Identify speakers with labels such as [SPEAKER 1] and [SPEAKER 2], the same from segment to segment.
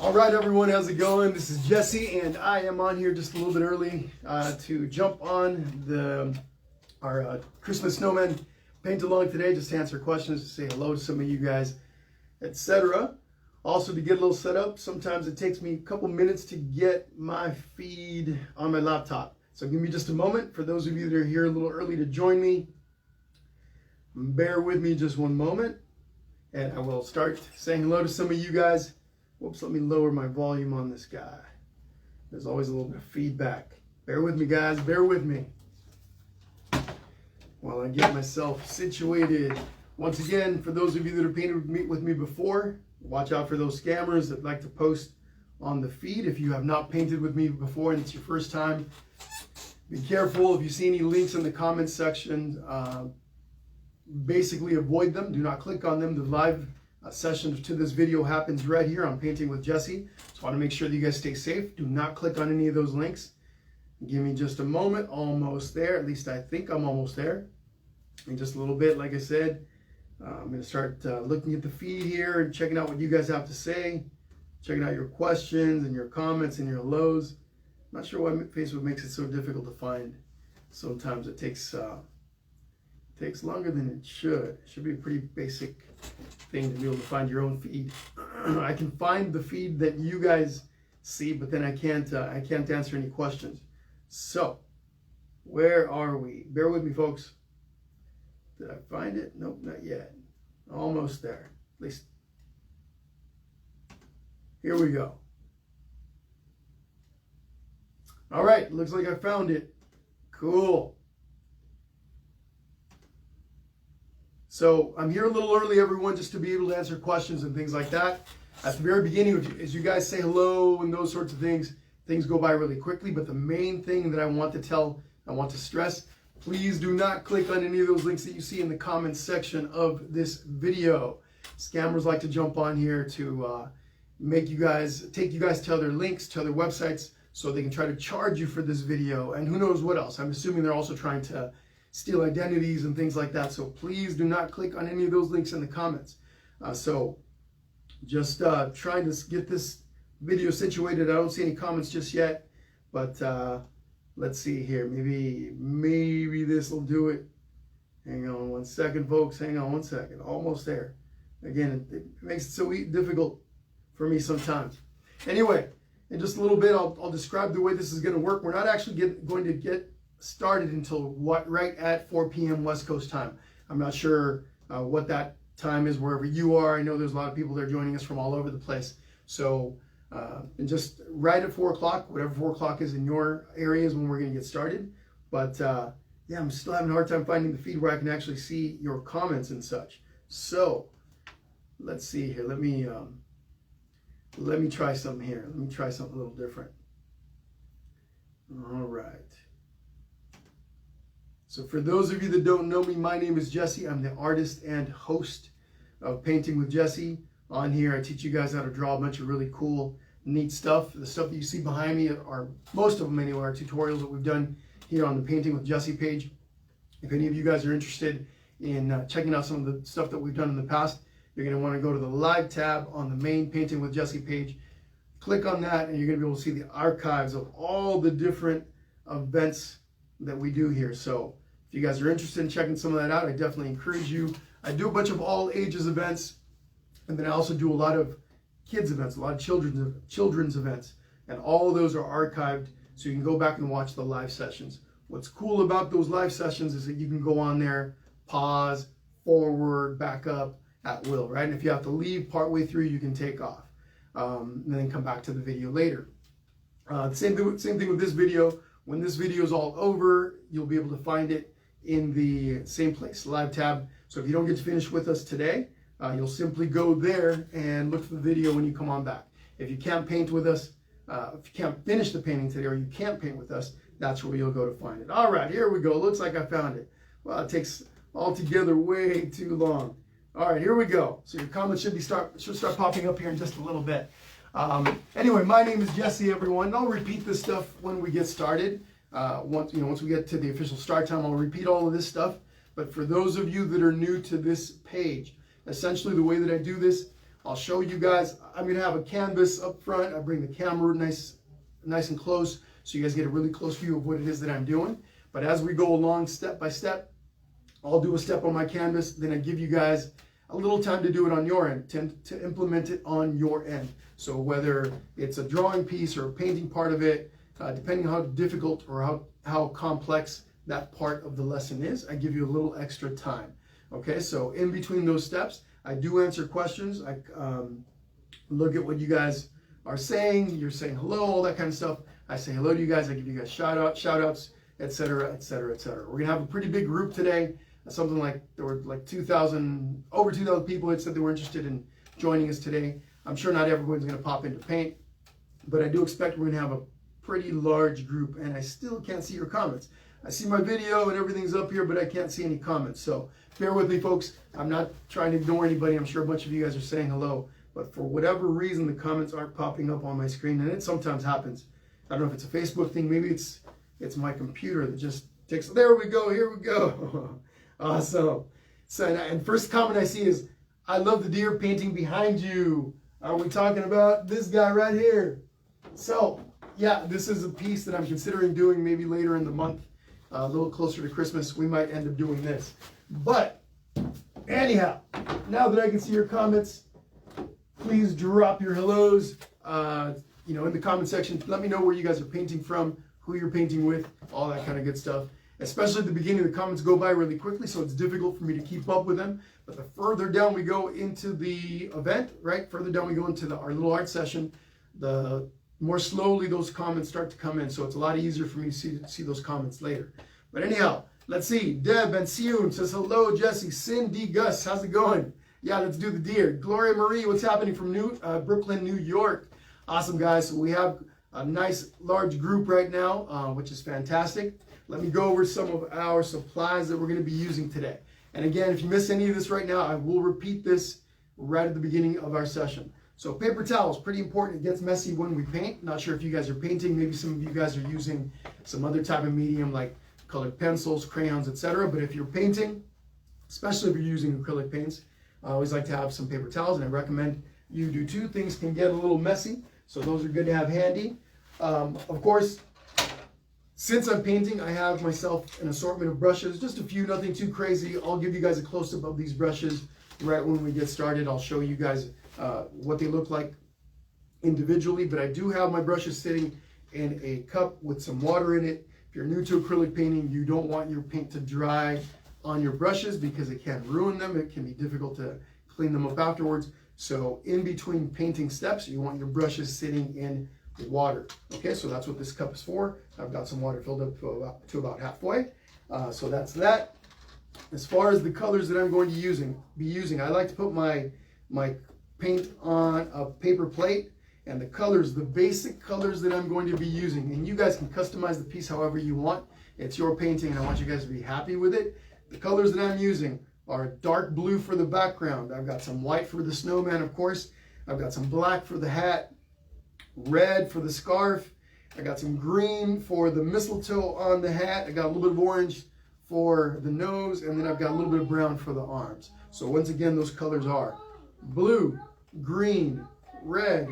[SPEAKER 1] All right, everyone, how's it going? This is Jesse, and I am on here just a little bit early to jump on our Christmas Snowman paint along today, just to answer questions, to say hello to some of you guys, etc. Also, to get a little set up, sometimes it takes me a couple minutes to get my feed on my laptop. So give me just a moment. For those of you that are here a little early to join me, bear with me just one moment, and I will start saying hello to some of you guys. Whoops, let me lower my volume on this guy. There's always a little bit of feedback. Bear with me, guys, bear with me while I get myself situated. Once again, for those of you that have painted with me before, watch out for those scammers that like to post on the feed. If you have not painted with me before and it's your first time, be careful. If you see any links in the comments section, basically avoid them. Do not click on them. The live session to this video happens right here on Painting with Jesse. So I want to make sure that you guys stay safe. Do not click on any of those links. Give me just a moment. Almost there. At least I think I'm almost there. In just a little bit, like I said, I'm going to start looking at the feed here and checking out what you guys have to say. Checking out your questions and your comments and your hellos. I'm not sure why Facebook makes it so difficult to find. Sometimes it takes longer than it should. It should be a pretty basic thing to be able to find your own feed. I can find the feed that you guys see, but then I can't answer any questions. So, where are we? Bear with me, folks. Did I find it? Nope, not yet. Almost there. At least. Here we go. All right, looks like I found it. Cool. So I'm here a little early, everyone, just to be able to answer questions and things like that. At the very beginning, as you guys say hello and those sorts of things go by really quickly. But the main thing that I want to stress, please do not click on any of those links that you see in the comments section of this video. Scammers like to jump on here to take you guys to other links, to other websites, so they can try to charge you for this video. And who knows what else. I'm assuming they're also trying to steal identities and things like that. So please do not click on any of those links in the comments. So just trying to get this video situated. I don't see any comments just yet, but let's see here. Maybe this will do it. Hang on one second, folks. Hang on one second. Almost there. Again, it makes it so difficult for me sometimes. Anyway, in just a little bit, I'll describe the way this is going to work. We're not actually going to get started until right at 4 p.m. West Coast time. I'm not sure what that time is wherever you are. I know there's a lot of people that are joining us from all over the place. So and just right at 4 o'clock, whatever 4 o'clock is in your areas when we're going to get started. But yeah, I'm still having a hard time finding the feed where I can actually see your comments and such. So let's see here. Let me try something here. Let me try something a little different. All right. So for those of you that don't know me, my name is Jesse. I'm the artist and host of Painting with Jesse. On here, I teach you guys how to draw a bunch of really cool, neat stuff. The stuff that you see behind me are, most of them anyway, are tutorials that we've done here on the Painting with Jesse page. If any of you guys are interested in checking out some of the stuff that we've done in the past, you're going to want to go to the live tab on the main Painting with Jesse page. Click on that and you're going to be able to see the archives of all the different events that we do here. So if you guys are interested in checking some of that out, I definitely encourage you. I do a bunch of all ages events, and then I also do a lot of kids events, a lot of children's events, and all of those are archived, so you can go back and watch the live sessions. What's cool about those live sessions is that you can go on there, pause, forward, back up at will, right? And if you have to leave partway through, you can take off, and then come back to the video later. Same thing with this video. When this video is all over, you'll be able to find it in the same place, live tab. So if you don't get to finish with us today, you'll simply go there and look for the video when you come on back. If you can't paint with us, if you can't finish the painting today, or you can't paint with us, that's where you'll go to find it. All right, here we go. Looks like I found it. Well, it takes altogether way too long. All right, here we go. So your comments should start popping up here in just a little bit. Anyway, my name is Jesse, everyone. I'll repeat this stuff when we get started. Once we get to the official start time, I'll repeat all of this stuff. But for those of you that are new to this page, essentially the way that I do this, I'll show you guys. I'm going to have a canvas up front. I bring the camera nice and close so you guys get a really close view of what it is that I'm doing. But as we go along step by step, I'll do a step on my canvas, then I give you guys a little time to do it on your end, to implement it on your end. So whether it's a drawing piece or a painting part of it, depending on how difficult or how complex that part of the lesson is, I give you a little extra time. Okay, so in between those steps, I do answer questions. I look at what you guys are saying. You're saying hello, all that kind of stuff. I say hello to you guys. I give you guys shout outs, etc., etc., etc. We're gonna have a pretty big group today. Something like there were like over 2,000 people that said they were interested in joining us today. I'm sure not everyone's gonna pop into paint, but I do expect we're gonna have a pretty large group, and I still can't see your comments. I see my video and everything's up here, but I can't see any comments. So bear with me, folks. I'm not trying to ignore anybody. I'm sure a bunch of you guys are saying hello, but for whatever reason, the comments aren't popping up on my screen, and it sometimes happens. I don't know if it's a Facebook thing. Maybe it's my computer that just takes. There we go. Here we go. Awesome. So, and first comment I see is, I love the deer painting behind you. Are we talking about this guy right here? So, yeah, this is a piece that I'm considering doing maybe later in the month, a little closer to Christmas. We might end up doing this. But anyhow, now that I can see your comments, please drop your hellos, in the comment section. Let me know where you guys are painting from, who you're painting with, all that kind of good stuff. Especially at the beginning, the comments go by really quickly, so it's difficult for me to keep up with them. But the further down we go into the event, right, further down we go into our little art session, the more slowly those comments start to come in. So it's a lot easier for me to see those comments later. But anyhow, let's see. Deb and Sion says, hello, Jesse. Cindy Gus, how's it going? Yeah, let's do the deer. Gloria Marie, what's happening from Brooklyn, New York? Awesome, guys. So we have a nice large group right now, which is fantastic. Let me go over some of our supplies that we're going to be using today. And again, if you miss any of this right now, I will repeat this right at the beginning of our session. So paper towels, pretty important. It gets messy when we paint. Not sure if you guys are painting. Maybe some of you guys are using some other type of medium like colored pencils, crayons, etc. But if you're painting, especially if you're using acrylic paints, I always like to have some paper towels, and I recommend you do too. Things can get a little messy, so those are good to have handy. Of course, since I'm painting, I have myself an assortment of brushes, just a few, nothing too crazy. I'll give you guys a close-up of these brushes right when we get started. I'll show you guys what they look like individually, but I do have my brushes sitting in a cup with some water in it. If you're new to acrylic painting, you don't want your paint to dry on your brushes because it can ruin them. It can be difficult to clean them up afterwards. So in between painting steps, you want your brushes sitting in water. Okay, so that's what this cup is for. I've got some water filled up to about halfway. So that's that. As far as the colors that I'm going to be using, I like to put my paint on a paper plate, and the colors, the basic colors that I'm going to be using, and you guys can customize the piece however you want. It's your painting, and I want you guys to be happy with it. The colors that I'm using are dark blue for the background. I've got some white for the snowman, of course. I've got some black for the hat, red for the scarf. I got some green for the mistletoe on the hat. I got a little bit of orange for the nose, and then I've got a little bit of brown for the arms. So once again, those colors are blue, green, red,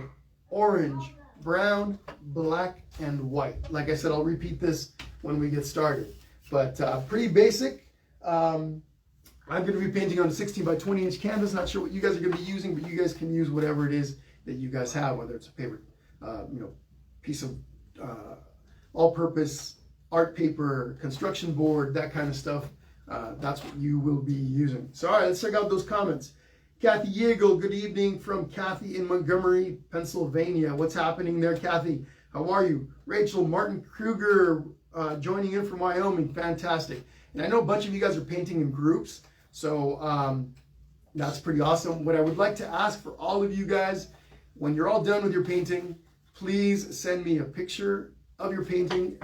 [SPEAKER 1] orange, brown, black, and white. Like I said, I'll repeat this when we get started. But pretty basic. I'm going to be painting on a 16 by 20 inch canvas. Not sure what you guys are going to be using, but you guys can use whatever it is that you guys have, whether it's a paper, piece of all-purpose art paper, construction board, that kind of stuff. That's what you will be using. So, all right, let's check out those comments. Kathy Yeagle, good evening from Kathy in Montgomery, Pennsylvania. What's happening there, Kathy? How are you? Rachel Martin Kruger joining in from Wyoming. Fantastic. And I know a bunch of you guys are painting in groups, so that's pretty awesome. What I would like to ask for all of you guys, when you're all done with your painting, please send me a picture of your painting.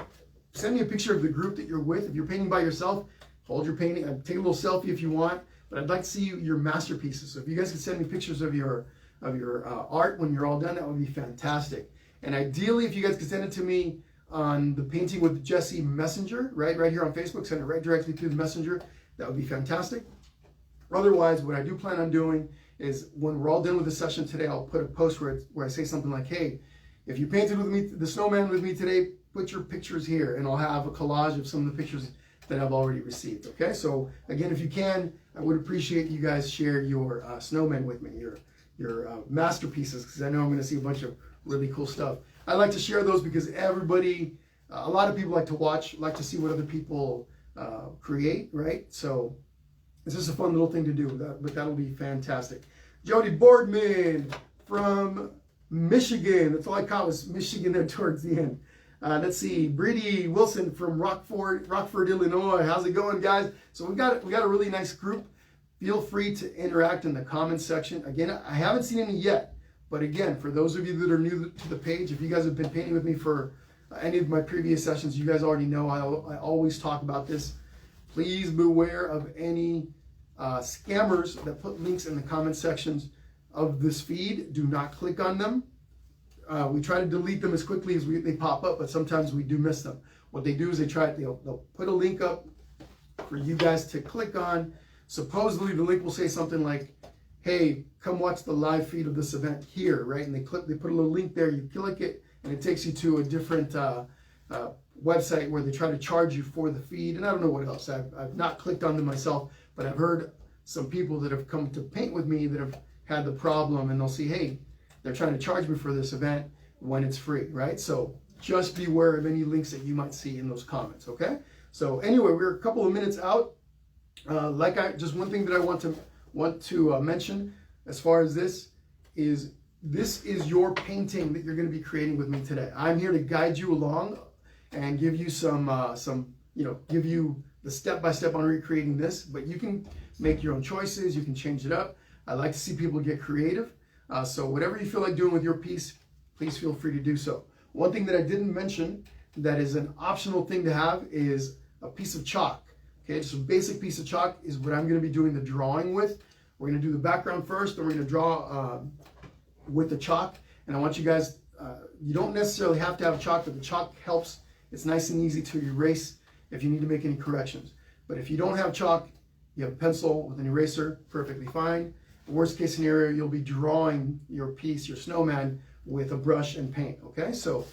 [SPEAKER 1] Send me a picture of the group that you're with. If you're painting by yourself, hold your painting. Take a little selfie if you want. But I'd like to see your masterpieces. So if you guys could send me pictures of your art when you're all done, that would be fantastic. And ideally, if you guys could send it to me on the Painting with Jesse Messenger, right here on Facebook, send it right directly through the Messenger. That would be fantastic. Otherwise, what I do plan on doing is when we're all done with the session today, I'll put a post where I say something like, hey, if you painted with me, the snowman with me today, put your pictures here, and I'll have a collage of some of the pictures that I've already received. Okay, so again, if you can, I would appreciate you guys share your snowmen with me, your masterpieces, because I know I'm going to see a bunch of really cool stuff. I like to share those because everybody, a lot of people like to watch, like to see what other people create, right? So it's just a fun little thing to do, but that'll be fantastic. Jody Boardman from Michigan. That's all I caught was Michigan there towards the end. Let's see, Brady Wilson from Rockford, Illinois. How's it going, guys? So we got a really nice group. Feel free to interact in the comments section. Again, I haven't seen any yet, but again, for those of you that are new to the page, if you guys have been painting with me for any of my previous sessions, you guys already know I always talk about this. Please beware of any scammers that put links in the comment sections of this feed. Do not click on them. We try to delete them as quickly as they pop up, but sometimes we do miss them. What they do is they'll put a link up for you guys to click on. Supposedly the link will say something like, hey, come watch the live feed of this event here, right? And they put a little link there, you click it, and it takes you to a different website where they try to charge you for the feed. And I don't know what else. I've not clicked on them myself, but I've heard some people that have come to paint with me that have had the problem, and they'll see, hey, they're trying to charge me for this event when it's free, right? So just beware of any links that you might see in those comments, okay? So anyway, we're a couple of minutes out. Just one thing that I want to mention as far as this is your painting that you're going to be creating with me today. I'm here to guide you along and give you give you the step-by-step on recreating this, but you can make your own choices. You can change it up. I like to see people get creative. So whatever you feel like doing with your piece, please feel free to do so. One thing that I didn't mention that is an optional thing to have is a piece of chalk. Okay, just a basic piece of chalk is what I'm going to be doing the drawing with. We're going to do the background first, then we're going to draw with the chalk. And I want you guys, you don't necessarily have to have chalk, but the chalk helps. It's nice and easy to erase if you need to make any corrections. But if you don't have chalk, you have a pencil with an eraser, perfectly fine. Worst case scenario, you'll be drawing your piece, your snowman, with a brush and paint, okay? So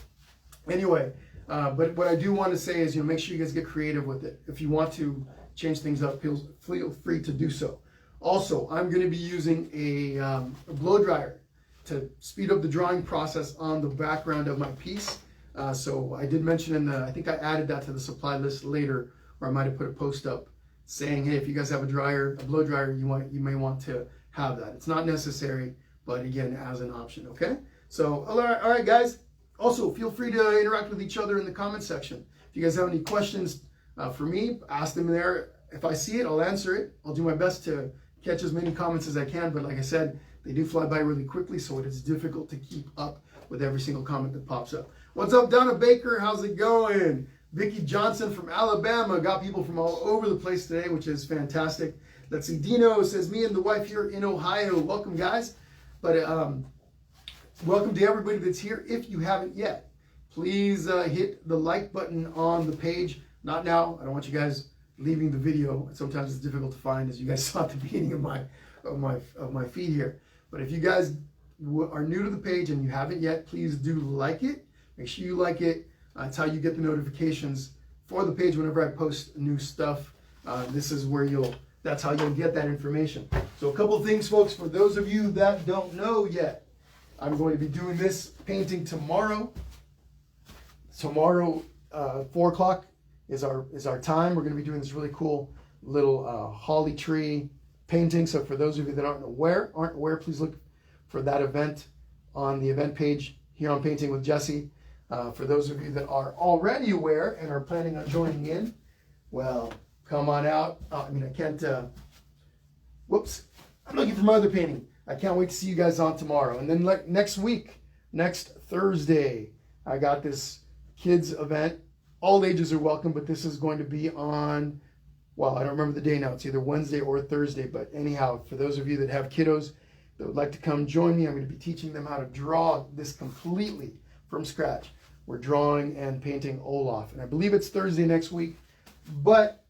[SPEAKER 1] anyway, but what I do want to say is, make sure you guys get creative with it. If you want to change things up, feel free to do so. Also, I'm going to be using a blow dryer to speed up the drawing process on the background of my piece. So I did mention I think I added that to the supply list later, or I might have put a post up saying, hey, if you guys have a blow dryer, you may want to have that. It's not necessary, but again, as an option, okay? So, all right, guys. Also, feel free to interact with each other in the comment section. If you guys have any questions for me, ask them there. If I see it, I'll answer it. I'll do my best to catch as many comments as I can, but like I said, they do fly by really quickly, so it is difficult to keep up with every single comment that pops up. What's up, Donna Baker? How's it going? Vicky Johnson from Alabama. Got people from all over the place today, which is fantastic. Let's see. Dino says, me and the wife here in Ohio. Welcome, guys. But welcome to everybody that's here. If you haven't yet, please hit the like button on the page. Not now. I don't want you guys leaving the video. Sometimes it's difficult to find, as you guys saw at the beginning of my feed here. But if you guys are new to the page and you haven't yet, please do like it. Make sure you like it. It's how you get the notifications for the page whenever I post new stuff. That's how you'll get that information. So a couple of things, folks, for those of you that don't know yet, I'm going to be doing this painting tomorrow. Tomorrow, 4 o'clock is our time. We're going to be doing this really cool little holly tree painting. So for those of you that aren't aware, please look for that event on the event page here on Painting with Jesse. For those of you that are already aware and are planning on joining in, well, come on out. I can't, whoops, I'm looking for my other painting. I can't wait to see you guys on tomorrow. And then next week, next Thursday, I got this kids event. All ages are welcome, but this is going to be on, well, I don't remember the day now. It's either Wednesday or Thursday. But anyhow, for those of you that have kiddos that would like to come join me, I'm going to be teaching them how to draw this completely from scratch. We're drawing and painting Olaf. And I believe it's Thursday next week. But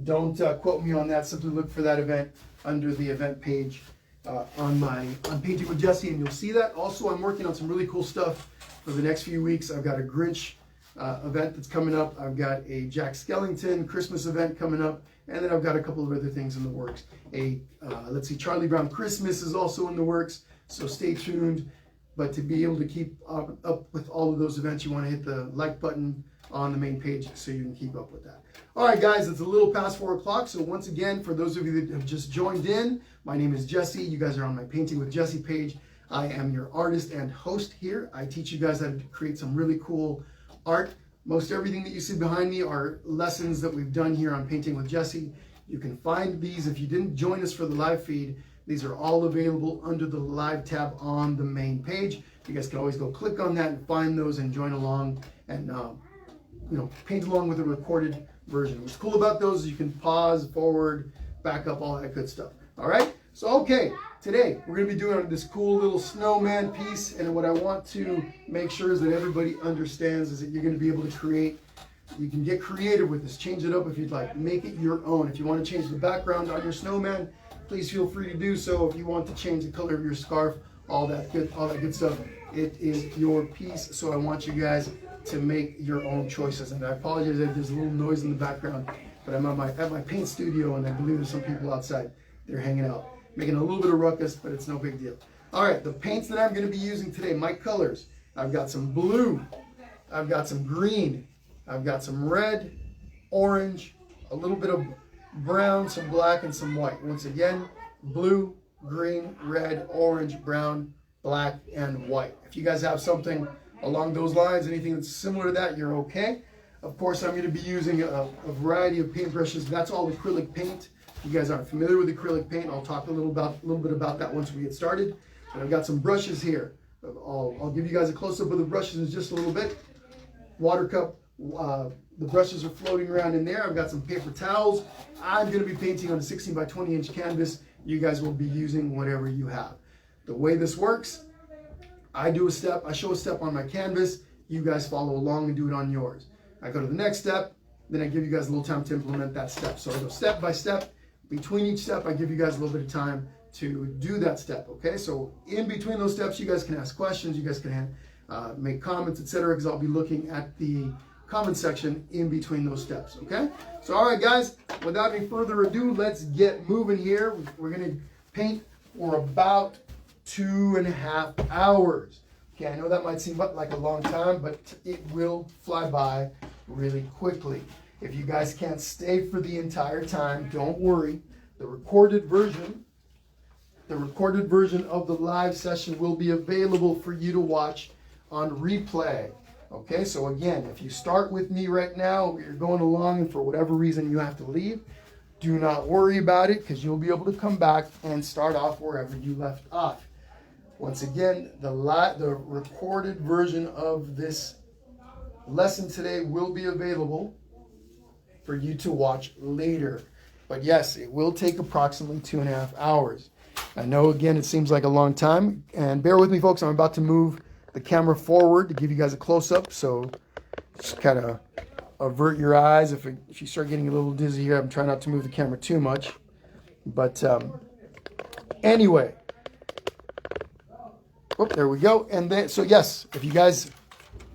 [SPEAKER 1] don't quote me on that. Simply look for that event under the event page on Painting with Jesse, and you'll see that. Also, I'm working on some really cool stuff for the next few weeks. I've got a Grinch event that's coming up. I've got a Jack Skellington Christmas event coming up, and then I've got a couple of other things in the works. Let's see, Charlie Brown Christmas is also in the works, so stay tuned. But to be able to keep up with all of those events, you want to hit the like button on the main page so you can keep up with that. All right, guys, it's a little past 4 o'clock. So once again, for those of you that have just joined in, my name is Jesse. You guys are on my Painting with Jesse page. I am your artist and host here. I teach you guys how to create some really cool art. Most everything that you see behind me are lessons that we've done here on Painting with Jesse. You can find these if you didn't join us for the live feed. These are all available under the live tab on the main page. You guys can always go click on that and find those and join along and paint along with the recorded version. What's cool about those is you can pause, forward, back up, all that good stuff. All right, so okay, today we're going to be doing this cool little snowman piece, and what I want to make sure is that everybody understands is that you're going to be able to create. You can get creative with this, change it up if you'd like, make it your own. If you want to change the background on your snowman, please feel free to do so. If you want to change the color of your scarf, all that good stuff, it is your piece. So I want you guys to make your own choices. And I apologize if there's a little noise in the background, but I'm at my paint studio, and I believe there's some people outside. They're hanging out, making a little bit of ruckus, but it's no big deal. All right, the paints that I'm going to be using today, my colors. I've got some blue, I've got some green, I've got some red, orange, a little bit of brown, some black, and some white. Once again, blue, green, red, orange, brown, black, and white. If you guys have something along those lines, anything that's similar to that, you're okay. Of course, I'm going to be using a variety of paintbrushes. That's all acrylic paint. If you guys aren't familiar with acrylic paint, I'll talk a little bit about that once we get started. And I've got some brushes here. I'll give you guys a close-up of the brushes in just a little bit. Water cup. The brushes are floating around in there. I've got some paper towels. I'm going to be painting on a 16 by 20 inch canvas. You guys will be using whatever you have. The way this works, I show a step on my canvas. You guys follow along and do it on yours. I go to the next step, then I give you guys a little time to implement that step. So I go step by step. Between each step, I give you guys a little bit of time to do that step, okay? So in between those steps, you guys can ask questions, you guys can make comments, etc., because I'll be looking at the comment section in between those steps, okay? So all right, guys, without any further ado, let's get moving here. We're going to paint for about 2.5 hours. Okay, I know that might seem like a long time, but it will fly by really quickly. If you guys can't stay for the entire time, don't worry. The recorded version of the live session will be available for you to watch on replay. Okay, so again, if you start with me right now, you're going along and for whatever reason you have to leave, do not worry about it, because you'll be able to come back and start off wherever you left off. Once again, the recorded version of this lesson today will be available for you to watch later. But yes, it will take approximately 2.5 hours. I know, again, it seems like a long time, and bear with me, folks. I'm about to move the camera forward to give you guys a close-up, so just kind of avert your eyes if you start getting a little dizzy here. I'm trying not to move the camera too much, but anyway, there we go. And then, so yes, if you guys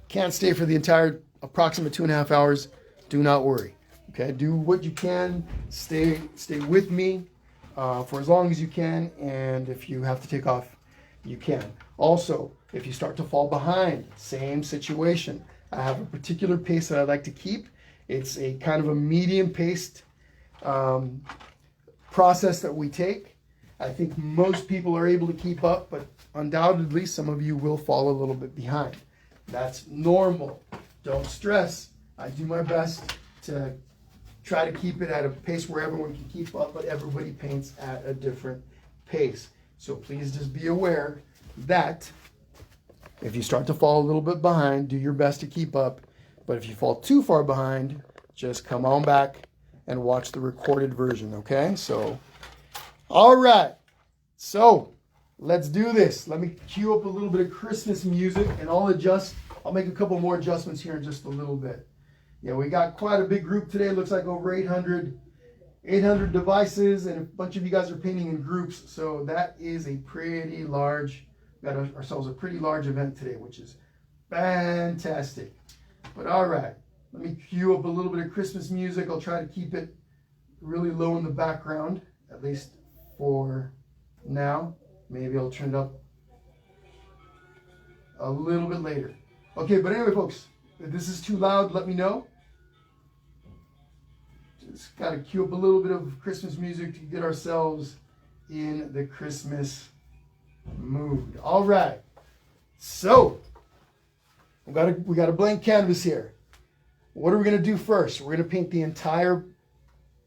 [SPEAKER 1] can't stay for the entire approximate 2.5 hours, do not worry. Okay, do what you can. Stay with me for as long as you can, and if you have to take off, you can. Also, if you start to fall behind, same situation. I have a particular pace that I like to keep. It's a kind of a medium paced process that we take. I think most people are able to keep up, but undoubtedly some of you will fall a little bit behind. That's normal. Don't stress. I do my best to try to keep it at a pace where everyone can keep up, but everybody paints at a different pace. So please just be aware that if you start to fall a little bit behind, do your best to keep up. But if you fall too far behind, just come on back and watch the recorded version, okay? So, all right. So, let's do this. Let me cue up a little bit of Christmas music, and I'll make a couple more adjustments here in just a little bit. Yeah, we got quite a big group today. It looks like over 800 800 devices, and a bunch of you guys are painting in groups, so that is a pretty large, got ourselves a pretty large event today, which is fantastic. But all right, let me cue up a little bit of Christmas music. I'll try to keep it really low in the background, at least for now. Maybe I'll turn it up a little bit later. Okay, but anyway, folks, if this is too loud, let me know. Just got to cue up a little bit of Christmas music to get ourselves in the Christmas mood. All right, so we got a blank canvas here. What are we going to do first? We're going to paint the entire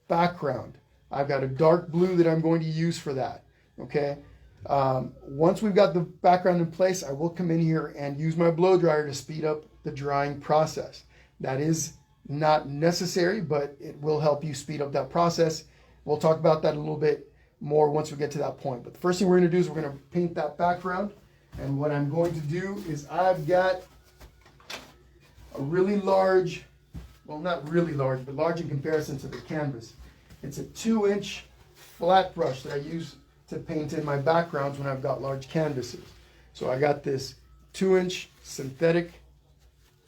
[SPEAKER 1] background. I've got a dark blue that I'm going to use for that. Okay. Once we've got the background in place, I will come in here and use my blow dryer to speed up the drying process. That is not necessary, but it will help you speed up that process. We'll talk about that a little bit more once we get to that point. But the first thing we're going to do is we're going to paint that background. And what I'm going to do is I've got a really large, well, not really large, but large in comparison to the canvas. It's a 2-inch flat brush that I use to paint in my backgrounds when I've got large canvases. So I got this 2-inch synthetic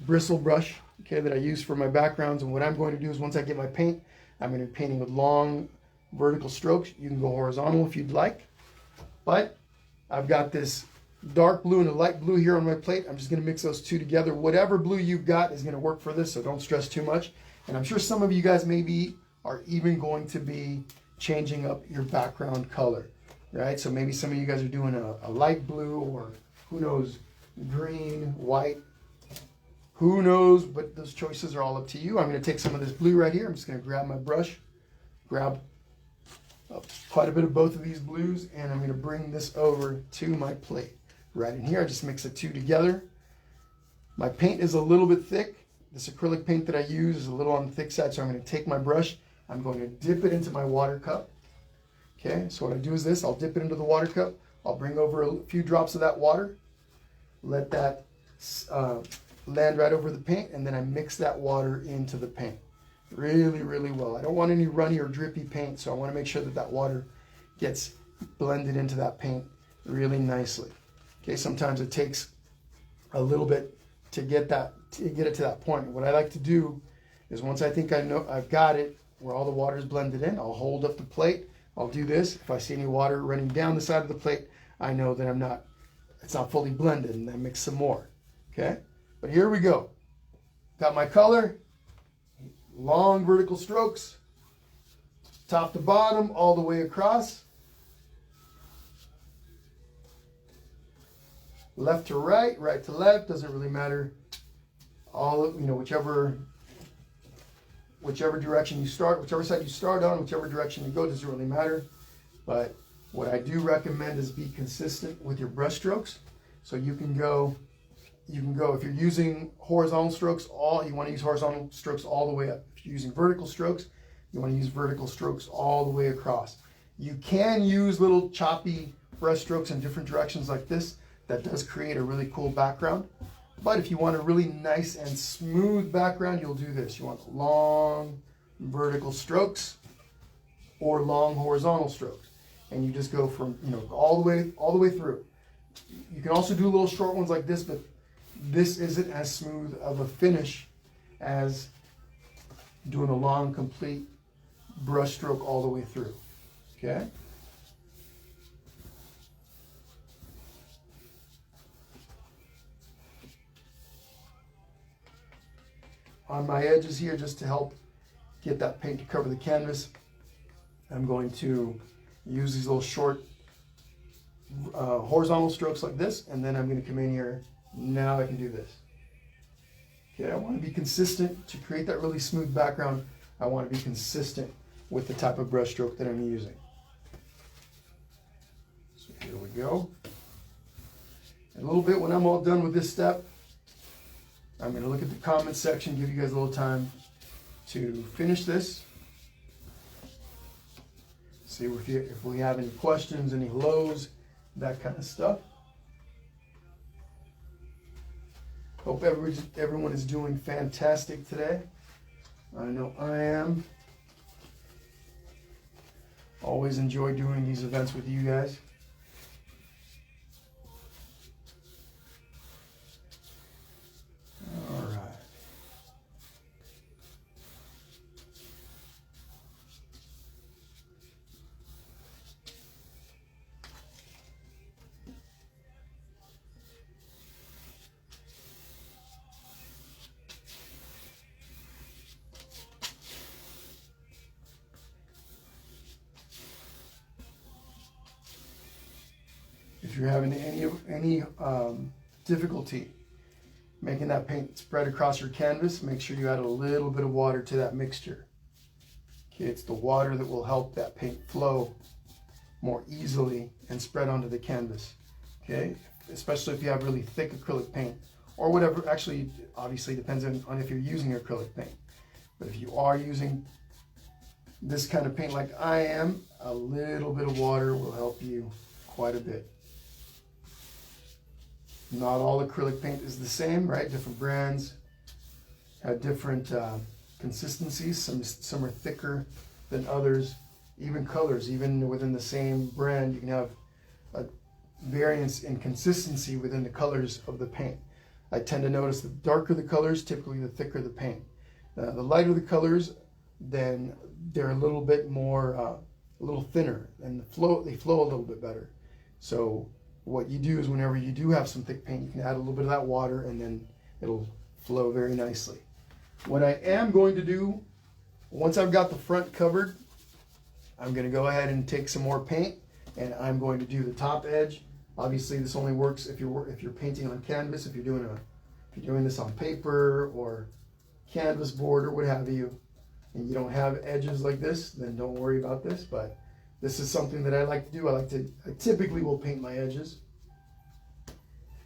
[SPEAKER 1] bristle brush, okay, that I use for my backgrounds. And what I'm going to do is once I get my paint, I'm going to be painting with long vertical strokes. You can go horizontal if you'd like. But I've got this dark blue and a light blue here on my plate. I'm just going to mix those two together. Whatever blue you've got is going to work for this, so don't stress too much. And I'm sure some of you guys maybe are even going to be changing up your background color, right? So maybe some of you guys are doing a light blue, or who knows, green, white, who knows, but those choices are all up to you. I'm going to take some of this blue right here. I'm just going to grab my brush, grab quite a bit of both of these blues, and I'm going to bring this over to my plate. Right in here, I just mix the two together. My paint is a little bit thick. This acrylic paint that I use is a little on the thick side, so I'm going to take my brush, I'm going to dip it into my water cup. Okay, so what I do is this, I'll dip it into the water cup, I'll bring over a few drops of that water, let that land right over the paint, and then I mix that water into the paint really, really well. I don't want any runny or drippy paint, so I want to make sure that that water gets blended into that paint really nicely. Okay, sometimes it takes a little bit to get it to that point. What I like to do is once I think I know I've got it where all the water is blended in, I'll hold up the plate. I'll do this. If I see any water running down the side of the plate, I know that it's not fully blended, and then mix some more. Okay, but here we go. Got my color, long vertical strokes, top to bottom, all the way across. Left to right, right to left, doesn't really matter. Whichever direction you start, whichever side you start on, whichever direction you go, doesn't really matter. But what I do recommend is be consistent with your brush strokes. So you can go, if you're using horizontal strokes, you want to use horizontal strokes all the way up. If you're using vertical strokes, you want to use vertical strokes all the way across. You can use little choppy brush strokes in different directions like this. That does create a really cool background. But if you want a really nice and smooth background, you'll do this. You want long vertical strokes or long horizontal strokes. And you just go from, all the way through. You can also do little short ones like this, but this isn't as smooth of a finish as doing a long, complete brush stroke all the way through. Okay? On my edges here, just to help get that paint to cover the canvas, I'm going to use these little short horizontal strokes like this, and then I'm going to come in here. Now I can do this. Okay, I want to be consistent to create that really smooth background. I want to be consistent with the type of brush stroke that I'm using. So here we go. In a little bit, when I'm all done with this step, I'm going to look at the comment section, give you guys a little time to finish this. See if we have any questions, any hellos, that kind of stuff. Hope everyone is doing fantastic today. I know I am. Always enjoy doing these events with you guys. All right. If you're having any difficulty making that paint spread across your canvas, make sure you add a little bit of water to that mixture. Okay, it's the water that will help that paint flow more easily and spread onto the canvas. Okay, especially if you have really thick acrylic paint or whatever. Actually, obviously depends on if you're using acrylic paint. But if you are using this kind of paint like I am, a little bit of water will help you quite a bit. Not all acrylic paint is the same, right? Different brands have different consistencies. Some are thicker than others. Even colors, even within the same brand, you can have a variance in consistency within the colors of the paint. I tend to notice the darker the colors, typically the thicker the paint. The lighter the colors, then they're a little bit more, a little thinner, and they flow a little bit better. So what you do is whenever you do have some thick paint, you can add a little bit of that water and then it'll flow very nicely. What I am going to do, once I've got the front covered, I'm going to go ahead and take some more paint and I'm going to do the top edge. Obviously this only works if you're painting on canvas. If you're doing this on paper or canvas board or what have you, and you don't have edges like this, then don't worry about this. But this is something that I like to do. I typically will paint my edges.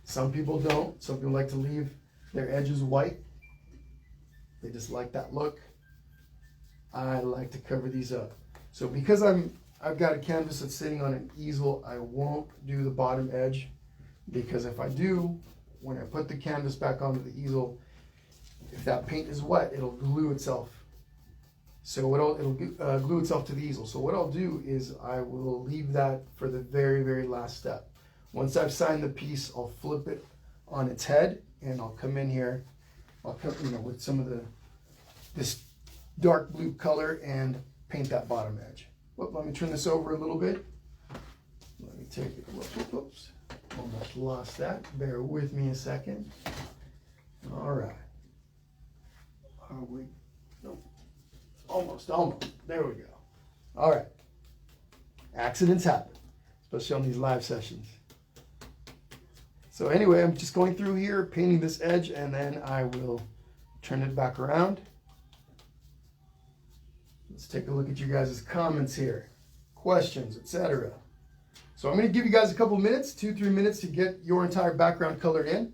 [SPEAKER 1] Some people don't. Some people like to leave their edges white. They just like that look. I like to cover these up. So because I've got a canvas that's sitting on an easel, I won't do the bottom edge, because if I do, when I put the canvas back onto the easel, if that paint is wet, it'll glue itself. So it'll glue itself to the easel. So what I'll do is I will leave that for the very, very last step. Once I've signed the piece, I'll flip it on its head and I'll come in here. I'll come, with some of this dark blue color and paint that bottom edge. Whoop, let me turn this over a little bit. Let me take it. Whoops. Almost lost that. Bear with me a second. All right. Are we? Nope. Almost. There we go. All right. Accidents happen, especially on these live sessions. So anyway, I'm just going through here, painting this edge, and then I will turn it back around. Let's take a look at you guys' comments here, questions, etc. So I'm going to give you guys a couple minutes, 2-3 minutes, to get your entire background colored in.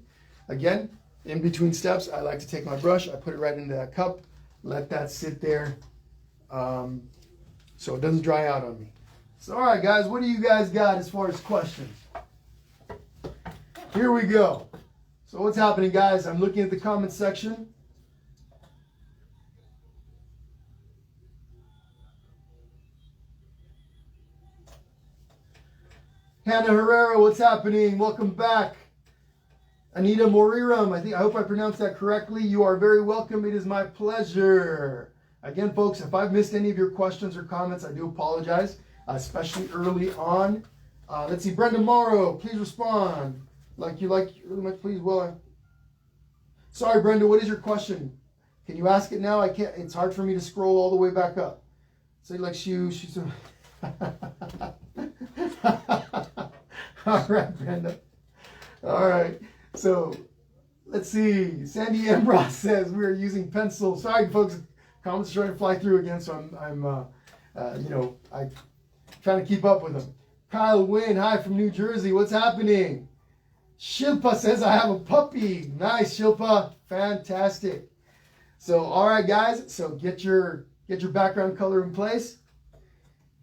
[SPEAKER 1] Again, in between steps, I like to take my brush, I put it right into that cup, let that sit there so it doesn't dry out on me. So all right, guys, what do you guys got as far as questions? Here we go. So what's happening, guys? I'm looking at the comment section. Hannah Herrera, what's happening? Welcome back. Anita Moriram, I hope I pronounced that correctly. You are very welcome. It is my pleasure. Again, folks, if I've missed any of your questions or comments, I do apologize, especially early on. Let's see, Brenda Morrow, please respond. Really much, please. Well, sorry, Brenda, what is your question? Can you ask it now? I can't. It's hard for me to scroll all the way back up. Say like she's. All right, Brenda. All right. So let's see. Sandy Ambrose says we are using pencil. Sorry, folks. Comments are trying to fly through again, so I'm trying to keep up with them. Kyle Wynn, hi from New Jersey. What's happening? Shilpa says I have a puppy. Nice, Shilpa. Fantastic. So, all right, guys. So get your background color in place.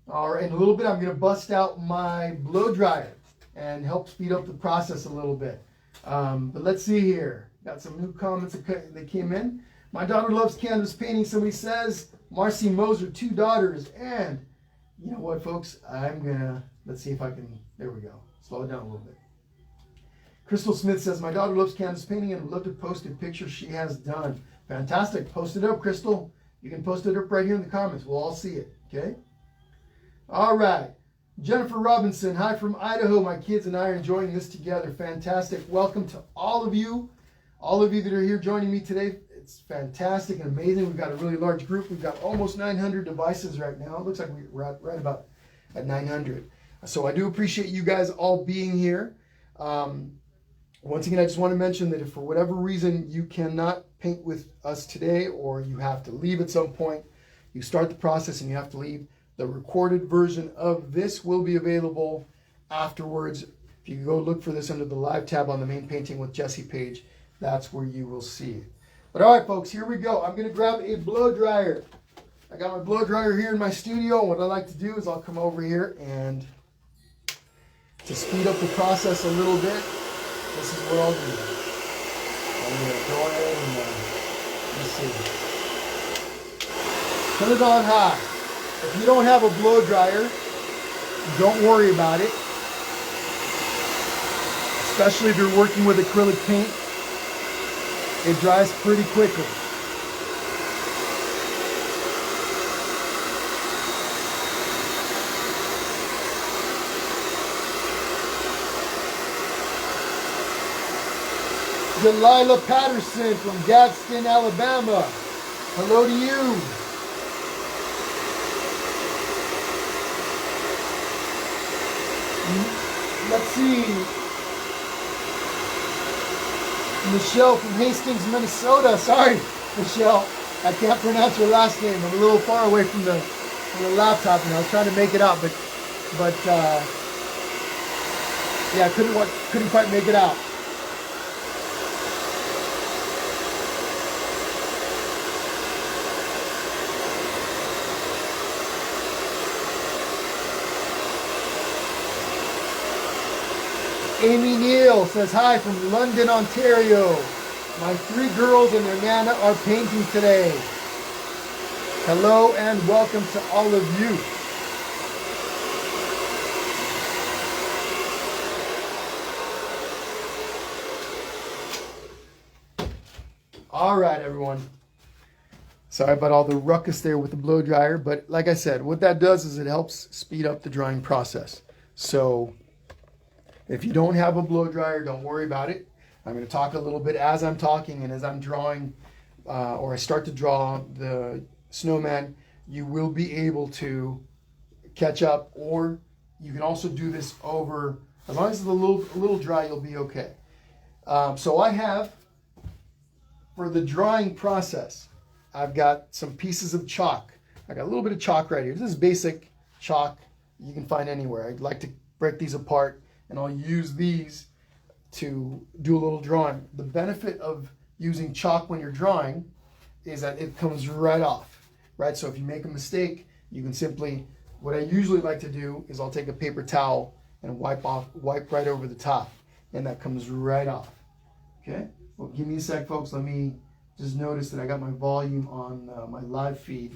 [SPEAKER 1] All right, in a little bit, I'm going to bust out my blow dryer and help speed up the process a little bit. But let's see here. Got some new comments that came in. My daughter loves canvas painting. Somebody says, Marcy Moser, 2 daughters, and You know what, folks? Let's see if I can, there we go. Slow it down a little bit. Crystal Smith says, my daughter loves canvas painting and would love to post a picture she has done. Fantastic. Post it up, Crystal. You can post it up right here in the comments. We'll all see it, okay? All right. Jennifer Robinson, hi from Idaho. My kids and I are enjoying this together. Fantastic. Welcome to all of you that are here joining me today. It's fantastic and amazing. We've got a really large group. We've got almost 900 devices right now. It looks like we're right about at 900. So I do appreciate you guys all being here. Once again, I just want to mention that if for whatever reason you cannot paint with us today, or you have to leave at some point, you start the process and you have to leave, the recorded version of this will be available afterwards. If you go look for this under the live tab on the main Painting with Jesse page, that's where you will see it. But all right, folks, here we go. I'm going to grab a blow dryer. I got my blow dryer here in my studio. What I like to do is I'll come over here and to speed up the process a little bit, this is what I'll do. I'm going to go ahead and let's see. Put it on high. If you don't have a blow dryer, don't worry about it. Especially if you're working with acrylic paint, it dries pretty quickly. Delilah Patterson from Gadsden, Alabama. Hello to you. Let's see. Michelle from Hastings, Minnesota. Sorry, Michelle. I can't pronounce your last name. I'm a little far away from the laptop, and I was trying to make it out, but yeah, I couldn't quite make it out. Amy Neal says, hi from London, Ontario. My 3 girls and their nana are painting today. Hello and welcome to all of you. All right, everyone. Sorry about all the ruckus there with the blow dryer, but like I said, what that does is it helps speed up the drying process. So if you don't have a blow dryer, don't worry about it. I'm going to talk a little bit as I'm talking and as I'm drawing, or I start to draw the snowman, you will be able to catch up, or you can also do this over, as long as it's a little dry, you'll be okay. So I have, for the drawing process, I've got some pieces of chalk. I got a little bit of chalk right here. This is basic chalk you can find anywhere. I'd like to break these apart, and I'll use these to do a little drawing. The benefit of using chalk when you're drawing is that it comes right off, right? So if you make a mistake, you can simply, what I usually like to do is I'll take a paper towel and wipe right over the top, and that comes right off, okay? Well, give me a sec, folks. Let me just notice that I got my volume on my live feed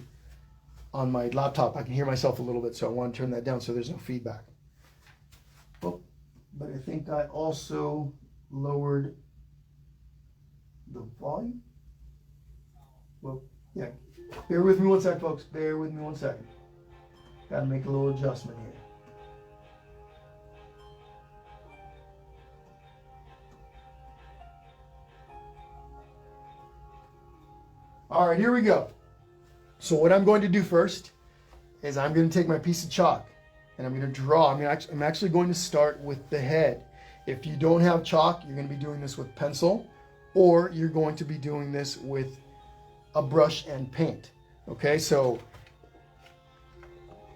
[SPEAKER 1] on my laptop. I can hear myself a little bit, so I want to turn that down so there's no feedback. Well, but I think I also lowered the volume. Well, yeah. Bear with me one sec, folks. Bear with me one second. Got to make a little adjustment here. All right, here we go. So what I'm going to do first is I'm going to take my piece of chalk and I'm going to draw. I'm actually going to start with the head. If you don't have chalk, you're going to be doing this with pencil, or you're going to be doing this with a brush and paint. Okay, so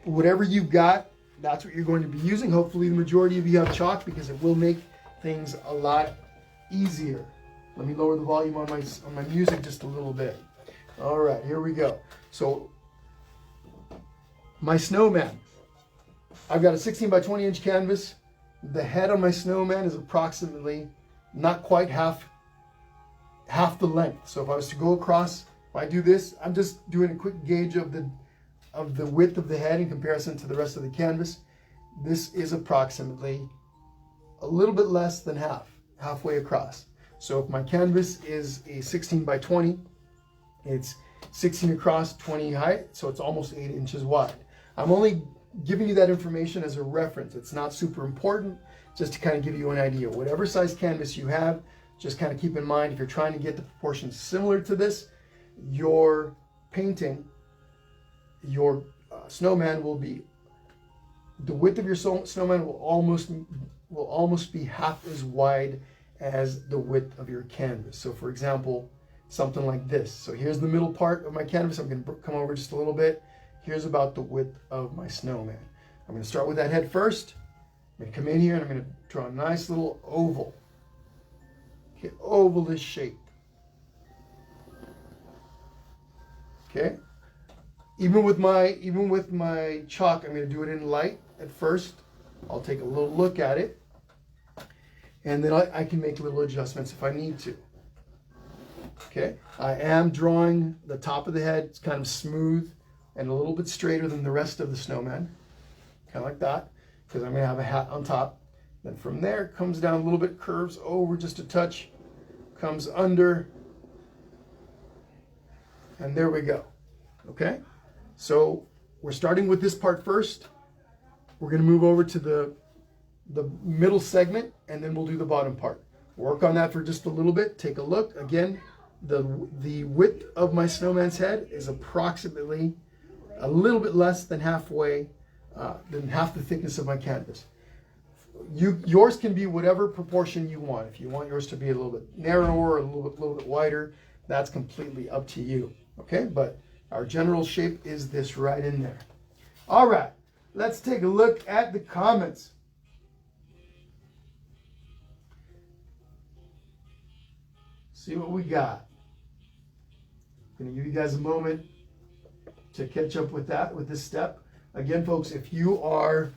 [SPEAKER 1] whatever you've got, that's what you're going to be using. Hopefully the majority of you have chalk, because it will make things a lot easier. Let me lower the volume on my music just a little bit. All right, here we go. So my snowman, I've got a 16 by 20 inch canvas. The head on my snowman is approximately not quite half the length. So if I was to go across, if I do this, I'm just doing a quick gauge of of the width of the head in comparison to the rest of the canvas, this is approximately a little bit less than halfway across. So if my canvas is a 16 by 20, it's 16 across, 20 height, so it's almost 8 inches wide. I'm only giving you that information as a reference. It's not super important, just to kind of give you an idea. Whatever size canvas you have, just kind of keep in mind, if you're trying to get the proportions similar to this, your painting, your snowman will be, the width of your snowman will almost be half as wide as the width of your canvas. So for example, something like this. So here's the middle part of my canvas. I'm going to come over just a little bit. Here's about the width of my snowman. I'm going to start with that head first. I'm going to come in here and I'm going to draw a nice little oval. Okay, ovalish shape. Okay. Even with my chalk, I'm going to do it in light at first. I'll take a little look at it, and then I can make little adjustments if I need to. Okay, I am drawing the top of the head. It's kind of smooth and a little bit straighter than the rest of the snowman, kind of like that, because I'm going to have a hat on top. Then from there, it comes down a little bit, curves over just a touch, comes under, and there we go. Okay, so we're starting with this part first. We're going to move over to the middle segment, and then we'll do the bottom part. Work on that for just a little bit. Take a look. Again, the width of my snowman's head is approximately a little bit less than half the thickness of my canvas. Yours can be whatever proportion you want. If you want yours to be a little bit narrower, a little bit wider, that's completely up to you. Okay, but our general shape is this right in there. All right, let's take a look at the comments. See what we got. I'm going to give you guys a moment to catch up with this step. Again, folks, if you are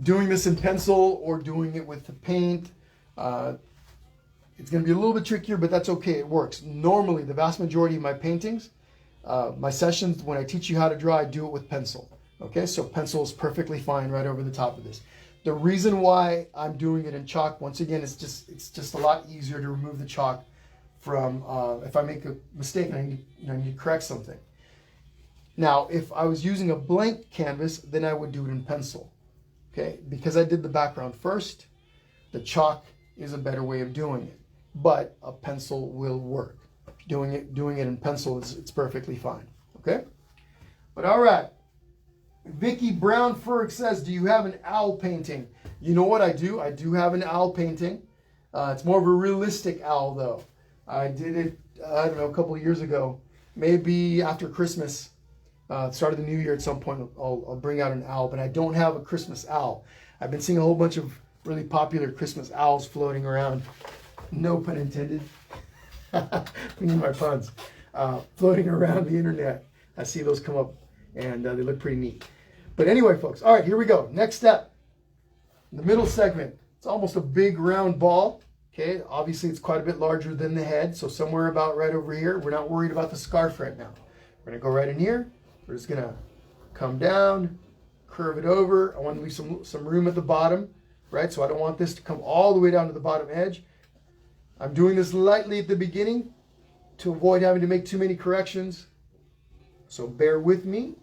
[SPEAKER 1] doing this in pencil or doing it with the paint, it's going to be a little bit trickier, but that's okay. It works. Normally, the vast majority of my paintings, my sessions, when I teach you how to draw, I do it with pencil. Okay, so pencil is perfectly fine right over the top of this. The reason why I'm doing it in chalk, once again, it's just a lot easier to remove the chalk from if I make a mistake and I need to correct something. Now, if I was using a blank canvas, then I would do it in pencil. Okay, because I did the background first, the chalk is a better way of doing it, but a pencil will work. Doing it in pencil, it's perfectly fine. Okay, but all right. Vicky Brown Ferg says, do you have an owl painting? You know what I do? I do have an owl painting. It's more of a realistic owl, though. I did it, I don't know, a couple of years ago. Maybe after Christmas, start of the new year at some point, I'll bring out an owl. But I don't have a Christmas owl. I've been seeing a whole bunch of really popular Christmas owls floating around. No pun intended. We need my puns. Floating around the internet. I see those come up, and they look pretty neat. But anyway, folks, all right, here we go. Next step, the middle segment. It's almost a big round ball. Okay, obviously it's quite a bit larger than the head, so somewhere about right over here. We're not worried about the scarf right now. We're gonna go right in here. We're just gonna come down, curve it over. I want to leave some room at the bottom, right? So I don't want this to come all the way down to the bottom edge. I'm doing this lightly at the beginning to avoid having to make too many corrections. So bear with me.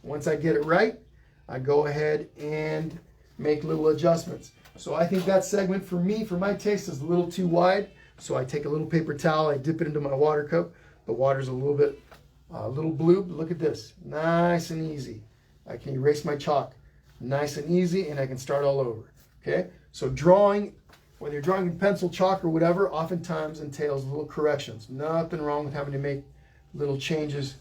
[SPEAKER 1] Once I get it right, I go ahead and make little adjustments. So I think that segment for me, for my taste, is a little too wide. So I take a little paper towel, I dip it into my water cup. The water's a little blue, but look at this. Nice and easy. I can erase my chalk. Nice and easy, and I can start all over. Okay? So drawing, whether you're drawing in pencil, chalk, or whatever, oftentimes entails little corrections. Nothing wrong with having to make little changes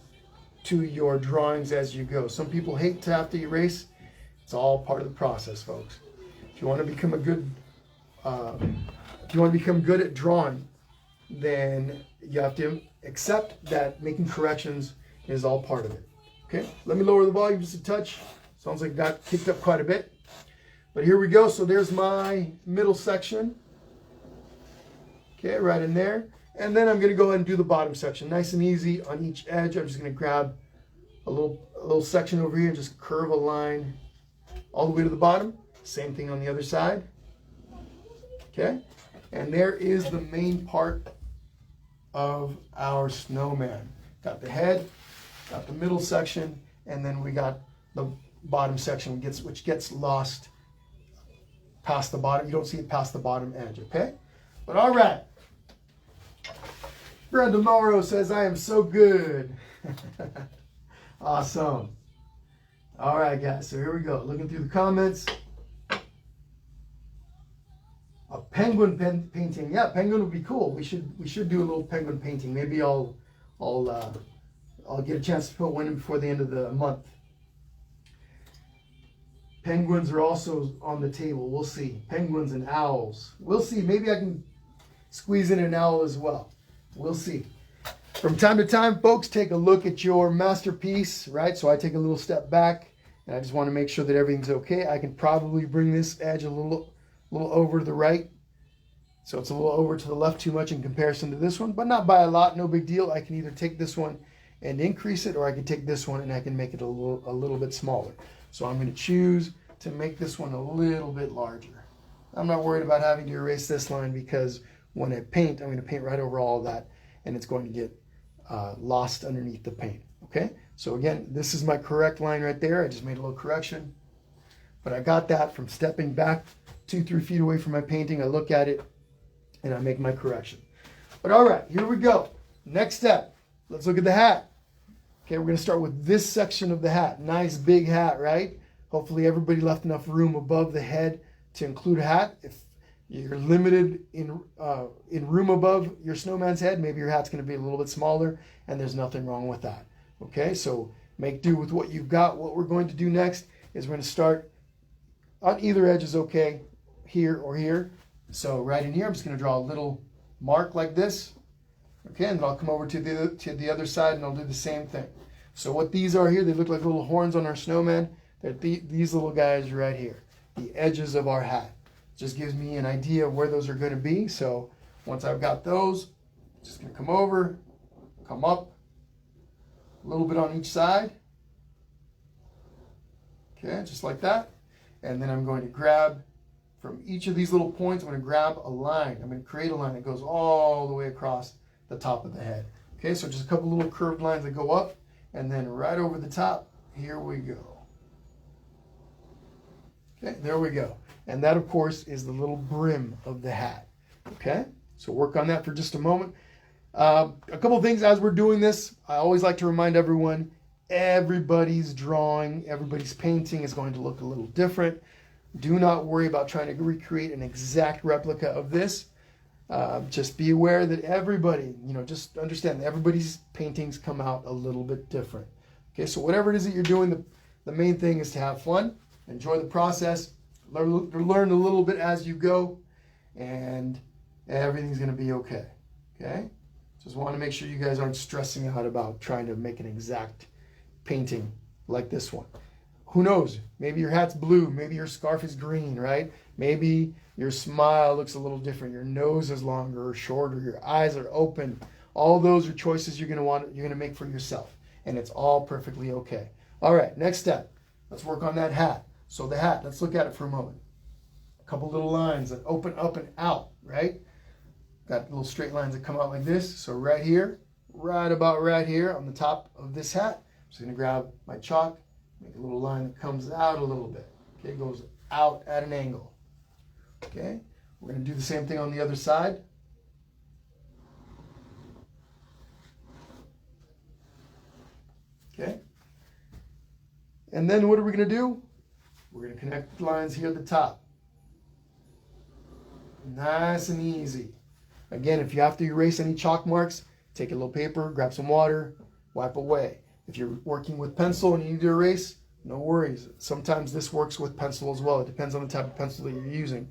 [SPEAKER 1] to your drawings as you go. Some people hate to have to erase. It's all part of the process, folks. If you want to become good at drawing, then you have to accept that making corrections is all part of it. Okay, let me lower the volume just a touch. Sounds like it got kicked up quite a bit. But here we go. So there's my middle section. Okay, right in there. And then I'm going to go ahead and do the bottom section. Nice and easy on each edge. I'm just going to grab a little a little section over here, just curve a line all the way to the bottom. Same thing on the other side. Okay, and there is the main part of our snowman. Got the head, got the middle section, and then we got the bottom section which gets lost past the bottom. You don't see it past the bottom edge, okay? But all right. Brenda Morrow says, I am so good. Awesome. All right, guys, so here we go. Looking through the comments. A penguin painting. Yeah, penguin would be cool. We should do a little penguin painting. Maybe I'll get a chance to put one in before the end of the month. Penguins are also on the table. We'll see. Penguins and owls. We'll see. Maybe I can squeeze in an owl as well. We'll see. From time to time, folks, take a look at your masterpiece, right? So I take a little step back, and I just want to make sure that everything's okay. I can probably bring this edge a little over to the right. So it's a little over to the left too much in comparison to this one, but not by a lot, no big deal. I can either take this one and increase it, or I can take this one and I can make it a little bit smaller. So I'm going to choose to make this one a little bit larger. I'm not worried about having to erase this line because when I paint, I'm going to paint right over all of that, and it's going to get lost underneath the paint. Okay, so again, this is my correct line right there. I just made a little correction, but I got that from stepping back 2-3 feet away from my painting. I look at it and I make my correction. But all right, here we go. Next step, let's look at the hat. Okay, we're going to start with this section of the hat. Nice big hat, right? Hopefully everybody left enough room above the head to include a hat. If you're limited in room above your snowman's head, maybe your hat's going to be a little bit smaller, and there's nothing wrong with that. Okay, so make do with what you've got. What we're going to do next is we're going to start on either edge is okay, here or here. So right in here, I'm just going to draw a little mark like this. Okay, and then I'll come over to the other side and I'll do the same thing. So what these are here, they look like little horns on our snowman. They're these little guys right here, the edges of our hat. Just gives me an idea of where those are going to be. So once I've got those, I'm just going to come over, come up, a little bit on each side. Okay, just like that. And then I'm going to grab from each of these little points, I'm going to grab a line. I'm going to create a line that goes all the way across the top of the head. Okay, so just a couple little curved lines that go up, and then right over the top, here we go. Okay, there we go. And that, of course, is the little brim of the hat. Okay, so work on that for just a moment. A couple things as we're doing this, I always like to remind everyone, everybody's drawing, everybody's painting is going to look a little different. Do not worry about trying to recreate an exact replica of this. Just be aware that everybody, just understand that everybody's paintings come out a little bit different. Okay, so whatever it is that you're doing, the main thing is to have fun, enjoy the process, learn a little bit as you go, and everything's going to be okay. Okay, just want to make sure you guys aren't stressing out about trying to make an exact painting like this one. Who knows? Maybe your hat's blue. Maybe your scarf is green, right? Maybe your smile looks a little different. Your nose is longer or shorter. Your eyes are open. All those are choices you're going to make for yourself, and it's all perfectly okay. All right, next step. Let's work on that hat. So the hat, let's look at it for a moment. A couple little lines that open up and out, right? Got little straight lines that come out like this. So right here, right about right here on the top of this hat, I'm just going to grab my chalk, make a little line that comes out a little bit. Okay, it goes out at an angle. Okay, we're going to do the same thing on the other side. Okay, and then what are we going to do? We're going to connect the lines here at the top. Nice and easy. Again, if you have to erase any chalk marks, take a little paper, grab some water, wipe away. If you're working with pencil and you need to erase, no worries. Sometimes this works with pencil as well. It depends on the type of pencil that you're using.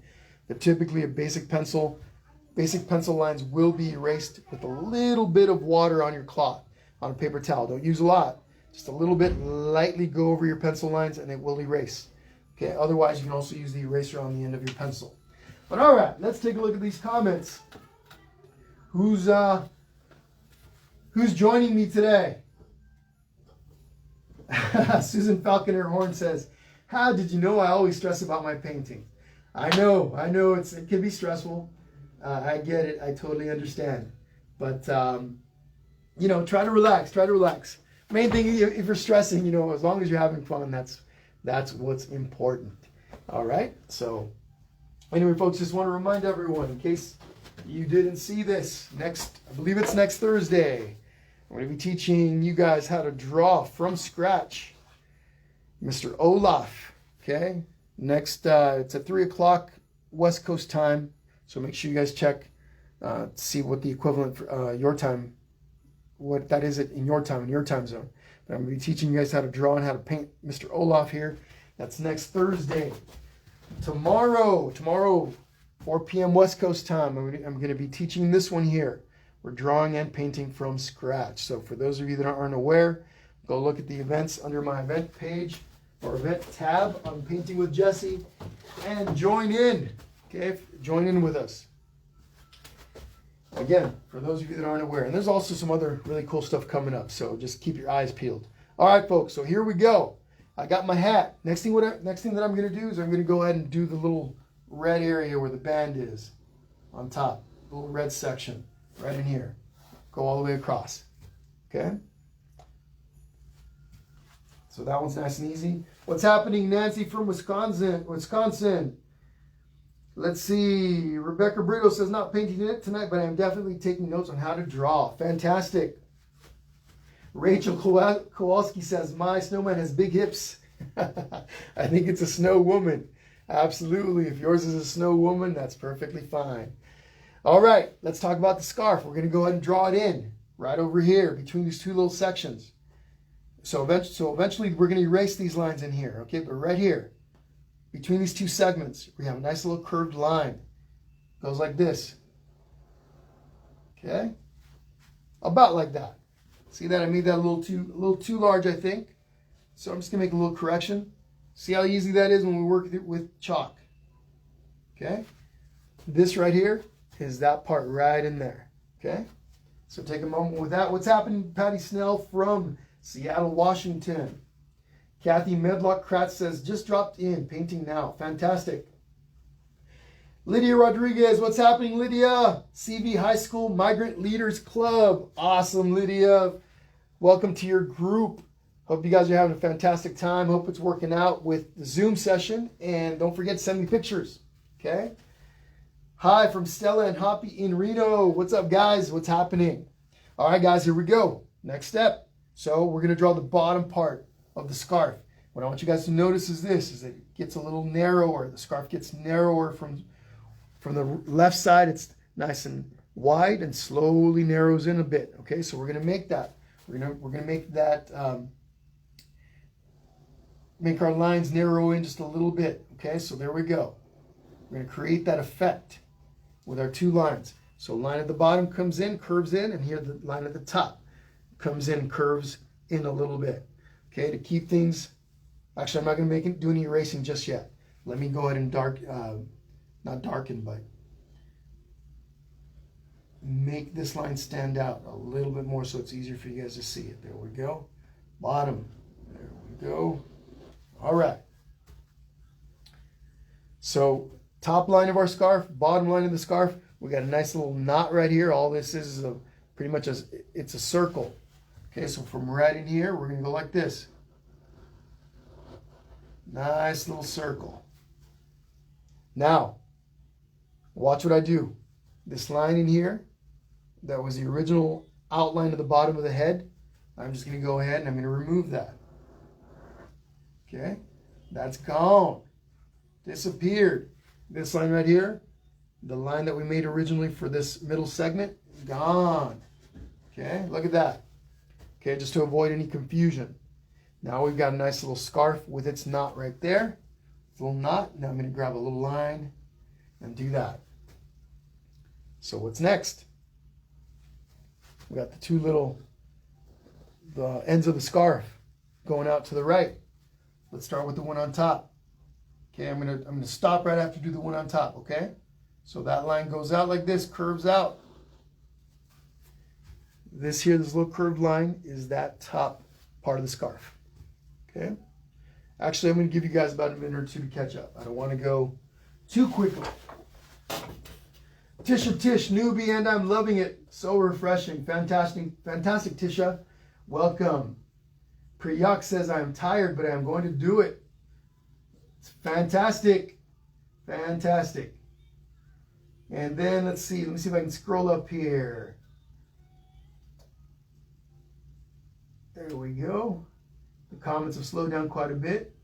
[SPEAKER 1] But typically a basic pencil lines will be erased with a little bit of water on your cloth, on a paper towel. Don't use a lot. Just a little bit, lightly go over your pencil lines and it will erase. Okay, otherwise you can also use the eraser on the end of your pencil. But all right, let's take a look at these comments. Who's joining me today? Susan Falconer Horn says, how did you know I always stress about my painting? I know it can be stressful. I get it. I totally understand. But, you know, try to relax. Main thing, if you're stressing, you know, as long as you're having fun, that's what's important. All right. So anyway, folks, just want to remind everyone, in case you didn't see this, I believe it's next Thursday, I'm going to be teaching you guys how to draw from scratch. Mr. Olaf. Okay. Next, it's at 3 o'clock West Coast time. So make sure you guys check, see what the equivalent for your time, what that is in your time zone. But I'm going to be teaching you guys how to draw and how to paint Mr. Olaf here. That's next Thursday. Tomorrow, 4 p.m. West Coast time, I'm going to be teaching this one here. We're drawing and painting from scratch. So for those of you that aren't aware, go look at the events under my event page or event tab on Painting with Jesse and join in. Okay, join in with us. Again, for those of you that aren't aware, and there's also some other really cool stuff coming up, so just keep your eyes peeled. All right, folks, so here we go. I got my hat. Next thing that I'm going to do is I'm going to go ahead and do the little red area where the band is on top, the little red section right in here. Go all the way across. Okay? So that one's nice and easy. What's happening, Nancy from Wisconsin? Let's see. Rebecca Brito says, not painting it tonight, but I'm definitely taking notes on how to draw. Fantastic. Rachel Kowalski says, my snowman has big hips. I think it's a snow woman. Absolutely. If yours is a snow woman, that's perfectly fine. All right. Let's talk about the scarf. We're going to go ahead and draw it in right over here between these two little sections. So eventually we're going to erase these lines in here. Okay. But right here, between these two segments, we have a nice little curved line. Goes like this. Okay? About like that. See that? I made that a little too large, I think. So I'm just going to make a little correction. See how easy that is when we work with chalk. Okay? This right here is that part right in there. Okay? So take a moment with that. What's happening? Patty Snell from Seattle, Washington. Kathy Medlock-Kratz says, just dropped in, painting now. Fantastic. Lydia Rodriguez, what's happening, Lydia? CV High School Migrant Leaders Club. Awesome, Lydia. Welcome to your group. Hope you guys are having a fantastic time. Hope it's working out with the Zoom session. And don't forget to send me pictures, okay? Hi from Stella and Hoppy in Reno. What's up, guys? What's happening? All right, guys, here we go. Next step. So we're going to draw the bottom part of the scarf. What I want you guys to notice is this, is that it gets a little narrower. The scarf gets narrower from the left side. It's nice and wide and slowly narrows in a bit. Okay, so we're going to make that. We're going to make that, make our lines narrow in just a little bit. Okay, so there we go. We're going to create that effect with our two lines. So line at the bottom comes in, curves in, and here the line at the top comes in, curves in a little bit. Okay, to keep things, actually I'm not going to do any erasing just yet. Let me go ahead and not darken, but make this line stand out a little bit more so it's easier for you guys to see it. There we go. Bottom. There we go. All right. So top line of our scarf, bottom line of the scarf, we got a nice little knot right here. All this is pretty much it's a circle. Okay, so from right in here, we're going to go like this. Nice little circle. Now, watch what I do. This line in here, that was the original outline of the bottom of the head. I'm just going to go ahead and I'm going to remove that. Okay, that's gone. Disappeared. This line right here, the line that we made originally for this middle segment, gone. Okay, look at that. Okay, just to avoid any confusion. Now we've got a nice little scarf with its knot right there. It's a little knot. Now I'm going to grab a little line and do that. So what's next? We got the ends of the scarf going out to the right. Let's start with the one on top. Okay, I'm gonna stop right after do the one on top. Okay, so that line goes out like this, curves out. This little curved line is that top part of the scarf. Okay. Actually, I'm going to give you guys about a minute or two to catch up. I don't want to go too quickly. Tisha Tish, newbie, and I'm loving it. So refreshing. Fantastic, fantastic, Tisha. Welcome. Priyak says, I am tired, but I am going to do it. It's fantastic. Fantastic. And then let's see. Let me see if I can scroll up here. There we go. The comments have slowed down quite a bit,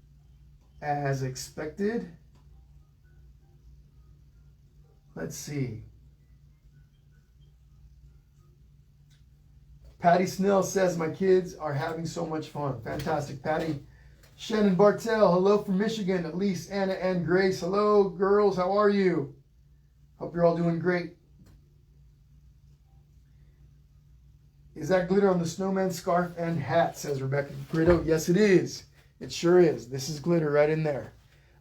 [SPEAKER 1] as expected. Let's see. Patty Snell says, my kids are having so much fun. Fantastic, Patty. Shannon Bartell, hello from Michigan. Elise, Anna, and Grace. Hello, girls. How are you? Hope you're all doing great. Is that glitter on the snowman scarf and hat, says Rebecca Gritto. Yes, it is. It sure is. This is glitter right in there.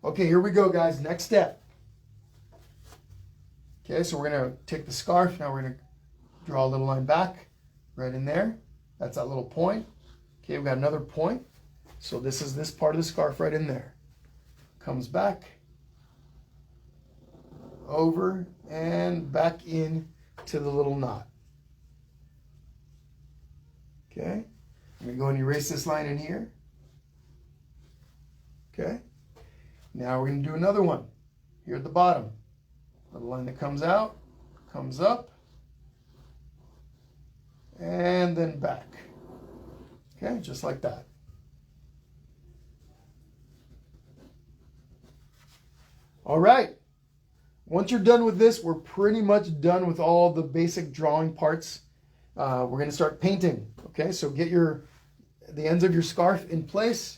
[SPEAKER 1] Okay, here we go, guys. Next step. Okay, so we're going to take the scarf. Now we're going to draw a little line back right in there. That's that little point. Okay, we've got another point. So this is this part of the scarf right in there. Comes back, over, and back in to the little knot. Okay, I'm going to go and erase this line in here. Okay, now we're going to do another one here at the bottom. The line that comes out, comes up, and then back. Okay, just like that. All right. Once you're done with this, we're pretty much done with all the basic drawing parts. We're going to start painting. Okay, so get the ends of your scarf in place.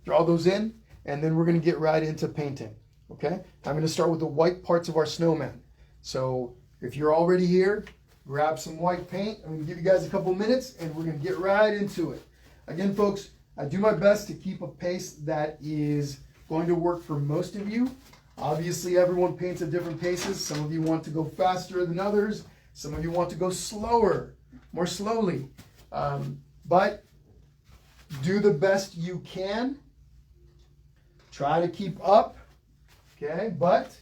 [SPEAKER 1] Draw those in, and then we're going to get right into painting. Okay, I'm going to start with the white parts of our snowman. So if you're already here, grab some white paint. I'm going to give you guys a couple minutes, and we're going to get right into it. Again, folks, I do my best to keep a pace that is going to work for most of you. Obviously, everyone paints at different paces. Some of you want to go faster than others. Some of you want to go slower, more slowly. But do the best you can. Try to keep up, okay? But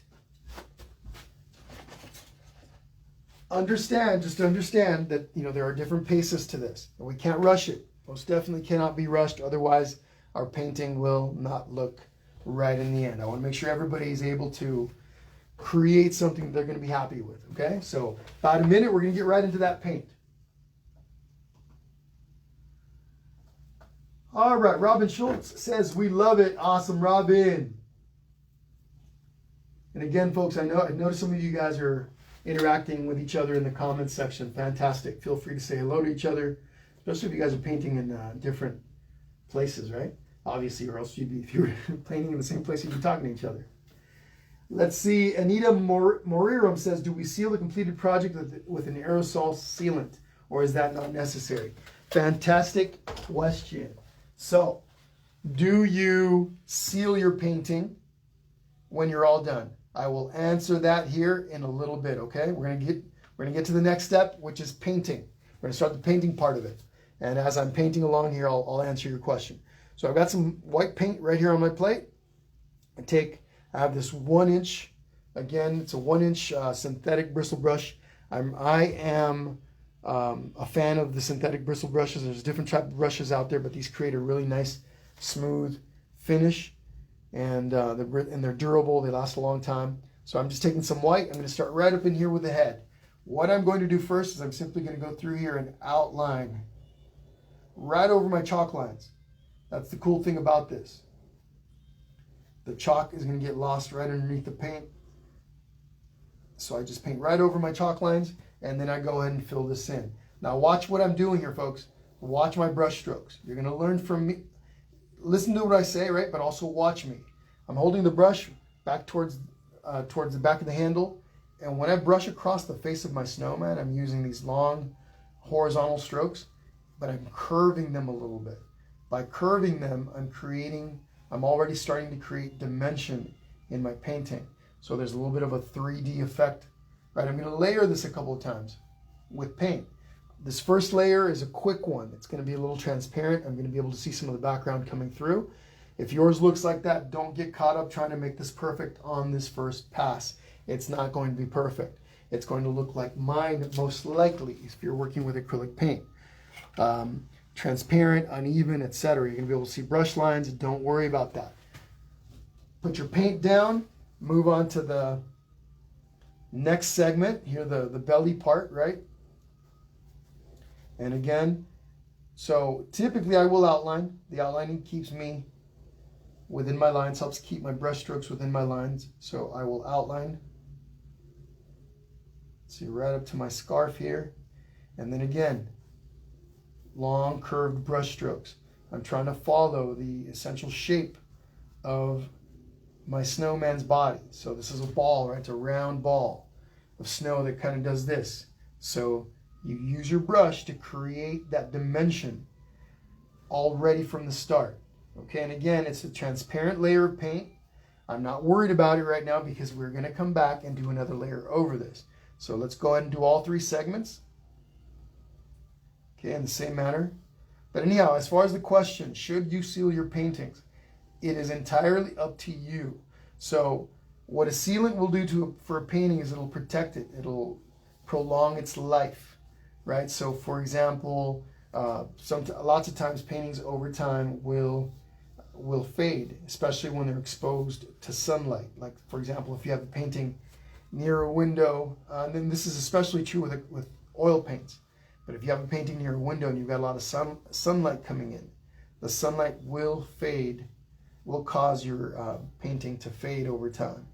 [SPEAKER 1] just understand that, you know, there are different paces to this. And we can't rush it. Most definitely cannot be rushed. Otherwise, our painting will not look right in the end. I want to make sure everybody is able to create something that they're going to be happy with, okay? So about a minute, we're going to get right into that paint. All right, Robin Schultz says, we love it. Awesome, Robin. And again, folks, I noticed some of you guys are interacting with each other in the comments section. Fantastic. Feel free to say hello to each other, especially if you guys are painting in different places, right? Obviously, or else if you were painting in the same place, you'd be talking to each other. Let's see. Anita Moriram says, do we seal the completed project with an aerosol sealant, or is that not necessary? Fantastic question. So, do you seal your painting when you're all done? I will answer that here in a little bit, okay? We're gonna get to the next step, which is painting. We're gonna start the painting part of it. And as I'm painting along here, I'll answer your question. So I've got some white paint right here on my plate. I have this 1 inch, again, it's a 1 inch synthetic bristle brush. I am a fan of the synthetic bristle brushes. There's different type of brushes out there, but these create a really nice, smooth finish. And they're durable, they last a long time. So I'm just taking some white. I'm going to start right up in here with the head. What I'm going to do first is I'm simply going to go through here and outline right over my chalk lines. That's the cool thing about this. The chalk is going to get lost right underneath the paint. So I just paint right over my chalk lines, and then I go ahead and fill this in. Now watch what I'm doing here, folks. Watch my brush strokes. You're going to learn from me. Listen to what I say, right? But also watch me. I'm holding the brush back towards the back of the handle, and when I brush across the face of my snowman, I'm using these long horizontal strokes, but I'm curving them a little bit. By curving them, I'm already starting to create dimension in my painting. So there's a little bit of a 3D effect, right? I'm going to layer this a couple of times with paint. This first layer is a quick one. It's going to be a little transparent. I'm going to be able to see some of the background coming through. If yours looks like that, don't get caught up trying to make this perfect on this first pass. It's not going to be perfect. It's going to look like mine most likely if you're working with acrylic paint. Transparent, uneven, etc. You're going to be able to see brush lines. Don't worry about that. Put your paint down. Move on to the next segment. Here, the belly part, right? And again, so typically I will outline. The outlining keeps me within my lines, helps keep my brush strokes within my lines. So I will outline. See, right up to my scarf here. And then again, long curved brush strokes. I'm trying to follow the essential shape of my snowman's body. So this is a ball, right? It's a round ball of snow that kind of does this. So you use your brush to create that dimension already from the start. Okay, and again, it's a transparent layer of paint. I'm not worried about it right now because we're going to come back and do another layer over this. So let's go ahead and do all three segments. Okay, in the same manner. But anyhow, as far as the question, should you seal your paintings? It is entirely up to you. So what a sealant will do for a painting is it'll protect it. It'll prolong its life. Right, so for example, lots of times paintings over time will fade, especially when they're exposed to sunlight. Like for example, if you have a painting near a window, and then this is especially true with oil paints. But if you have a painting near a window and you've got a lot of sunlight coming in, the sunlight will fade, will cause your painting to fade over time.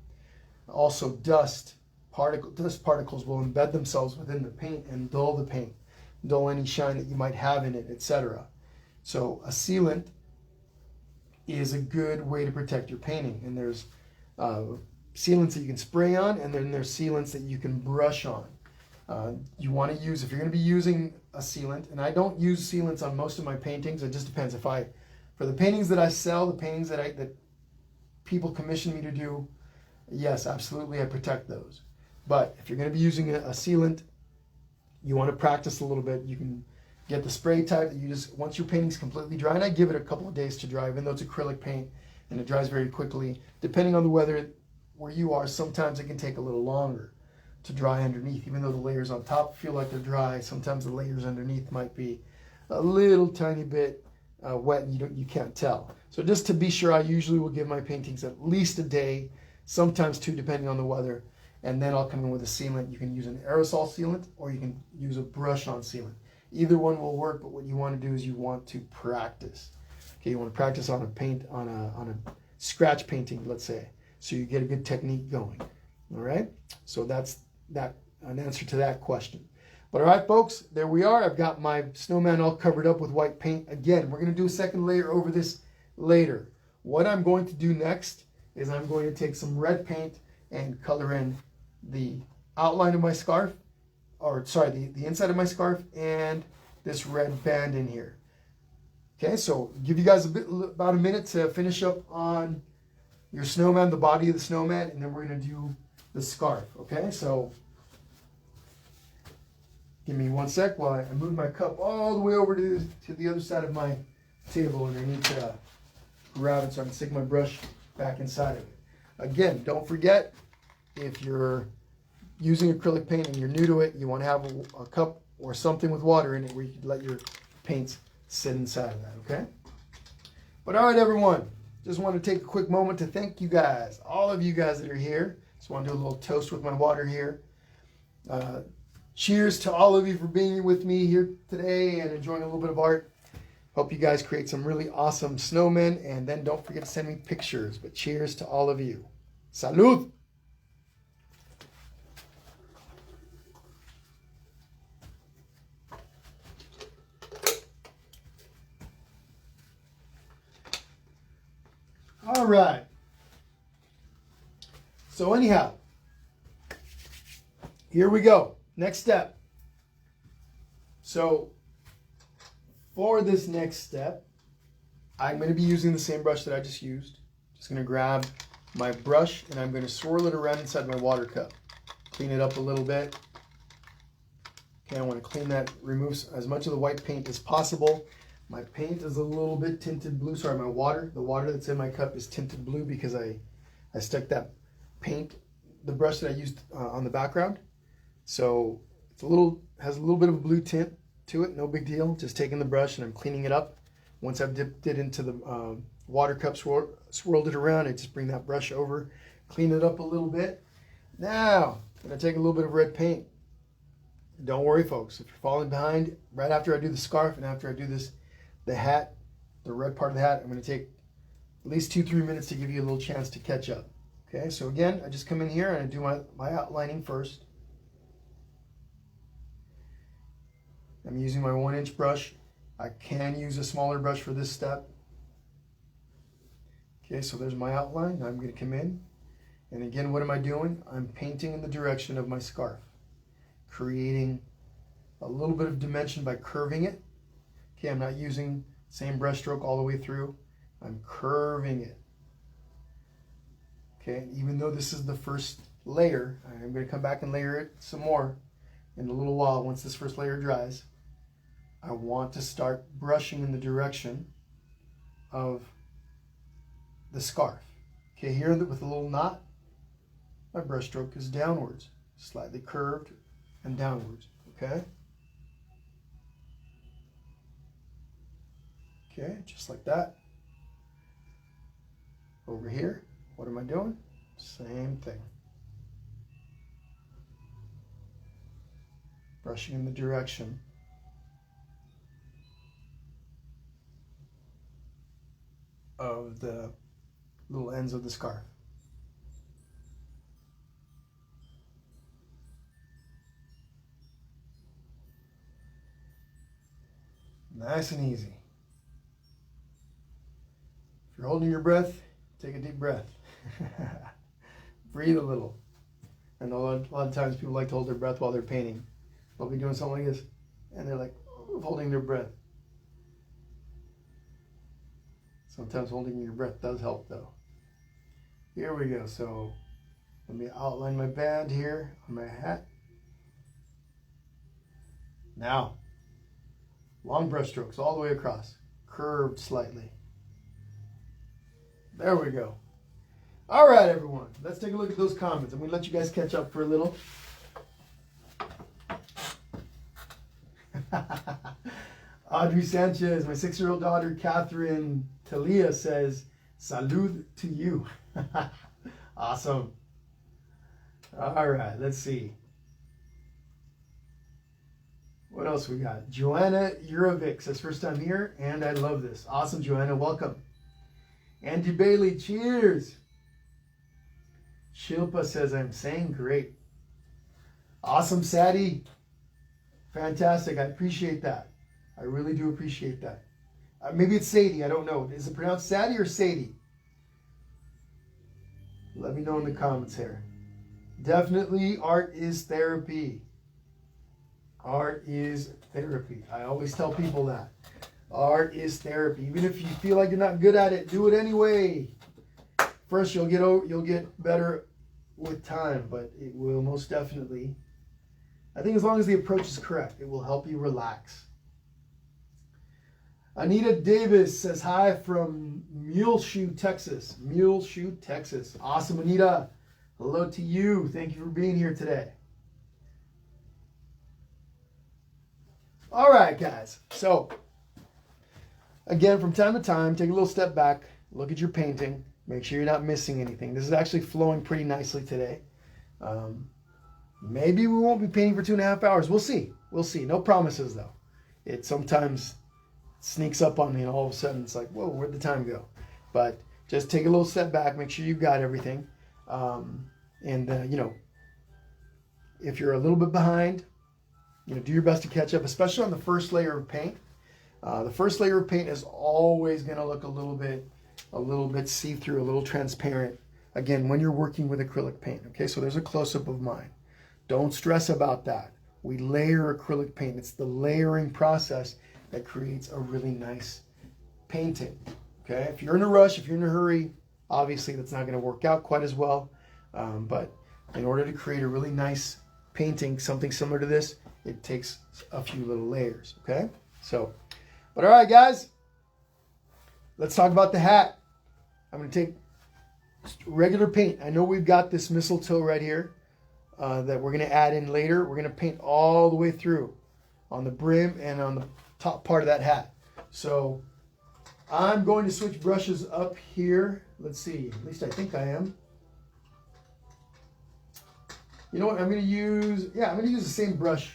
[SPEAKER 1] Also, dust particles will embed themselves within the paint and dull the paint, dull any shine that you might have in it, etc. So a sealant is a good way to protect your painting. And there's sealants that you can spray on, and then there's sealants that you can brush on. You want to use, if you're going to be using a sealant, and I don't use sealants on most of my paintings. It just depends. For the paintings that I sell, the paintings that people commission me to do, yes, absolutely, I protect those. But if you're going to be using a sealant, you want to practice a little bit. You can get the spray type that you just, once your painting's completely dry, and I give it a couple of days to dry, even though it's acrylic paint and it dries very quickly. Depending on the weather where you are, sometimes it can take a little longer to dry underneath. Even though the layers on top feel like they're dry, sometimes the layers underneath might be a little tiny bit wet and you can't tell. So just to be sure, I usually will give my paintings at least a day, sometimes two, depending on the weather. And then I'll come in with a sealant. You can use an aerosol sealant or you can use a brush-on sealant. Either one will work, but what you want to do is you want to practice. Okay, you want to practice on a scratch painting, let's say, so you get a good technique going. All right, so that's an answer to that question. But all right, folks, there we are. I've got my snowman all covered up with white paint. Again, we're going to do a second layer over this later. What I'm going to do next is I'm going to take some red paint and color in the outline of my scarf, or sorry, the inside of my scarf and this red band in here. Okay, so give you guys about a minute to finish up on your snowman, the body of the snowman, and then we're going to do the scarf. Okay, so give me 1 sec while I move my cup all the way over to the other side of my table, and I need to grab it so I can stick my brush back inside of it. Again, don't forget, if you're using acrylic paint and you're new to it, you want to have a cup or something with water in it where you can let your paints sit inside of that, okay? But all right, everyone, just want to take a quick moment to thank you guys, all of you guys that are here. Just want to do a little toast with my water here. Cheers to all of you for being with me here today and enjoying a little bit of art. Hope you guys create some really awesome snowmen, and then don't forget to send me pictures. But cheers to all of you. Salud! All right. So anyhow, here we go. Next step. So for this next step, I'm going to be using the same brush that I just used. Just going to grab my brush and I'm going to swirl it around inside my water cup. Clean it up a little bit. Okay, I want to clean that, remove as much of the white paint as possible. My paint is a little bit tinted blue. Sorry, the water that's in my cup is tinted blue because I stuck that paint, the brush that I used on the background. So it's has a little bit of a blue tint to it, no big deal. Just taking the brush and I'm cleaning it up. Once I've dipped it into the water cup, swirled it around, I just bring that brush over, clean it up a little bit. Now, I'm gonna take a little bit of red paint. Don't worry, folks, if you're falling behind, right after I do the scarf and after I do this, the hat, the red part of the hat, I'm gonna take at least 2-3 minutes to give you a little chance to catch up. Okay, so again, I just come in here and I do my outlining first. I'm using my 1-inch brush. I can use a smaller brush for this step. Okay, so there's my outline. Now I'm going to come in. And again, what am I doing? I'm painting in the direction of my scarf, creating a little bit of dimension by curving it. Okay, I'm not using the same brush stroke all the way through. I'm curving it. Okay, even though this is the first layer, I'm going to come back and layer it some more in a little while once this first layer dries. I want to start brushing in the direction of the scarf. Okay, here with a little knot, my brush stroke is downwards, slightly curved and downwards. Okay? Okay, just like that. Over here, what am I doing? Same thing. Brushing in the direction of the little ends of the scarf. Nice and easy. If you're holding your breath, take a deep breath. Breathe a little. I know a lot of times people like to hold their breath while they're painting. They'll be doing something like this, and they're like holding their breath. Sometimes holding your breath does help though. Here we go. So let me outline my band here on my hat. Now, long brush strokes all the way across, curved slightly. There we go. All right, everyone. Let's take a look at those comments. I'm going to let you guys catch up for a little. Audrey Sanchez, my 6-year-old daughter, Catherine Talia, says, salud to you. Awesome. All right, let's see. What else we got? Joanna Urovic says, first time here, and I love this. Awesome, Joanna. Welcome. Andy Bailey, cheers. Shilpa says, I'm saying great. Awesome, Sadie. Fantastic. I appreciate that. I really do appreciate that. Maybe it's Sadie. I don't know. Is it pronounced Sadie or Sadie? Let me know in the comments here. Definitely art is therapy. Art is therapy. I always tell people that. Art is therapy. Even if you feel like you're not good at it, do it anyway. First, you'll get better with time, but it will most definitely, I think as long as the approach is correct, it will help you relax. Anita Davis says hi from Muleshoe, Texas. Muleshoe, Texas. Awesome, Anita. Hello to you. Thank you for being here today. All right, guys. So, again, from time to time, take a little step back, look at your painting, make sure you're not missing anything. This is actually flowing pretty nicely today. Maybe we won't be painting for 2.5 hours. We'll see. We'll see. No promises, though. It sometimes sneaks up on me, and all of a sudden it's like, whoa, where'd the time go? But just take a little step back, make sure you've got everything. If you're a little bit behind, do your best to catch up, especially on the first layer of paint. The first layer of paint is always going to look a little bit see-through, a little transparent. Again, when you're working with acrylic paint. Okay, so there's a close-up of mine. Don't stress about that. We layer acrylic paint. It's the layering process that creates a really nice painting. Okay, if you're in a rush, if you're in a hurry, obviously that's not going to work out quite as well. But in order to create a really nice painting something similar to this, it takes a few little layers, okay? So, but all right, guys, let's talk about the hat. I'm going to take regular paint. I know we've got this mistletoe right here that we're going to add in later. We're going to paint all the way through on the brim and on the top part of that hat. So I'm going to switch brushes up here. Let's see, at least I think I am. You know what, I'm going to use, I'm going to use the same brush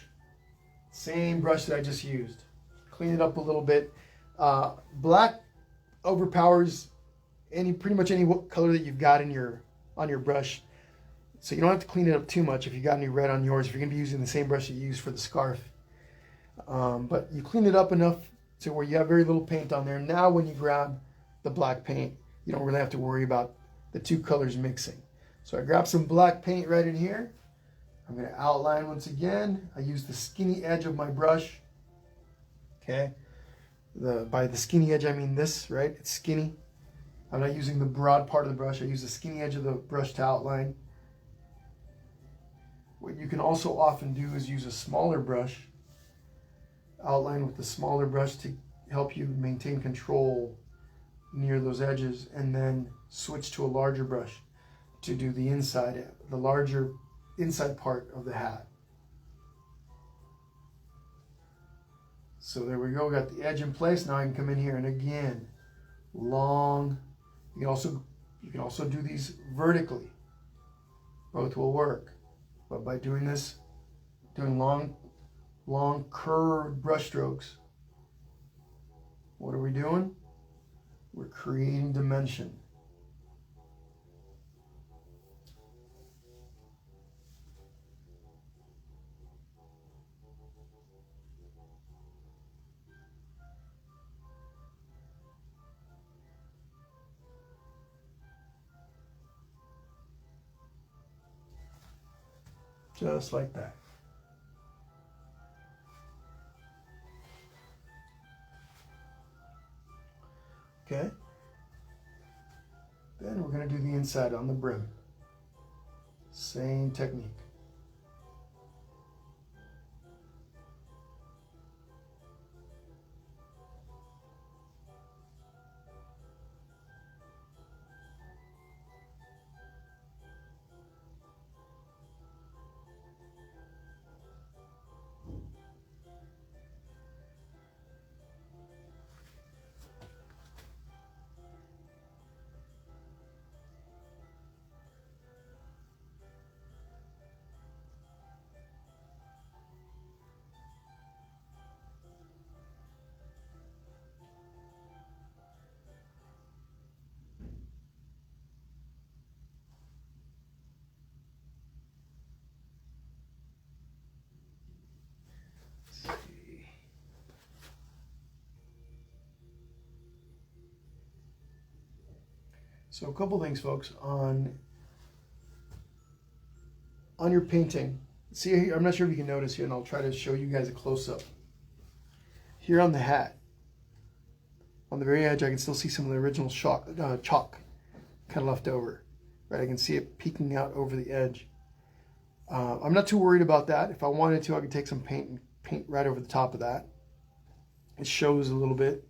[SPEAKER 1] that I just used. Clean it up a little bit. Black overpowers pretty much any color that you've got on your brush. So you don't have to clean it up too much if you got any red on yours, if you're going to be using the same brush that you use for the scarf. But you clean it up enough to where you have very little paint on there. Now when you grab the black paint, you don't really have to worry about the two colors mixing. So I grab some black paint right in here. I'm going to outline once again. I use the skinny edge of my brush. Okay. By the skinny edge, I mean this, right? It's skinny. I'm not using the broad part of the brush. I use the skinny edge of the brush to outline. What you can also often do is use a smaller brush. Outline with the smaller brush to help you maintain control near those edges, and then switch to a larger brush to do the inside, the larger inside part of the hat. So there we go, got the edge in place. Now I can come in here and again, long. You can also do these vertically. Both will work. But by doing this, doing long curved brush strokes, what are we doing? We're creating dimension. Just like that. Okay. Then we're going to do the inside on the brim. Same technique. So a couple things, folks, on your painting. See here, I'm not sure if you can notice here, and I'll try to show you guys a close-up. Here on the hat, on the very edge, I can still see some of the original chalk kind of left over. Right, I can see it peeking out over the edge. I'm not too worried about that. If I wanted to, I could take some paint and paint right over the top of that. It shows a little bit,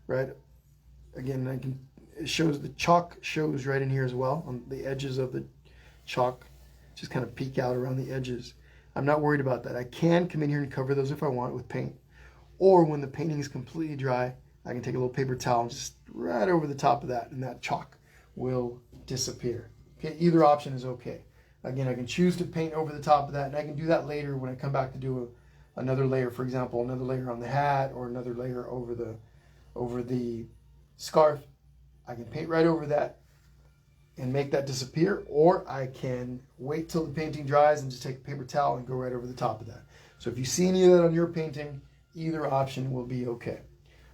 [SPEAKER 1] right? Again, it shows the chalk shows right in here as well on the edges of the chalk, just kind of peek out around the edges. I'm not worried about that. I can come in here and cover those if I want with paint, or when the painting is completely dry, I can take a little paper towel and just right over the top of that, and that chalk will disappear. Okay, either option is okay. Again, I can choose to paint over the top of that, and I can do that later when I come back to do another layer, for example, another layer on the hat or another layer over the scarf. I can paint right over that and make that disappear, or I can wait till the painting dries and just take a paper towel and go right over the top of that. So if you see any of that on your painting, either option will be okay.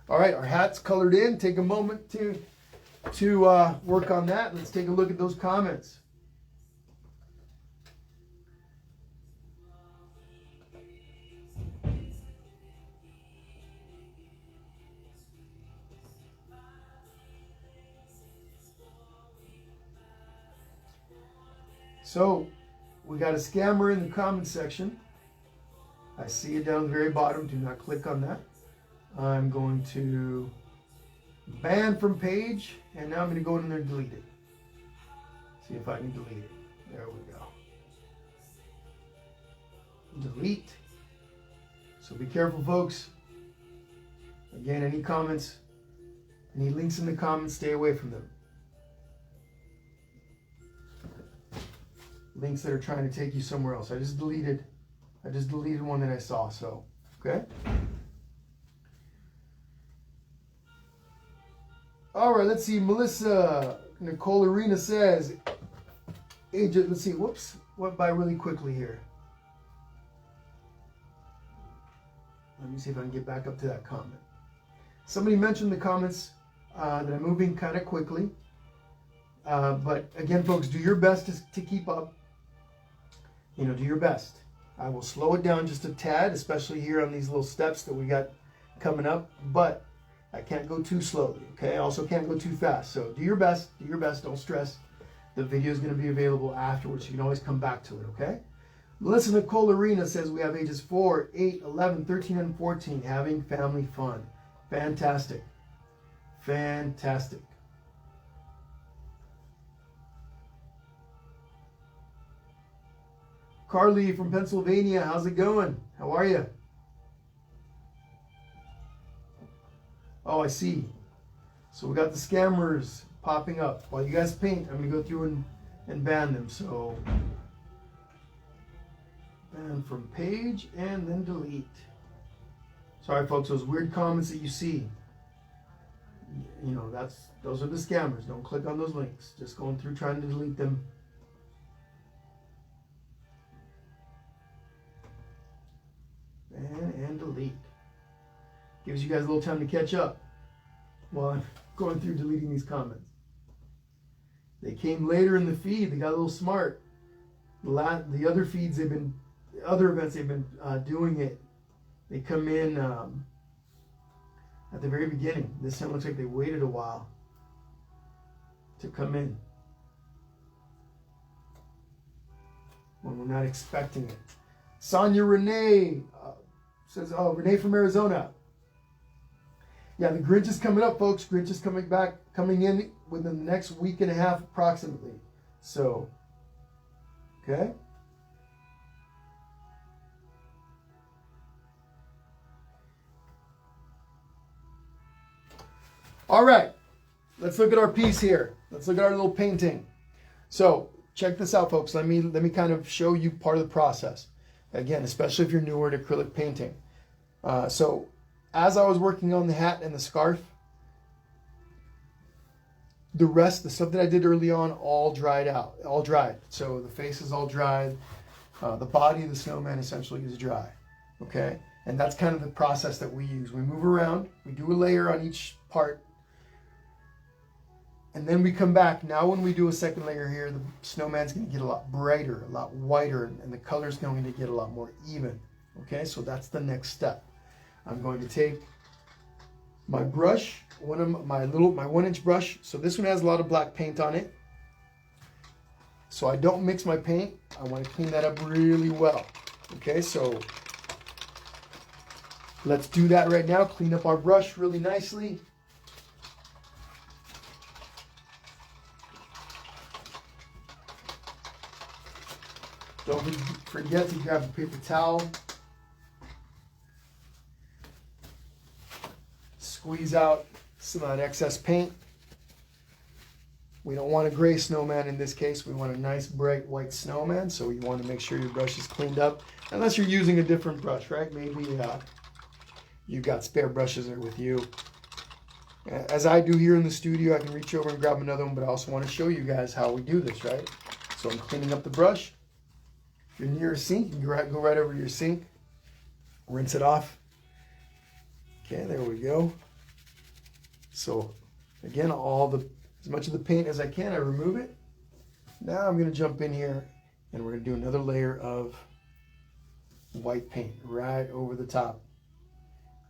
[SPEAKER 1] All right, our hat's colored in. Take a moment to work on that. Let's take a look at those comments. So we got a scammer in the comment section. I see it down the very bottom. Do not click on that. I'm going to ban from page, and now I'm going to go in there and delete it. See if I can delete it. There we go. Delete. So be careful, folks. Again, any comments, any links in the comments, stay away from them. Links that are trying to take you somewhere else. I just deleted one that I saw, so, okay? All right, let's see. Melissa Nicole Arena says, let's see, whoops, went by really quickly here. Let me see if I can get back up to that comment. Somebody mentioned in the comments that I'm moving kind of quickly. But again, folks, do your best to keep up. You know, do your best. I will slow it down just a tad, especially here on these little steps that we got coming up. But I can't go too slowly, okay? I also can't go too fast. So do your best. Do your best. Don't stress. The video is going to be available afterwards. You can always come back to it, okay? Melissa Nicole Arena says we have ages 4, 8, 11, 13, and 14 having family fun. Fantastic. Fantastic. Carly from Pennsylvania, how's it going? How are you? Oh, I see. So we got the scammers popping up. While you guys paint, I'm going to go through and ban them. So ban from page and then delete. Sorry, folks, those weird comments that you see. You know, those are the scammers. Don't click on those links. Just going through trying to delete them. And delete. Gives you guys a little time to catch up while I'm going through deleting these comments. They came later in the feed. They got a little smart. The other feeds other events they've been doing it. They come in at the very beginning. This time looks like they waited a while to come in when we're not expecting it. Sonia Renee says, oh, Renee from Arizona. Yeah, the Grinch is coming up, folks. Grinch is coming in within the next week and a half approximately. So, okay. All right, let's look at our piece here. Let's look at our little painting. So check this out, folks. Let me kind of show you part of the process. Again, especially if you're newer to acrylic painting. So as I was working on the hat and the scarf, the stuff that I did early on, all dried. So the face is all dried. The body of the snowman essentially is dry. Okay, and that's kind of the process that we use. We move around, we do a layer on each part, and then we come back. Now when we do a second layer here, the snowman's going to get a lot brighter, a lot whiter, and the color's going to get a lot more even. Okay, so that's the next step. I'm going to take my brush, my 1-inch brush. So this one has a lot of black paint on it. So I don't mix my paint. I want to clean that up really well. Okay, so let's do that right now. Clean up our brush really nicely. Don't forget to grab a paper towel. Squeeze out some of that excess paint. We don't want a gray snowman in this case. We want a nice bright white snowman. So you want to make sure your brush is cleaned up. Unless you're using a different brush, right? Maybe you've got spare brushes there with you. As I do here in the studio, I can reach over and grab another one, but I also want to show you guys how we do this, right? So I'm cleaning up the brush. If you're near a sink, you can go right over to your sink, rinse it off. Okay, there we go. So again, as much of the paint as I can, I remove it. Now I'm going to jump in here and we're going to do another layer of white paint right over the top.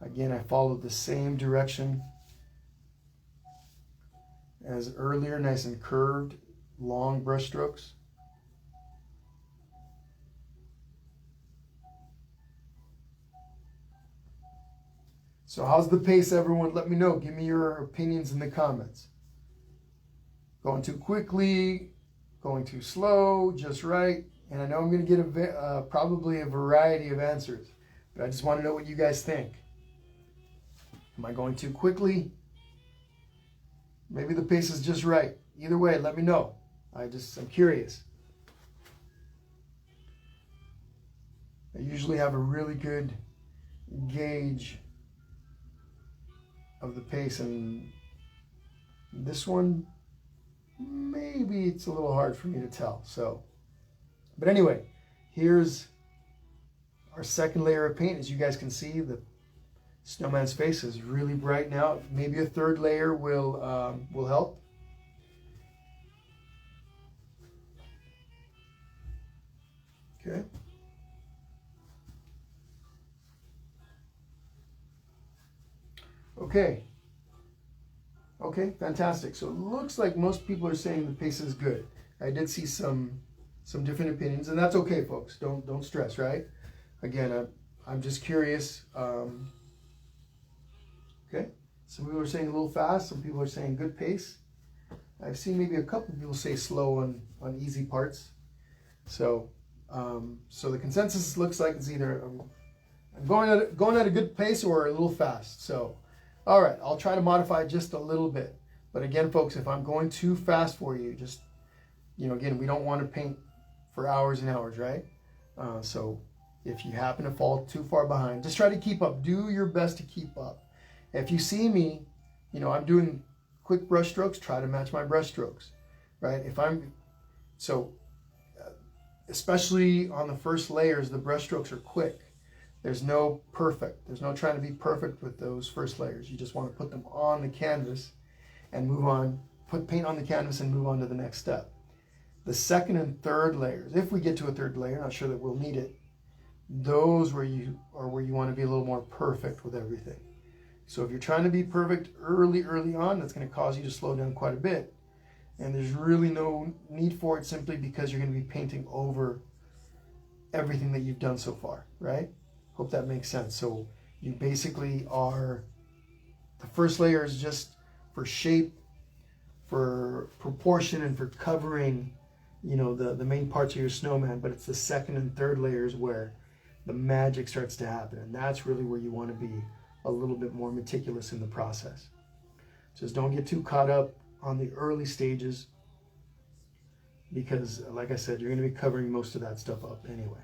[SPEAKER 1] Again, I followed the same direction as earlier, nice and curved, long brush strokes. So how's the pace, everyone? Let me know. Give me your opinions in the comments. Going too quickly, going too slow, just right. And I know I'm going to get probably a variety of answers, but I just want to know what you guys think. Am I going too quickly? Maybe the pace is just right. Either way, let me know. I'm curious. I usually have a really good gauge of the pace, and this one, maybe it's a little hard for me to tell. So, but anyway, here's our second layer of paint. As you guys can see, the snowman's face is really bright now. Maybe a third layer will help. Okay. Okay, fantastic. So it looks like most people are saying the pace is good. I did see some different opinions, and that's okay, folks. Don't stress, right? Again, I'm just curious. Okay, some people are saying a little fast. Some people are saying good pace. I've seen maybe a couple people say slow on easy parts. So so the consensus looks like it's either I'm going at a good pace or a little fast. So. All right, I'll try to modify just a little bit. But again, folks, if I'm going too fast for you, just, again, we don't want to paint for hours and hours, right? So if you happen to fall too far behind, just try to keep up. Do your best to keep up. If you see me, I'm doing quick brush strokes, try to match my brush strokes, right? Especially on the first layers, the brush strokes are quick. There's no perfect. There's no trying to be perfect with those first layers. You just want to put them on the canvas and move on. Put paint on the canvas and move on to the next step. The second and third layers, if we get to a third layer, not sure that we'll need it, those where you want to be a little more perfect with everything. So if you're trying to be perfect early on, that's going to cause you to slow down quite a bit. And there's really no need for it, simply because you're going to be painting over everything that you've done so far, right? Hope that makes sense. So you basically the first layer is just for shape, for proportion, and for covering, the main parts of your snowman. But it's the second and third layers where the magic starts to happen. And that's really where you want to be a little bit more meticulous in the process. Just don't get too caught up on the early stages, because like I said, you're going to be covering most of that stuff up anyway.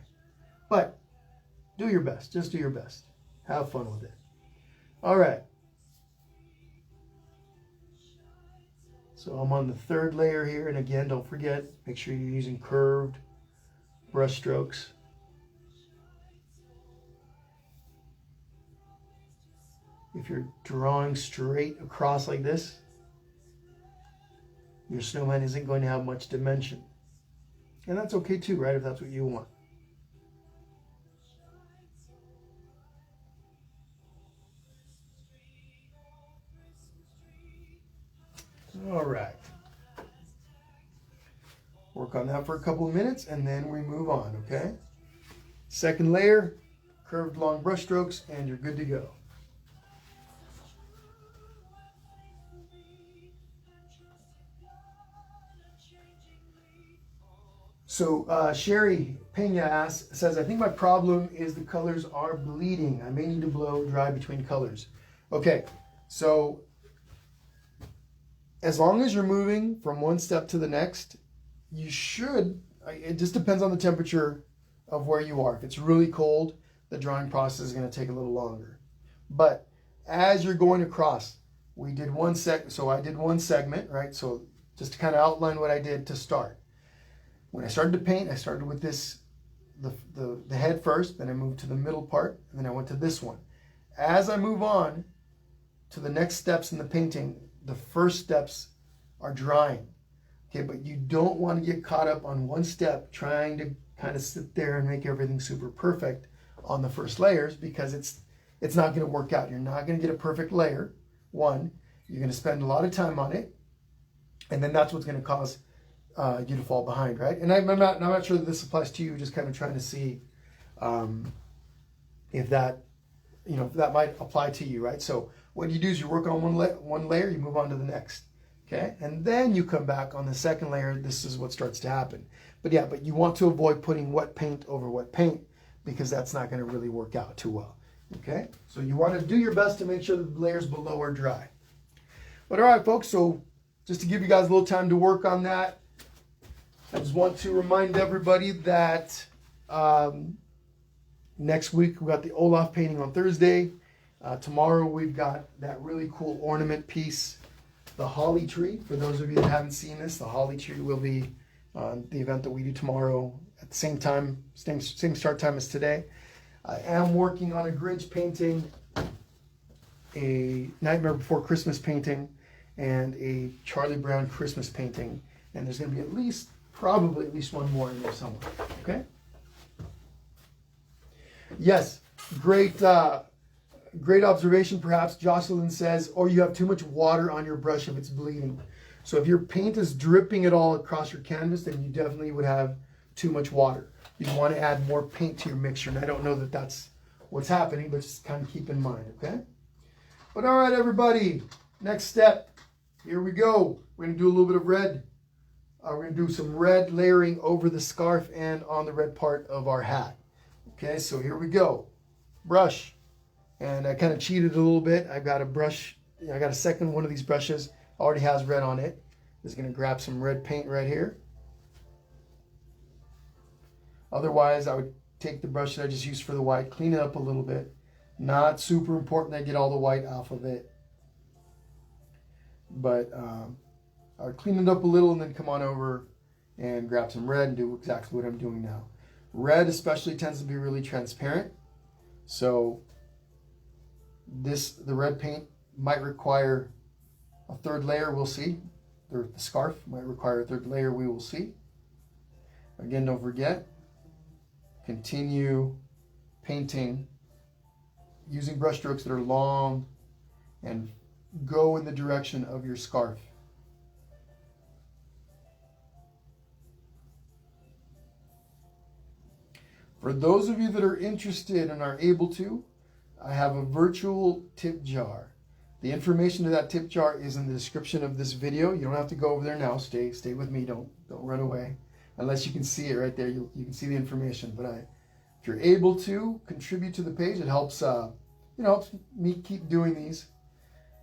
[SPEAKER 1] But do your best. Just do your best. Have fun with it. All right. So I'm on the third layer here. And again, don't forget, make sure you're using curved brush strokes. If you're drawing straight across like this, your snowman isn't going to have much dimension. And that's okay too, right? If that's what you want. All right. Work on that for a couple of minutes and then we move on, okay? Second layer, curved long brush strokes, and you're good to go. So Sherry Pena says, I think my problem is the colors are bleeding. I may need to blow dry between colors. Okay, so as long as you're moving from one step to the next, you should, it just depends on the temperature of where you are. If it's really cold, the drying process is going to take a little longer. But as you're going across, I did one segment, right? So just to kind of outline what I did to start. When I started to paint, I started with this, the head first, then I moved to the middle part, and then I went to this one. As I move on to the next steps in the painting, the first steps are drying. Okay, but you don't want to get caught up on one step trying to kind of sit there and make everything super perfect on the first layers, because it's not going to work out. You're not going to get a perfect layer. One, you're going to spend a lot of time on it, and then that's what's going to cause you to fall behind, right? And I'm not sure that this applies to you. Just kind of trying to see if that you know, that might apply to you, right? So what you do is you work on one layer, you move on to the next, okay? And then you come back on the second layer. This is what starts to happen. But yeah, but you want to avoid putting wet paint over wet paint, because that's not going to really work out too well, okay? So you want to do your best to make sure the layers below are dry. But all right, folks, so just to give you guys a little time to work on that, I just want to remind everybody that next week we got the Olaf painting on Thursday. Tomorrow we've got that really cool ornament piece, the holly tree. For those of you that haven't seen this, the holly tree will be the event that we do tomorrow at the same time, same start time as today. I am working on a Grinch painting, a Nightmare Before Christmas painting, and a Charlie Brown Christmas painting. And there's going to be probably at least one more in there somewhere. Okay? Yes, great observation perhaps. Jocelyn says, or you have too much water on your brush if it's bleeding. So if your paint is dripping at all across your canvas, then you definitely would have too much water. You want to add more paint to your mixture. And I don't know that that's what's happening, but just kind of keep in mind, okay? But all right, everybody, next step. Here we go. We're going to do a little bit of red. We're going to do some red layering over the scarf and on the red part of our hat. Okay, so here we go. Brush. And I kind of cheated a little bit. I got a brush. I got a second one of these brushes. Already has red on it. Just going to grab some red paint right here. Otherwise, I would take the brush that I just used for the white, clean it up a little bit. Not super important that I get all the white off of it. But I would clean it up a little and then come on over and grab some red and do exactly what I'm doing now. Red especially tends to be really transparent. So the red paint might require a third layer, we'll see. The scarf might require a third layer, we will see. Again, don't forget, continue painting using brush strokes that are long and go in the direction of your scarf. For those of you that are interested and are able to, I have a virtual tip jar. The information to that tip jar is in the description of this video. You don't have to go over there now. Stay with me. Don't run away. Unless you can see it right there, you can see the information. But if you're able to contribute to the page, it helps. Helps me keep doing these.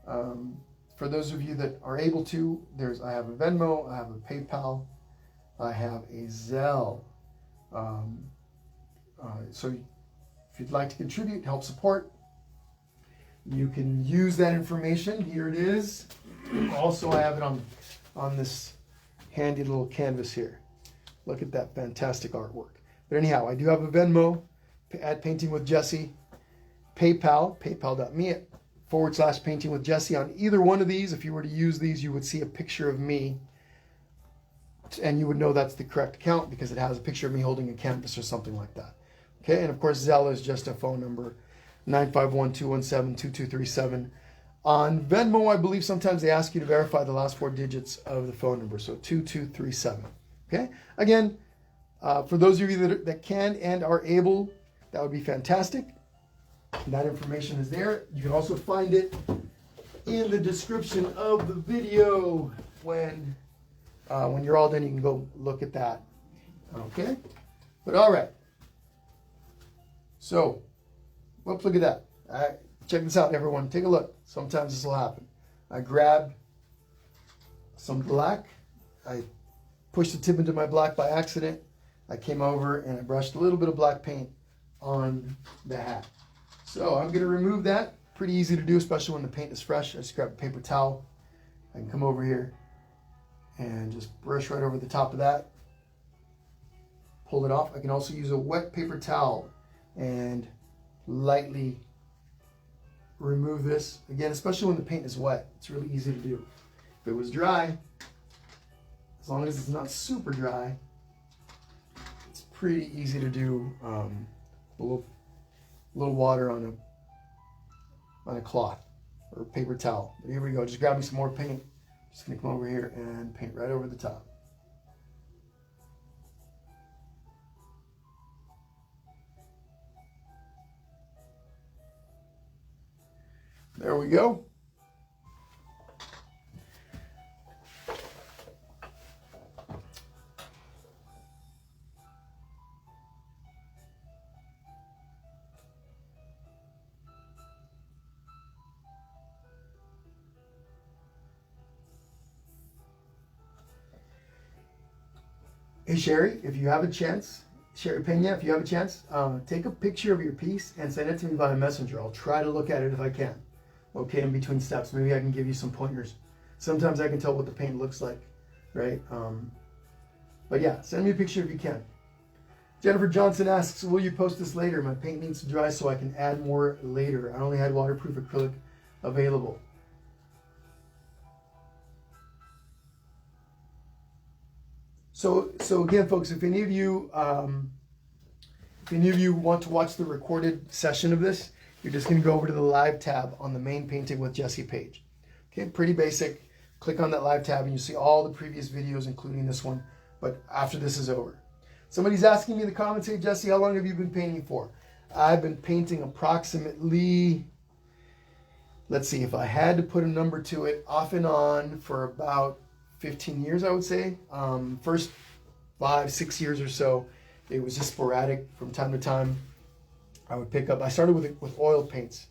[SPEAKER 1] For those of you that are able to, I have a Venmo, I have a PayPal, I have a Zelle. So if you'd like to contribute, help support, you can use that information. Here it is. Also, I have it on this handy little canvas here. Look at that fantastic artwork. But anyhow, I do have a Venmo at Painting with Jesse, PayPal, paypal.me/Painting with Jesse. On either one of these, if you were to use these, you would see a picture of me, and you would know that's the correct account because it has a picture of me holding a canvas or something like that. Okay, and of course, Zelle is just a phone number, 951-217-2237. On Venmo, I believe sometimes they ask you to verify the last 4 digits of the phone number, so 2237. Okay, again, for those of you that can and are able, that would be fantastic. That information is there. You can also find it in the description of the video. When you're all done, you can go look at that. Okay, but all right. So, whoops, look at that. All right, check this out, everyone. Take a look. Sometimes this will happen. I grabbed some black. I pushed the tip into my black by accident. I came over and I brushed a little bit of black paint on the hat. So I'm going to remove that. Pretty easy to do, especially when the paint is fresh. I just grab a paper towel. I can come over here and just brush right over the top of that. Pull it off. I can also use a wet paper towel and lightly remove this. Again, especially when the paint is wet, it's really easy to do. If it was dry, as long as it's not super dry, it's pretty easy to do. A little water on a cloth or a paper towel. But here we go. Just grab me some more paint. Just gonna come over here and paint right over the top. There we go. Hey Sherry, if you have a chance, Sherry Pena, if you have a chance, take a picture of your piece and send it to me via Messenger. I'll try to look at it if I can. Okay, in between steps, maybe I can give you some pointers. Sometimes I can tell what the paint looks like, right? But yeah, send me a picture if you can. Jennifer Johnson asks, will you post this later? My paint needs to dry so I can add more later. I only had waterproof acrylic available. So again, folks, if any of you want to watch the recorded session of this, you're just going to go over to the live tab on the main Painting with Jesse page. Okay, pretty basic. Click on that live tab and you see all the previous videos, including this one. But after this is over, somebody's asking me in the comments, hey Jesse, how long have you been painting for? I've been painting approximately, let's see, if I had to put a number to it, off and on for about 15 years, I would say. First 5-6 years or so, it was just sporadic from time to time. I would pick up, I started with oil paints,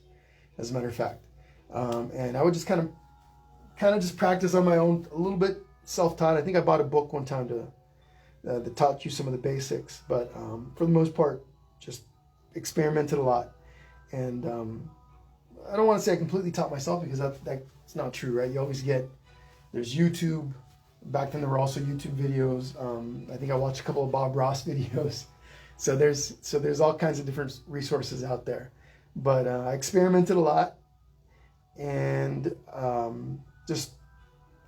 [SPEAKER 1] as a matter of fact. And I would just kind of just practice on my own, a little bit self-taught. I think I bought a book one time that taught you some of the basics, but for the most part, just experimented a lot. And I don't want to say I completely taught myself, because that's not true, right? You always there's YouTube. Back then there were also YouTube videos. I think I watched a couple of Bob Ross videos. So there's all kinds of different resources out there. But I experimented a lot, and just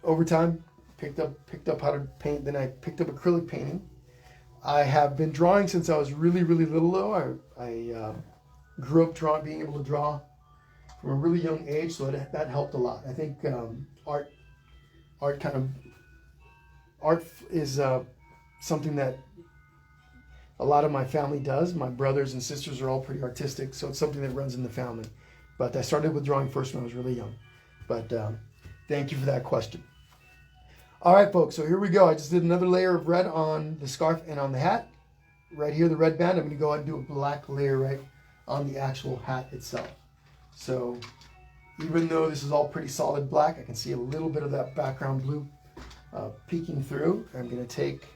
[SPEAKER 1] over time picked up how to paint. Then I picked up acrylic painting. I have been drawing since I was really, really little, though. I grew up being able to draw from a really young age, so that helped a lot. I think art is something that a lot of my family does. My brothers and sisters are all pretty artistic, so it's something that runs in the family. But I started with drawing first when I was really young. But thank you for that question. All right, folks, so here we go. I just did another layer of red on the scarf and on the hat. Right here, the red band. I'm going to go ahead and do a black layer right on the actual hat itself. So even though this is all pretty solid black, I can see a little bit of that background blue peeking through. I'm going to take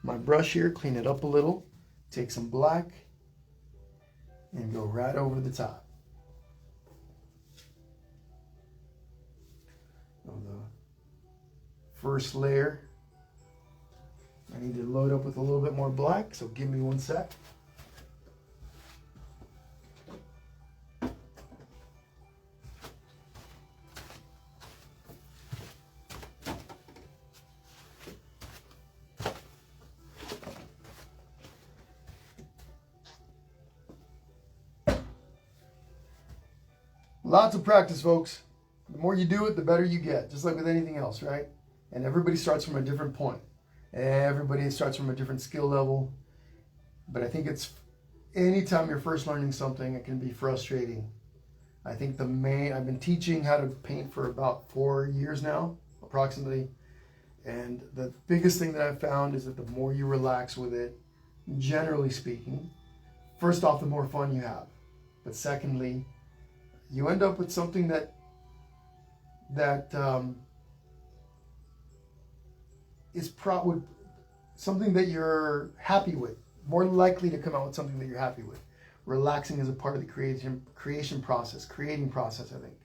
[SPEAKER 1] my brush here, clean it up a little, take some black, and go right over the top of the first layer. I need to load up with a little bit more black, so give me one sec. Lots of practice, folks. The more you do it, the better you get, just like with anything else, right? And everybody starts from a different point. Everybody starts from a different skill level. But I think it's anytime you're first learning something, it can be frustrating. I think I've been teaching how to paint for about 4 years now, approximately. And the biggest thing that I've found is that the more you relax with it, generally speaking, first off, the more fun you have. But secondly, you end up with something that is something that you're happy with. More likely to come out with something that you're happy with. Relaxing is a part of the creating process, I think,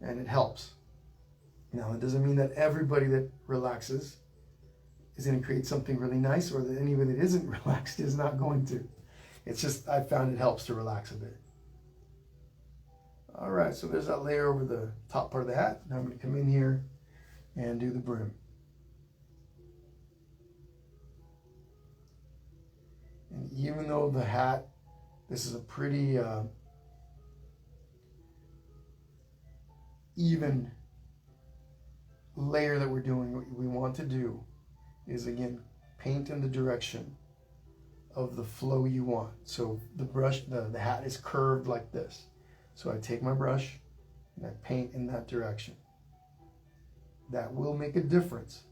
[SPEAKER 1] and it helps. Now, it doesn't mean that everybody that relaxes is going to create something really nice, or that anybody that isn't relaxed is not going to. It's just I found it helps to relax a bit. All right, so there's that layer over the top part of the hat. Now I'm going to come in here and do the brim. And even though the hat, this is a pretty even layer that we're doing, what we want to do is, again, paint in the direction of the flow you want. So the brush, the hat is curved like this. So I take my brush and I paint in that direction. That will make a difference.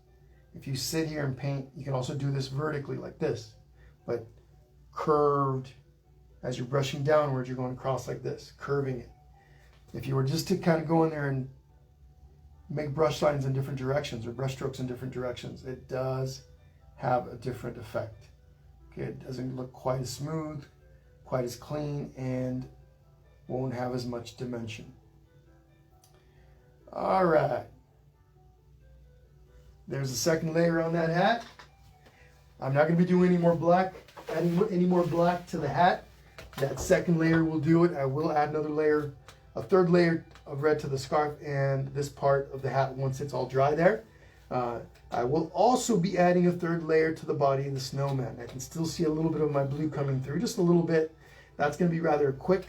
[SPEAKER 1] If you sit here and paint, you can also do this vertically like this, but curved. As you're brushing downwards, you're going across like this, curving it. If you were just to kind of go in there and make brush lines in different directions or brush strokes in different directions, it does have a different effect. Okay, it doesn't look quite as smooth, quite as clean, and won't have as much dimension. All right. There's a second layer on that hat. I'm not going to be doing any more black, adding any more black to the hat. That second layer will do it. I will add another layer, a third layer of red to the scarf and this part of the hat once it's all dry there. I will also be adding a third layer to the body of the snowman. I can still see a little bit of my blue coming through, just a little bit. That's going to be rather quick.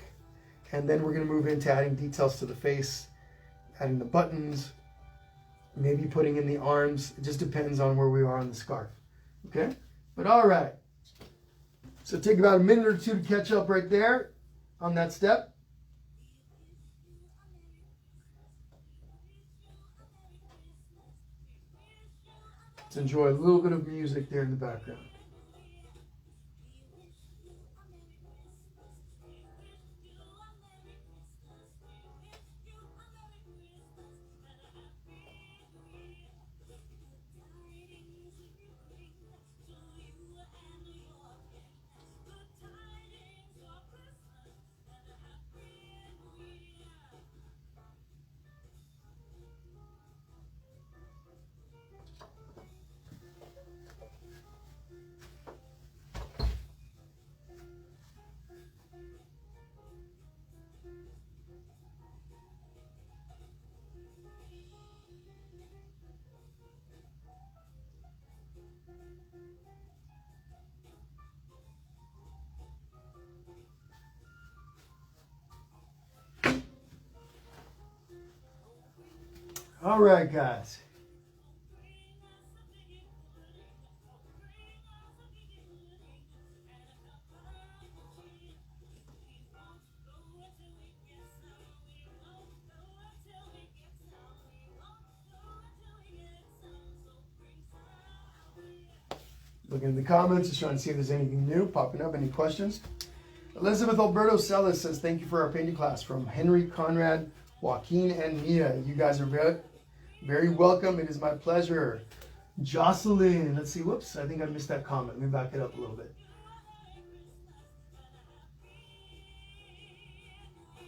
[SPEAKER 1] And then we're going to move into adding details to the face, adding the buttons, maybe putting in the arms. It just depends on where we are on the scarf. Okay? But all right. So take about a minute or two to catch up right there on that step. Let's enjoy a little bit of music there in the background. All right, guys. Looking in the comments, just trying to see if there's anything new popping up. Any questions? Elizabeth Alberto Celis says, thank you for our painting class from Henry, Conrad, Joaquin, and Mia. You guys are very welcome. It is my pleasure. Jocelyn, let's see. Whoops, I think I missed that comment. Let me back it up a little bit.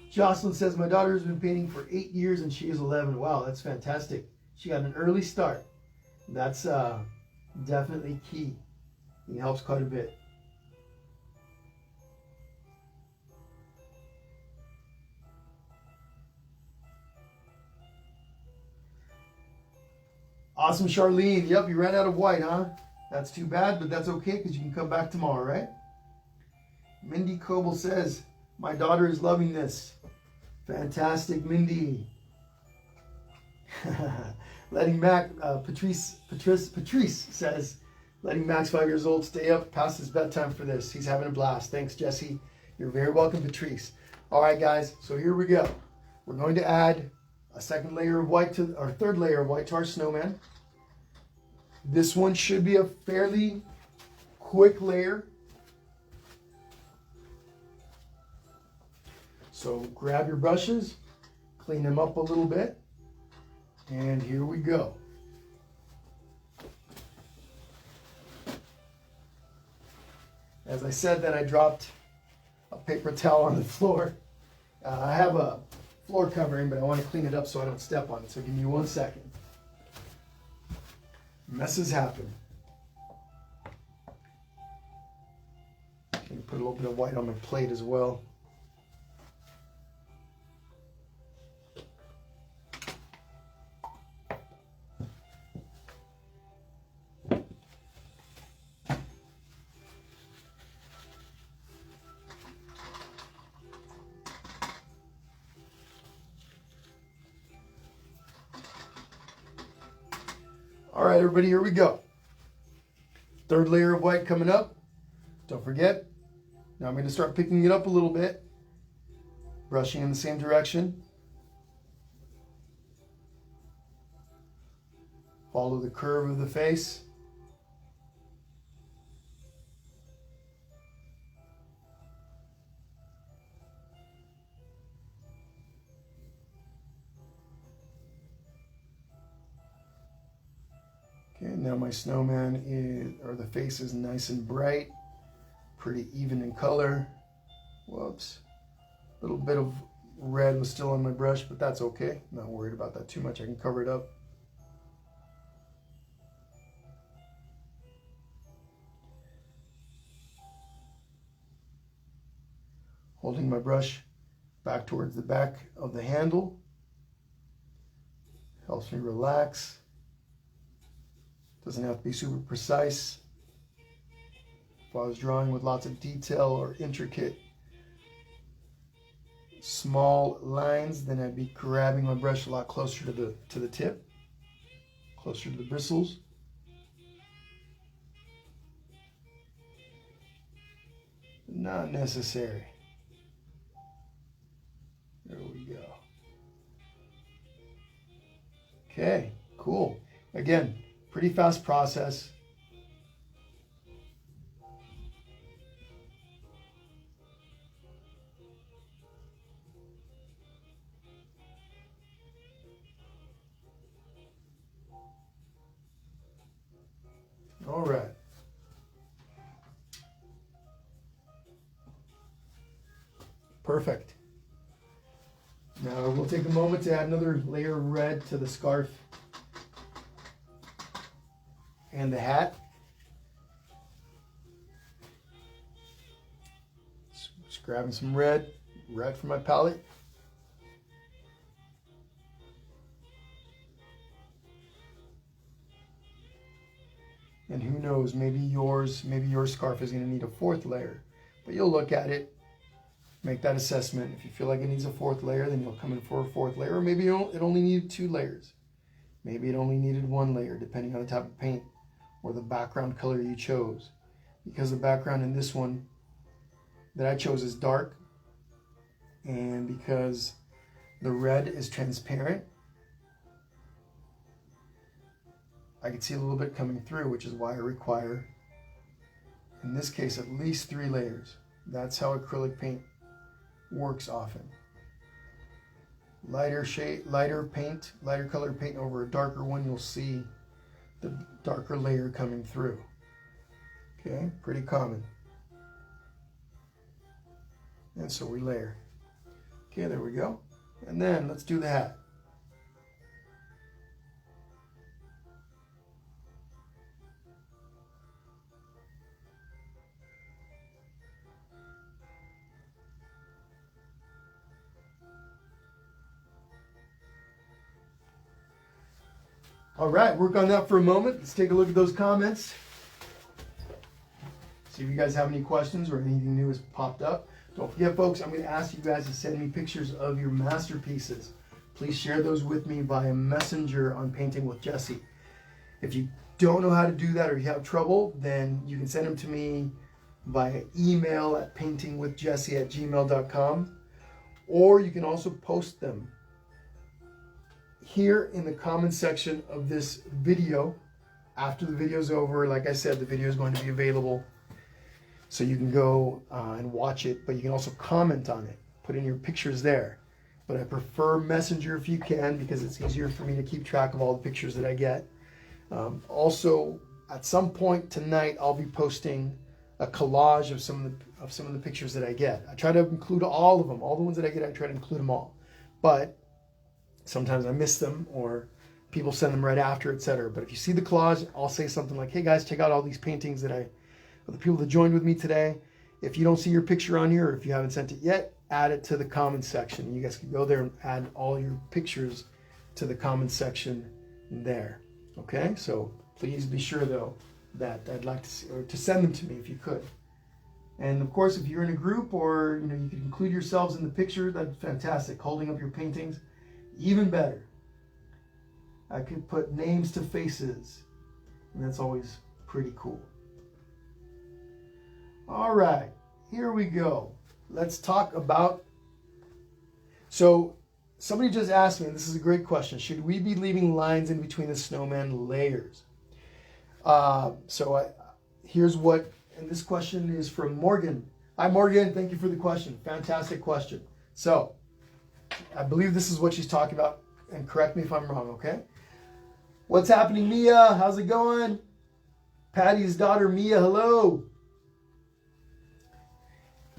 [SPEAKER 1] Jocelyn says, my daughter has been painting for 8 years and she is 11. Wow, that's fantastic. She got an early start. That's definitely key. It helps quite a bit. Awesome, Charlene. Yep, you ran out of white, huh? That's too bad, but that's okay because you can come back tomorrow, right? Mindy Coble says, my daughter is loving this. Fantastic, Mindy. Letting Mac, Patrice says, letting Max 5 years old stay up past his bedtime for this. He's having a blast. Thanks, Jesse. You're very welcome, Patrice. All right, guys, so here we go. We're going to add a second layer of white to, or third layer of white to our snowman. This one should be a fairly quick layer. So grab your brushes, clean them up a little bit, and here we go. As I said that I dropped a paper towel on the floor. I have a floor covering, but I want to clean it up so I don't step on it. So give me 1 second. Messes happen. I'm going to put a little bit of white on my plate as well. All right, everybody, here we go. Third layer of white coming up. Don't forget. Now I'm going to start picking it up a little bit. Brushing in the same direction. Follow the curve of the face. Okay, now my snowman the face is nice and bright, pretty even in color. Whoops. A little bit of red was still on my brush, but that's okay. I'm not worried about that too much. I can cover it up. Holding my brush back towards the back of the handle helps me relax. Doesn't have to be super precise. If I was drawing with lots of detail or intricate small lines, then I'd be grabbing my brush a lot closer to the tip, closer to the bristles. Not necessary. There we go. Okay, cool. Again, pretty fast process. All right. Perfect. Now we'll take a moment to add another layer of red to the scarf and the hat. Just grabbing some red from my palette. And who knows, maybe your scarf is going to need a fourth layer, but you'll look at it, make that assessment. If you feel like it needs a fourth layer, then you'll come in for a fourth layer, or maybe it only needed 2 layers. Maybe it only needed 1 layer, depending on the type of paint or the background color you chose. Because the background in this one that I chose is dark, and because the red is transparent, I can see a little bit coming through, which is why I require, in this case, at least 3 layers. That's how acrylic paint works often. Lighter color paint over a darker one, you'll see the darker layer coming through. Okay, pretty common. And so we layer. Okay, there we go. And then let's do the hat. All right, work on that for a moment. Let's take a look at those comments. See if you guys have any questions or anything new has popped up. Don't forget, folks, I'm going to ask you guys to send me pictures of your masterpieces. Please share those with me via Messenger on Painting with Jesse. If you don't know how to do that or you have trouble, then you can send them to me via email at paintingwithjesse@gmail.com, or you can also post them here in the comment section of this video. After the video is over, like I said, the video is going to be available, so you can go and watch it, but you can also comment on it, put in your pictures there. But I prefer Messenger if you can, because it's easier for me to keep track of all the pictures that I get. Also, at some point tonight, I'll be posting a collage of some of the pictures that I get. I try to include all of them, all the ones that I get. I try to include them all, but sometimes I miss them, or people send them right after, etc. But if you see the collage, I'll say something like, "Hey guys, check out all these paintings of the people that joined with me today." If you don't see your picture on here, or if you haven't sent it yet, add it to the comments section. You guys can go there and add all your pictures to the comments section there. Okay, so please be sure though that I'd like to see, or to send them to me if you could. And of course, if you're in a group, or you could include yourselves in the picture, that's fantastic. Holding up your paintings, even better. I could put names to faces, and that's always pretty cool. All right, here we go. Let's talk about, so somebody just asked me, and this is a great question, should we be leaving lines in between the snowman layers? Here's what, and this question is from Morgan. Hi, Morgan. Thank you for the question. Fantastic question. So, I believe this is what she's talking about, and correct me if I'm wrong, okay? What's happening, Mia? How's it going? Patty's daughter, Mia, hello.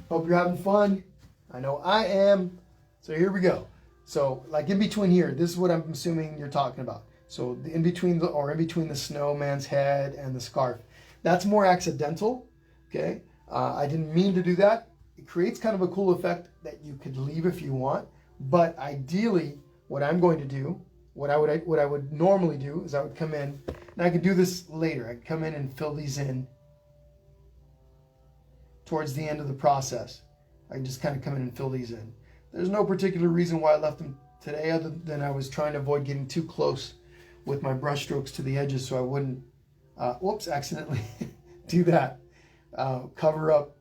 [SPEAKER 1] Hope you're having fun. I know I am. So here we go. So, like in between here, this is what I'm assuming you're talking about. So, in between the snowman's head and the scarf. That's more accidental, okay? I didn't mean to do that. It creates kind of a cool effect that you could leave if you want. But ideally, what I'm going to do, what I would normally do is I would come in, and I could do this later. I could come in and fill these in towards the end of the process. I can just kind of come in and fill these in. There's no particular reason why I left them today other than I was trying to avoid getting too close with my brush strokes to the edges so I wouldn't, accidentally do that. Cover up,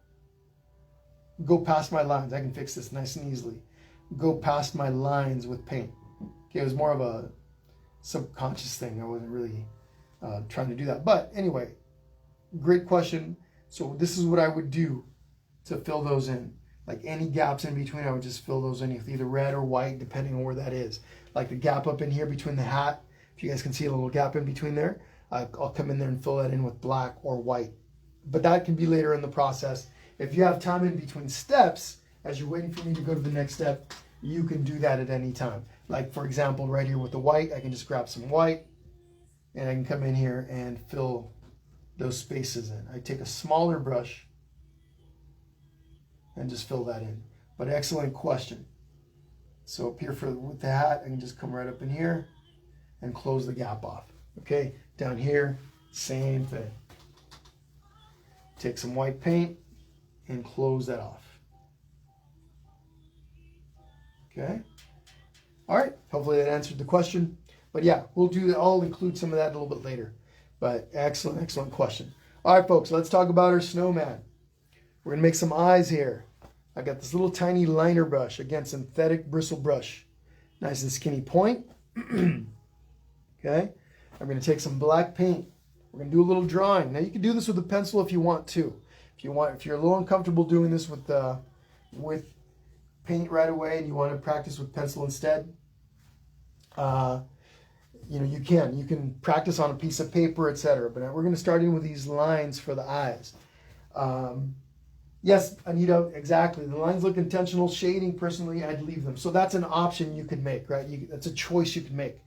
[SPEAKER 1] go past my lines. I can fix this nice and easily. Go past my lines with paint. Okay, it was more of a subconscious thing. I wasn't really trying to do that. But anyway, great question. So this is what I would do to fill those in. Like any gaps in between, I would just fill those in with either red or white, depending on where that is. Like the gap up in here between the hat, if you guys can see a little gap in between there, I'll come in there and fill that in with black or white. But that can be later in the process. If you have time in between steps, as you're waiting for me to go to the next step, you can do that at any time. Like for example, right here with the white, I can just grab some white and I can come in here and fill those spaces in. I take a smaller brush and just fill that in. But excellent question. So up here with the hat, I can just come right up in here and close the gap off. Okay, down here, same thing. Take some white paint and close that off. Okay. All right. Hopefully that answered the question. But yeah, we'll do that. I'll include some of that a little bit later. But excellent, excellent question. All right, folks, let's talk about our snowman. We're going to make some eyes here. I got this little tiny liner brush, again, synthetic bristle brush. Nice and skinny point. Okay. I'm going to take some black paint. We're going to do a little drawing. Now you can do this with a pencil if you want to. If you're a little uncomfortable doing this with paint right away and you want to practice with pencil instead, you can practice on a piece of paper, etc. But we're going to start in with these lines for the eyes. Yes, Anita, exactly. The lines look intentional. Shading, personally, I'd leave them. So that's an option you could make, right? That's a choice you could make.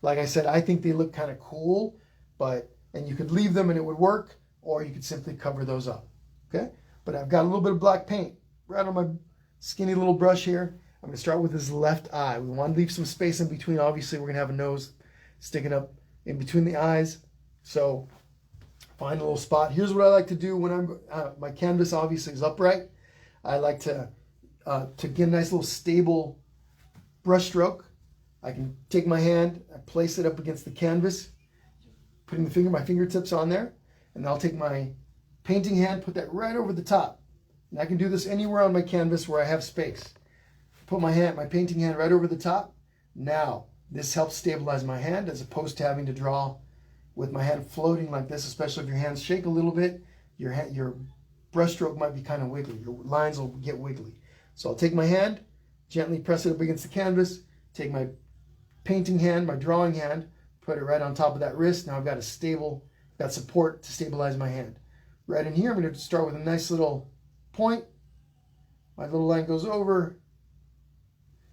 [SPEAKER 1] Like I said, I think they look kind of cool, and you could leave them and it would work, or you could simply cover those up, okay? But I've got a little bit of black paint right on my skinny little brush here. I'm going to start with this left eye. We want to leave some space in between. Obviously, we're going to have a nose sticking up in between the eyes. So find a little spot. Here's what I like to do when my canvas obviously is upright. I like to get a nice little stable brush stroke. I can take my hand, I place it up against the canvas, putting my fingertips on there, and I'll take my painting hand, put that right over the top. And I can do this anywhere on my canvas where I have space. Put my painting hand right over the top. Now, this helps stabilize my hand as opposed to having to draw with my hand floating like this, especially if your hands shake a little bit, your brush stroke might be kind of wiggly. Your lines will get wiggly. So I'll take my hand, gently press it up against the canvas, take my painting hand, my drawing hand, put it right on top of that wrist. Now I've got got support to stabilize my hand. Right in here, I'm going to start with a nice little point. My little line goes over.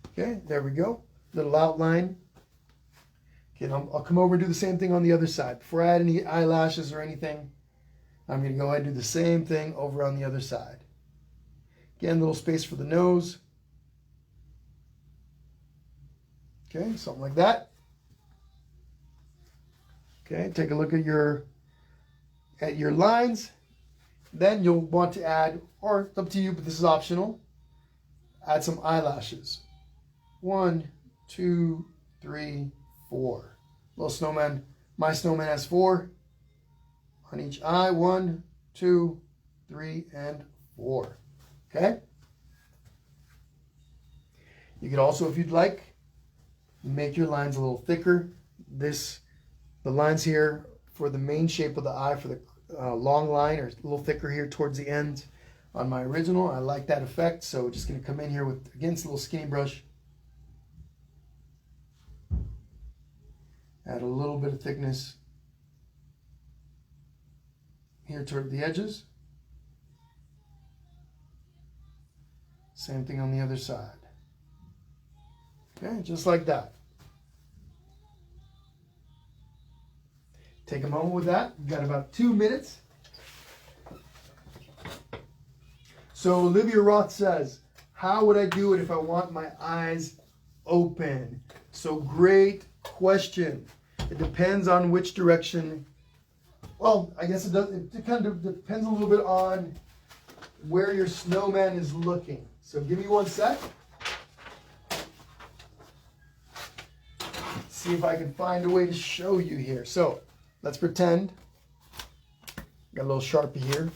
[SPEAKER 1] Okay, there we go. Little outline. Okay, I'll come over and do the same thing on the other side. Before I add any eyelashes or anything, I'm going to go ahead and do the same thing over on the other side. Again, a little space for the nose. Okay, something like that. Okay, take a look at your lines. Then you'll want to add, or it's up to you, but this is optional, add some eyelashes. 1, 2, 3, 4. Little snowman. My snowman has 4 on each eye. 1, 2, 3, and 4. Okay? You could also, if you'd like, make your lines a little thicker. The lines here for the main shape of the eye, for the long line, are a little thicker here towards the end. On my original, I like that effect, so we're just going to come in here with, again, a little skinny brush. Add a little bit of thickness here toward the edges. Same thing on the other side. Okay, just like that. Take a moment with that. We've got about 2 minutes. So Olivia Roth says, how would I do it if I want my eyes open? So great question. It depends on which direction. Well, I guess it does. It kind of depends a little bit on where your snowman is looking. So give me 1 sec. See if I can find a way to show you here. So let's pretend. Got a little Sharpie here.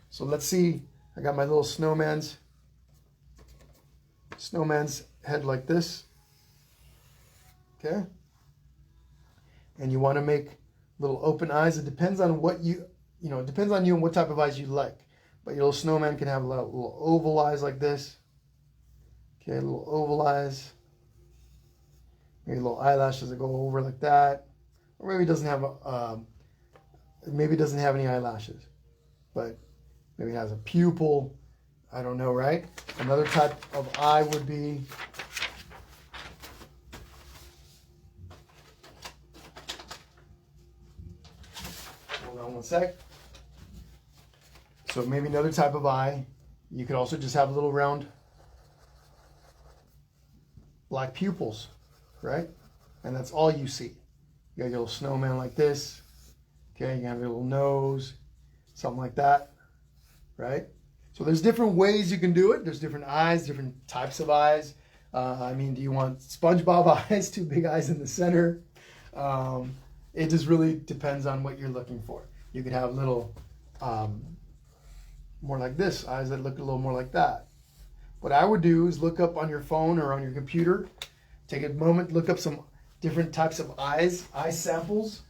[SPEAKER 1] So let's see. I got my little snowman's head like this. Okay. And you want to make little open eyes. It depends on what it depends on you and what type of eyes you like. But your little snowman can have little oval eyes like this. Okay, little oval eyes. Maybe little eyelashes that go over like that. Or maybe it doesn't have any eyelashes. But maybe it has a pupil. I don't know, right? Another type of eye would be hold on 1 sec. So maybe another type of eye. You could also just have little round black pupils, right? And that's all you see. You got your little snowman like this. Okay, you have your little nose, something like that, right? So there's different ways you can do it. There's different eyes, different types of eyes. I mean, do you want SpongeBob eyes, 2 big eyes in the center? It just really depends on what you're looking for. You could have little, more like this, eyes that look a little more like that. What I would do is look up on your phone or on your computer, take a moment, look up some different types of eyes, eye samples,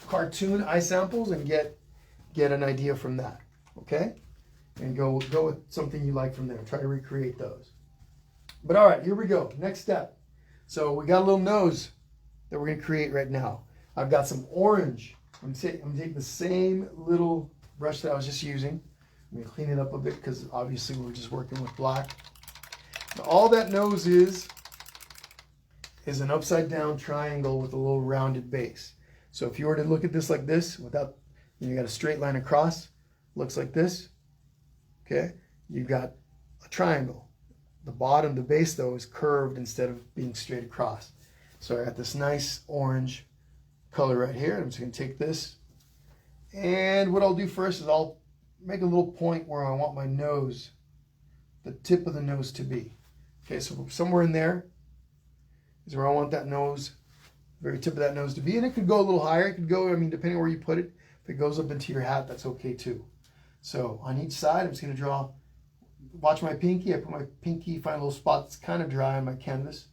[SPEAKER 1] cartoon eye samples, and get an idea from that, okay? And go with something you like from there. Try to recreate those. But all right, here we go. Next step. So we got a little nose that we're going to create right now. I've got some orange. I'm going to take the same little brush that I was just using. I'm going to clean it up a bit because obviously we're just working with black. Now, all that nose is an upside down triangle with a little rounded base. So if you were to look at this like this, without, you got a straight line across, looks like this. Okay, you got a triangle. The bottom, the base though, is curved instead of being straight across. So I got this nice orange color right here. I'm just going to take this, and what I'll do first is I'll make a little point where I want my nose, the tip of the nose to be. Okay, so somewhere in there is where I want that nose, very tip of that nose to be. And it could go a little higher. It could go, I mean, depending where you put it. If it goes up into your hat, that's okay too. So on each side, I'm just going to draw, watch my pinky. I put my pinky, find a little spot that's kind of dry on my canvas.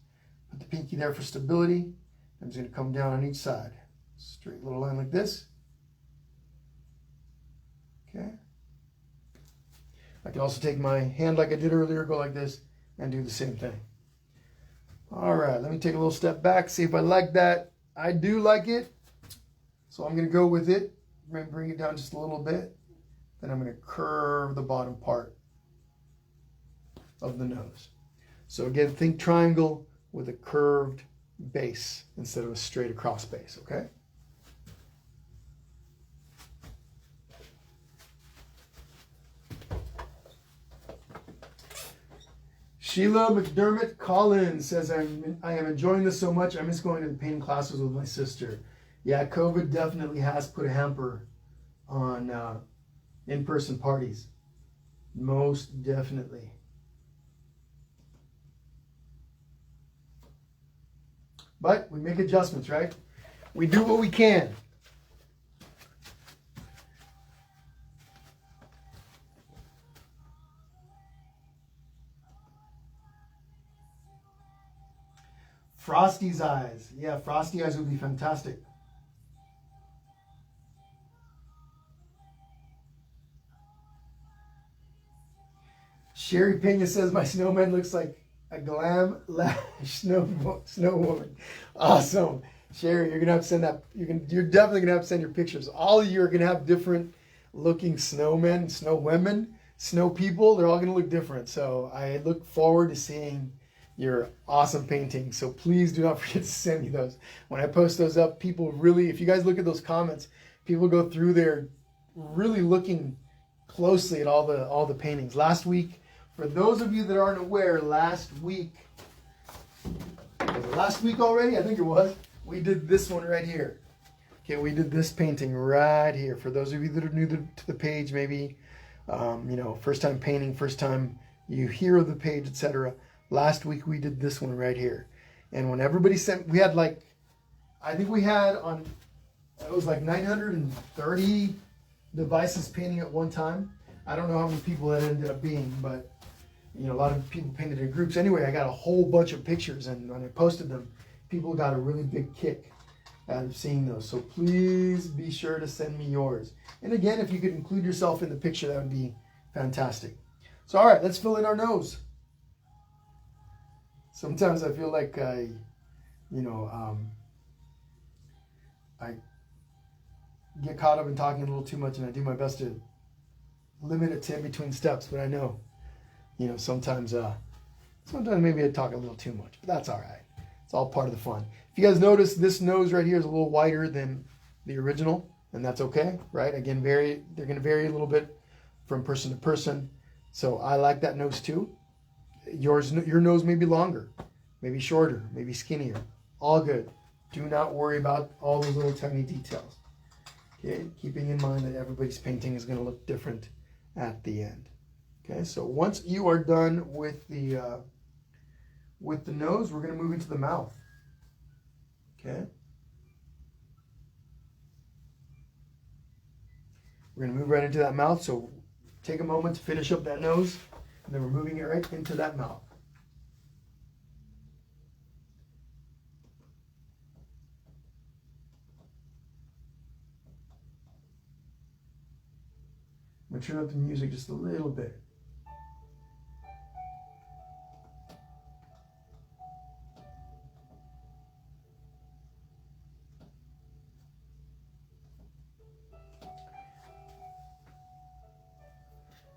[SPEAKER 1] Put the pinky there for stability. I'm just going to come down on each side. Straight little line like this. Okay. I can also take my hand like I did earlier, go like this, and do the same thing. All right, let me take a little step back, see if I like that. I do like it, so I'm going to go with it. I'm going to bring it down just a little bit. Then I'm going to curve the bottom part of the nose. So again, think triangle with a curved base instead of a straight across base, okay? Sheila McDermott Collins says, I am enjoying this so much. I miss going to the painting classes with my sister. Yeah, COVID definitely has put a hamper on in-person parties. Most definitely. But we make adjustments, right? We do what we can. Frosty's eyes. Yeah, frosty eyes would be fantastic. Sherry Pena says my snowman looks like a glam lash snow woman. Awesome. Sherry, you're gonna have to send that. You're definitely gonna have to send your pictures. All of you are gonna have different looking snowmen, snow women, snow people. They're all gonna look different. So I look forward to seeing your awesome paintings. So please do not forget to send me those. When I post those up, people really, if you guys look at those comments, people go through there really looking closely at all the paintings. Last week, for those of you that aren't aware, last week already? I think it was. We did this one right here. Okay, we did this painting right here. For those of you that are new to the page, maybe, first time painting, first time you hear of the page, etc. Last week we did this one right here. And when everybody sent, we had like, I think we had on, it was like 930 devices painting at one time. I don't know how many people that ended up being, but a lot of people painted in groups. Anyway, I got a whole bunch of pictures, and when I posted them, people got a really big kick out of seeing those. So please be sure to send me yours. And again, if you could include yourself in the picture, that would be fantastic. So all right, let's fill in our nose. Sometimes I feel like I get caught up in talking a little too much, and I do my best to limit it to in between steps, but I know, sometimes maybe I talk a little too much, but that's all right. It's all part of the fun. If you guys notice, this nose right here is a little wider than the original, and that's okay, right? Again, they're going to vary a little bit from person to person. So I like that nose too. Your nose may be longer, maybe shorter, maybe skinnier. All good. Do not worry about all those little tiny details. Okay, keeping in mind that everybody's painting is going to look different at the end. Okay, so once you are done with the nose, we're going to move into the mouth. Okay. We're going to move right into that mouth, so take a moment to finish up that nose, and then we're moving it right into that mouth. I'm going to turn up the music just a little bit.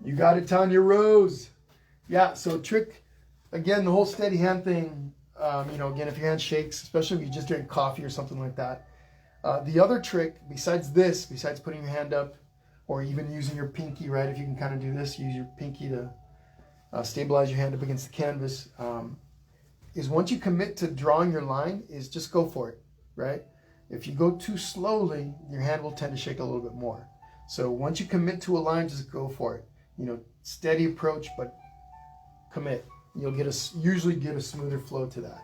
[SPEAKER 1] You got it, Tanya Rose. Yeah, so trick, again, the whole steady hand thing, again, if your hand shakes, especially if you just drink coffee or something like that. The other trick, besides putting your hand up, or even using your pinky, right? If you can kind of do this, use your pinky to stabilize your hand up against the canvas, is once you commit to drawing your line, is just go for it, right? If you go too slowly, your hand will tend to shake a little bit more. So once you commit to a line, just go for it. Steady approach, but commit. You'll usually get a smoother flow to that.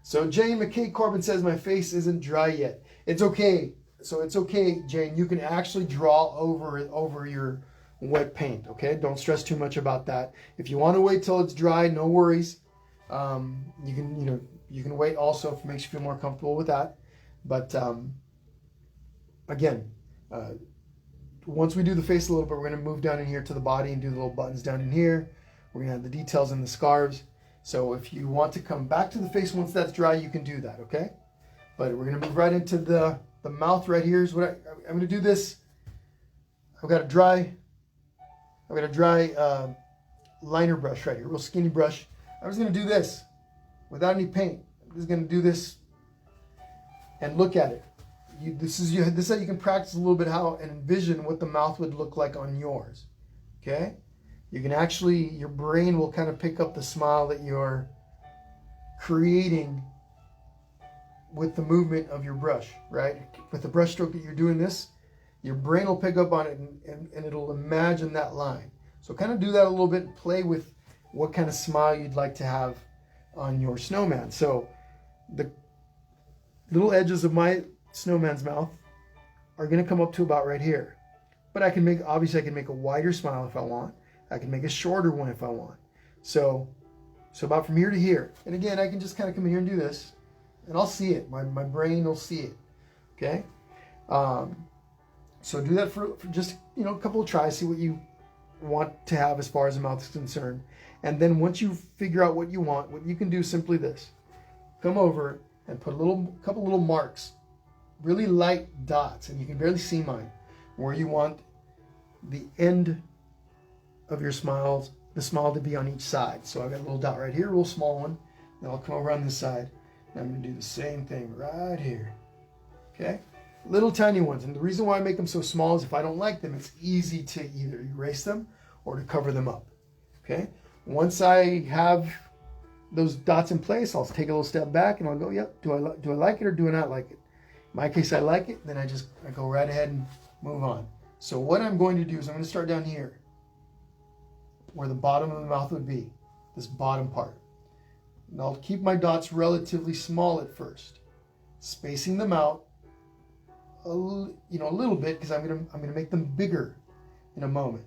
[SPEAKER 1] So Jane McKay Corbin says, my face isn't dry yet. It's okay. So it's okay, Jane. You can actually draw over your wet paint, okay? Don't stress too much about that. If you want to wait till it's dry, no worries. You can wait also if it makes you feel more comfortable with that. But again, once we do the face a little bit, we're going to move down in here to the body and do the little buttons down in here. We're going to have the details in the scarves. So if you want to come back to the face once that's dry, you can do that, okay? But we're going to move right into the mouth right here. Is what I'm going to do this. I've got a dry liner brush right here, real skinny brush. I was going to do this without any paint. I'm just going to do this and look at it. This is how you can practice a little bit how and envision what the mouth would look like on yours. Okay? You can actually, your brain will kind of pick up the smile that you're creating with the movement of your brush, right? With the brush stroke that you're doing this, your brain will pick up on it and it'll imagine that line. So kind of do that a little bit and play with what kind of smile you'd like to have on your snowman. So the little edges of my snowman's mouth are going to come up to about right here. But I can make a wider smile if I want. I can make a shorter one if I want. So about from here to here. And again, I can just kind of come in here and do this. and I'll see it. My brain will see it. Okay? So do that for just, a couple of tries. See what you want to have as far as the mouth is concerned. And then once you figure out what you want, what you can do is simply this. Come over and put a couple little marks, really light dots, and you can barely see mine, where you want the end of your smiles, the smile to be on each side. So I've got a little dot right here, a real small one. Then I'll come over on this side, and I'm going to do the same thing right here. Okay? Little tiny ones. And the reason why I make them so small is if I don't like them, it's easy to either erase them or to cover them up. Okay? Once I have those dots in place, I'll take a little step back and I'll go, yep, do I like it or do I not like it? In my case, I like it, then I go right ahead and move on. So what I'm going to do is I'm going to start down here, where the bottom of the mouth would be, this bottom part. And I'll keep my dots relatively small at first, spacing them out a little bit, because I'm going to make them bigger in a moment.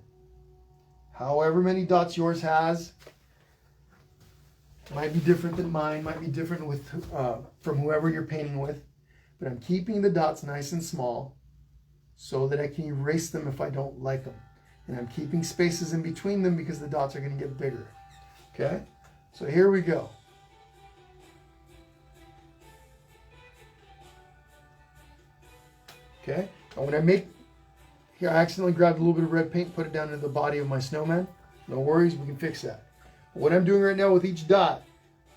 [SPEAKER 1] However many dots yours has might be different than mine, might be different with from whoever you're painting with, but I'm keeping the dots nice and small so that I can erase them if I don't like them. And I'm keeping spaces in between them because the dots are going to get bigger. Okay? So here we go. Okay? And when I make, here I accidentally grabbed a little bit of red paint, put it down into the body of my snowman. No worries, we can fix that. What I'm doing right now with each dot,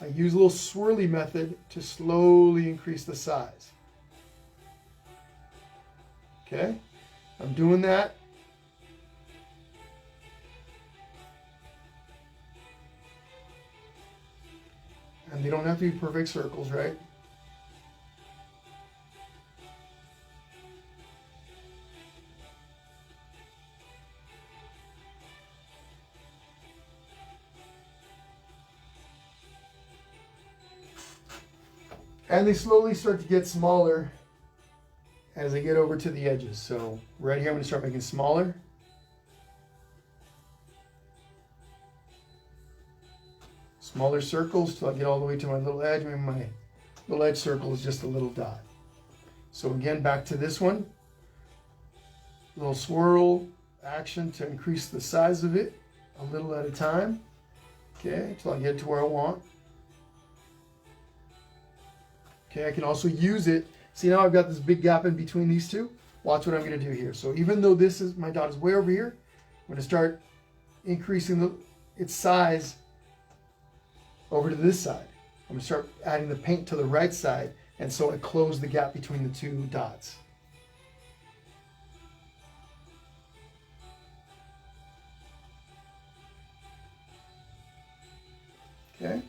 [SPEAKER 1] I use a little swirly method to slowly increase the size. Okay? I'm doing that. And they don't have to be perfect circles, right? And they slowly start to get smaller as I get over to the edges. So right here I'm going to start making smaller. Smaller circles till I get all the way to my little edge. Maybe my little edge circle is just a little dot. So again, back to this one. Little swirl action to increase the size of it a little at a time. Okay, till I get to where I want. Okay, I can also use it. See, now I've got this big gap in between these two. Watch what I'm going to do here. So even though my dot is way over here, I'm going to start increasing its size over to this side. I'm going to start adding the paint to the right side, and so I close the gap between the two dots. Okay.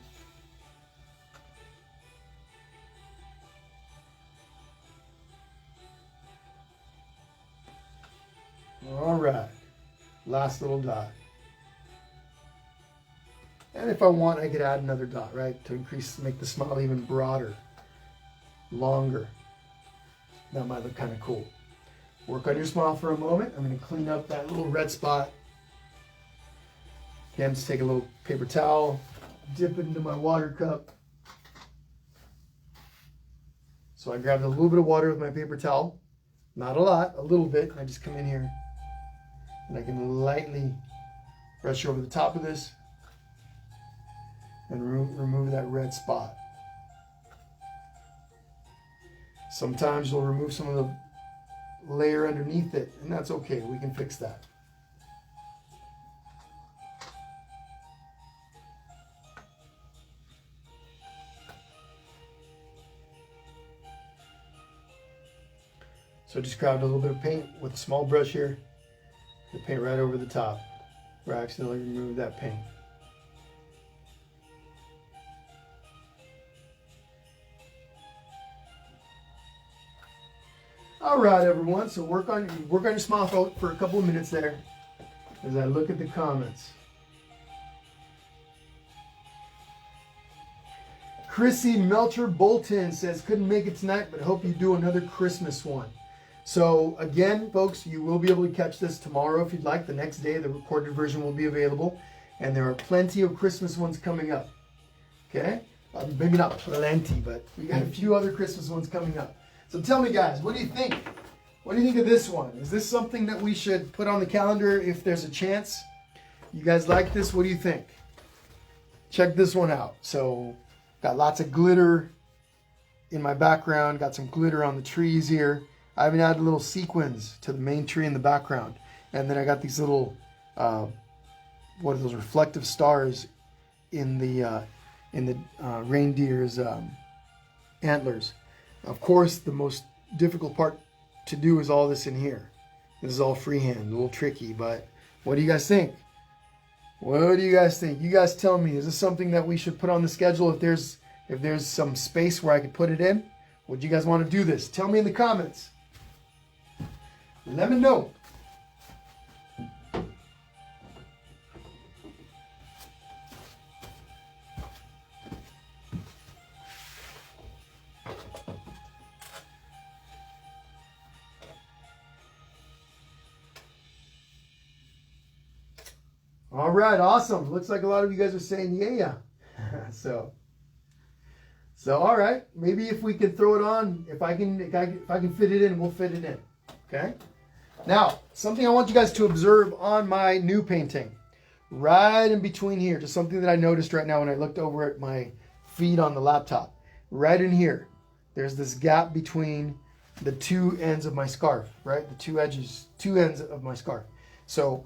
[SPEAKER 1] All right, last little dot. And if I want, I could add another dot, right, to make the smile even broader, longer. That might look kind of cool. Work on your smile for a moment. I'm going to clean up that little red spot. Again, just take a little paper towel, dip it into my water cup. So I grabbed a little bit of water with my paper towel. Not a lot, a little bit. I just come in here and I can lightly brush over the top of this and remove that red spot. Sometimes you'll remove some of the layer underneath it, and that's okay. We can fix that. So just grabbed a little bit of paint with a small brush here. The paint right over the top where I accidentally removed that paint. All right, everyone. So work on your smile for a couple of minutes there as I look at the comments. Chrissy Melcher Bolton says, couldn't make it tonight, but hope you do another Christmas one. So again, folks, you will be able to catch this tomorrow if you'd like. The next day, the recorded version will be available. And there are plenty of Christmas ones coming up. Okay? Maybe not plenty, but we got a few other Christmas ones coming up. So tell me, guys, what do you think? What do you think of this one? Is this something that we should put on the calendar if there's a chance? You guys like this? What do you think? Check this one out. So, got lots of glitter in my background. Got some glitter on the trees here. I even added little sequins to the main tree in the background. And then I got these little, what are those, reflective stars in the reindeer's antlers. Of course, the most difficult part to do is all this in here. This is all freehand, a little tricky, but what do you guys think? What do you guys think? You guys tell me, is this something that we should put on the schedule if there's some space where I could put it in? Would you guys want to do this? Tell me in the comments. Let me know. All right, awesome. Looks like a lot of you guys are saying yeah. So all right. Maybe if we can throw it on, if I can fit it in, we'll fit it in. Okay. Now, something I want you guys to observe on my new painting, right in between here, just something that I noticed right now when I looked over at my feed on the laptop. Right in here, there's this gap between the two ends of my scarf, right? The two ends of my scarf. So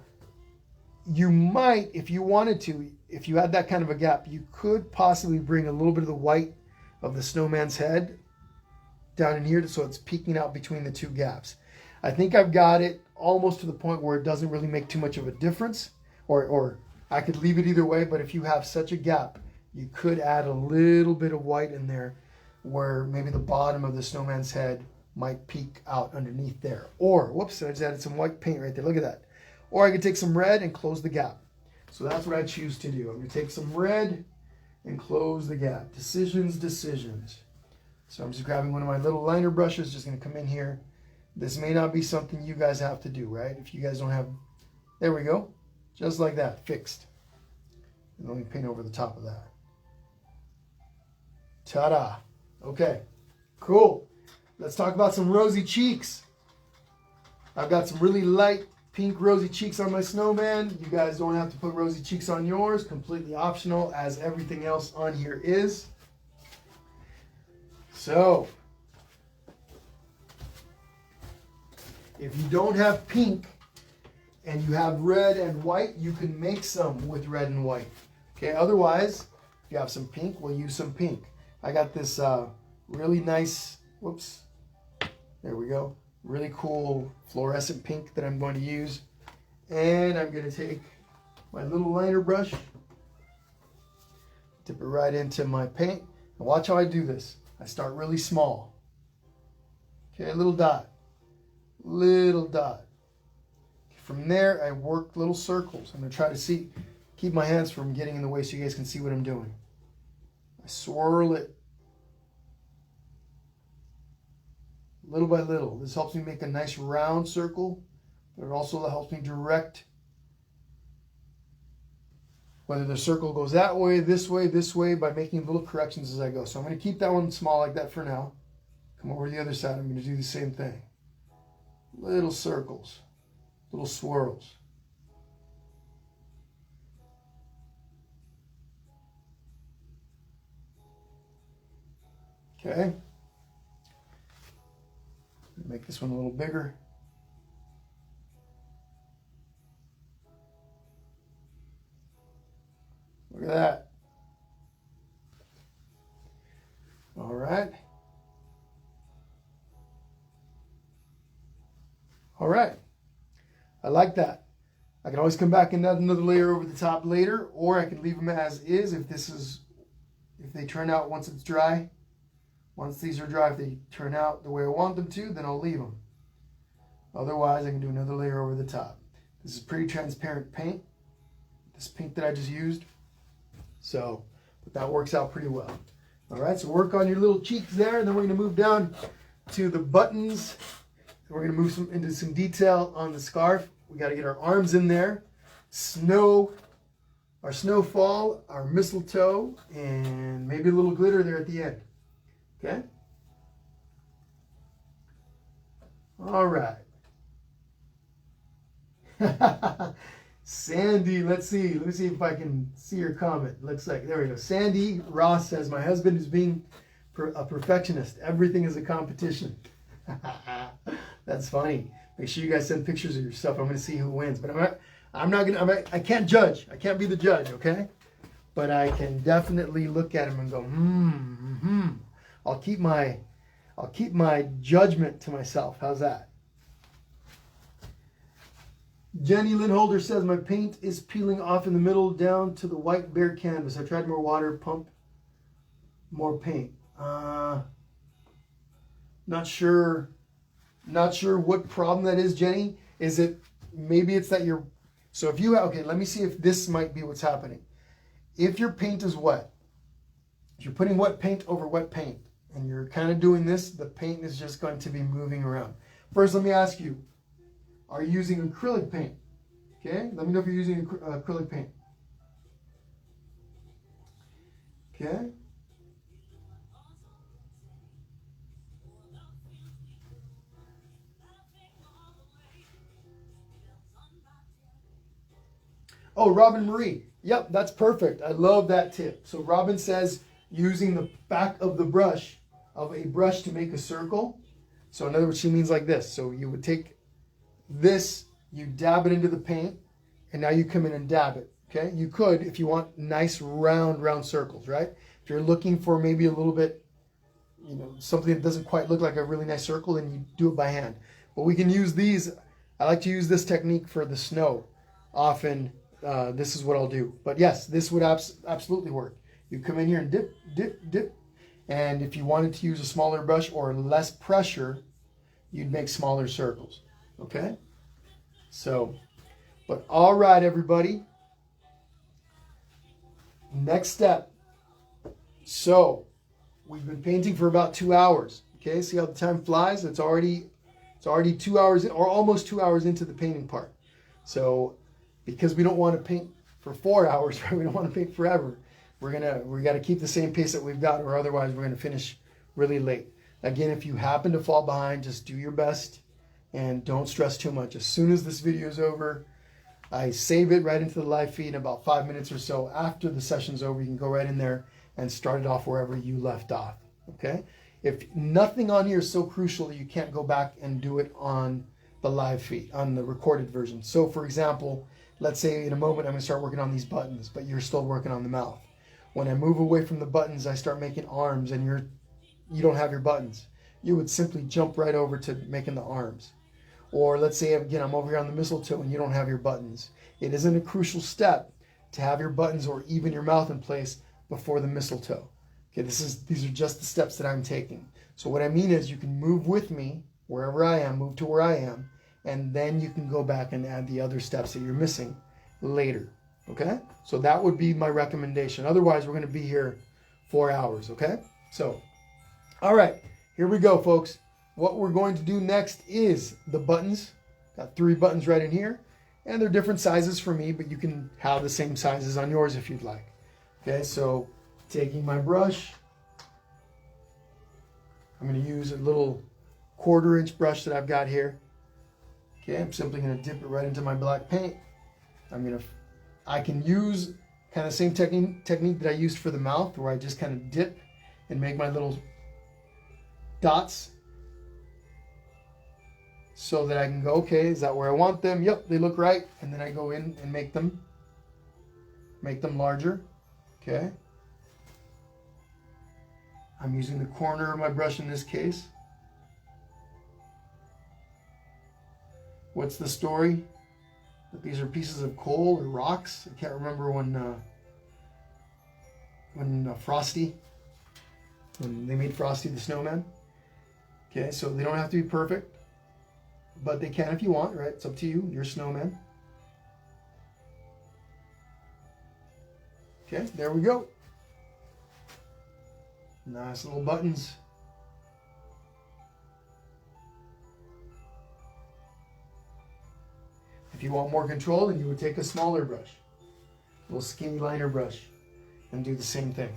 [SPEAKER 1] you might, if you wanted to, if you had that kind of a gap, you could possibly bring a little bit of the white of the snowman's head down in here so it's peeking out between the two gaps. I think I've got it almost to the point where it doesn't really make too much of a difference, or I could leave it either way, but if you have such a gap, you could add a little bit of white in there where maybe the bottom of the snowman's head might peek out underneath there. Or, whoops, I just added some white paint right there. Look at that. Or I could take some red and close the gap. So that's what I choose to do. I'm going to take some red and close the gap. Decisions. So I'm just grabbing one of my little liner brushes, just going to come in here. This may not be something you guys have to do, right? If you guys don't have, there we go. Just like that, fixed. And let me paint over the top of that. Ta-da. Okay, cool. Let's talk about some rosy cheeks. I've got some really light pink rosy cheeks on my snowman. You guys don't have to put rosy cheeks on yours. Completely optional, as everything else on here is. So, if you don't have pink and you have red and white, you can make some with red and white. Okay, otherwise, if you have some pink, we'll use some pink. I got this really nice, whoops, there we go. Really cool fluorescent pink that I'm going to use. And I'm going to take my little liner brush, dip it right into my paint. And watch how I do this. I start really small. Okay, little dot. Little dot. From there, I work little circles. I'm going to try to keep my hands from getting in the way so you guys can see what I'm doing. I swirl it little by little. This helps me make a nice round circle, but it also helps me direct whether the circle goes that way, this way, by making little corrections as I go. So I'm going to keep that one small like that for now. Come over to the other side. I'm going to do the same thing. Little circles, little swirls. Okay. Make this one a little bigger. Look at that. All right. All right. I like that. I can always come back and add another layer over the top later, or I can leave them as is if they turn out once it's dry. Once these are dry, if they turn out the way I want them to, then I'll leave them. Otherwise, I can do another layer over the top. This is pretty transparent paint, this pink that I just used. So, but that works out pretty well. All right, so work on your little cheeks there, and then we're going to move down to the buttons. We're going to move into some detail on the scarf. We got to get our arms in there. Snow our snowfall, our mistletoe, and maybe a little glitter there at the end. Okay? All right. Sandy, let's see. Let me see if I can see your comment. Looks like, there we go. Sandy Ross says, my husband is being a perfectionist. Everything is a competition. That's funny. Make sure you guys send pictures of your stuff. I'm going to see who wins. But I can't judge. I can't be the judge, okay? But I can definitely look at him and go, I'll keep my judgment to myself. How's that? Jenny Lindholder says, my paint is peeling off in the middle down to the white bare canvas. I tried more water, pump more paint. Not sure what problem that is, Jenny. Is it, maybe it's that you're, so if you, okay, let me see if this might be what's happening. If your paint is wet, if you're putting wet paint over wet paint, and you're kind of doing this, the paint is just going to be moving around. First, let me ask you, are you using acrylic paint? Okay, let me know if you're using acrylic paint. Okay. Oh, Robin Marie. Yep, that's perfect. I love that tip. So Robin says using the back of the brush, of a brush to make a circle. So in other words, she means like this. So you would take this, you dab it into the paint, and now you come in and dab it. Okay, you could, if you want nice round circles, right? If you're looking for maybe a little bit, you know, something that doesn't quite look like a really nice circle, then you do it by hand. But we can use these. I like to use this technique for the snow. Often, this is what I'll do. But yes, this would absolutely work. You come in here and dip. And if you wanted to use a smaller brush or less pressure, you'd make smaller circles. Okay? So, but all right, everybody. Next step. So, we've been painting for about 2 hours. Okay, see how the time flies? It's already 2 hours in, or almost 2 hours into the painting part. So, because we don't want to paint for 4 hours, right? We don't want to paint forever. We got to keep the same pace that we've got, or otherwise we're going to finish really late. Again, if you happen to fall behind, just do your best and don't stress too much. As soon as this video is over, I save it right into the live feed in about 5 minutes or so. After the session's over, you can go right in there and start it off wherever you left off. Okay? If nothing on here is so crucial that you can't go back and do it on the live feed, on the recorded version. So for example, let's say in a moment I'm going to start working on these buttons, but you're still working on the mouth. When I move away from the buttons, I start making arms and you don't have your buttons. You would simply jump right over to making the arms. Or let's say, again, I'm over here on the mistletoe and you don't have your buttons. It isn't a crucial step to have your buttons or even your mouth in place before the mistletoe. Okay, these are just the steps that I'm taking. So what I mean is you can move with me wherever I am, move to where I am, and then you can go back and add the other steps that you're missing later. Okay? So that would be my recommendation. Otherwise, we're going to be here 4 hours. Okay? So, all right. Here we go, folks. What we're going to do next is the buttons. Got 3 buttons right in here. And they're different sizes for me, but you can have the same sizes on yours if you'd like. Okay, so taking my brush, I'm going to use a little 1/4-inch brush that I've got here. Okay, I'm simply going to dip it right into my black paint. I can use kind of the same technique that I used for the mouth, where I just kind of dip and make my little dots so that I can go, okay, is that where I want them? Yep, they look right. And then I go in and make them larger. Okay. I'm using the corner of my brush in this case. What's the story? That these are pieces of coal or rocks. I can't remember when Frosty, when they made Frosty the Snowman. Okay, so they don't have to be perfect, but they can if you want, right? It's up to you. You're a snowman. Okay, there we go. Nice little buttons. If you want more control, then you would take a smaller brush. little skinny liner brush and do the same thing.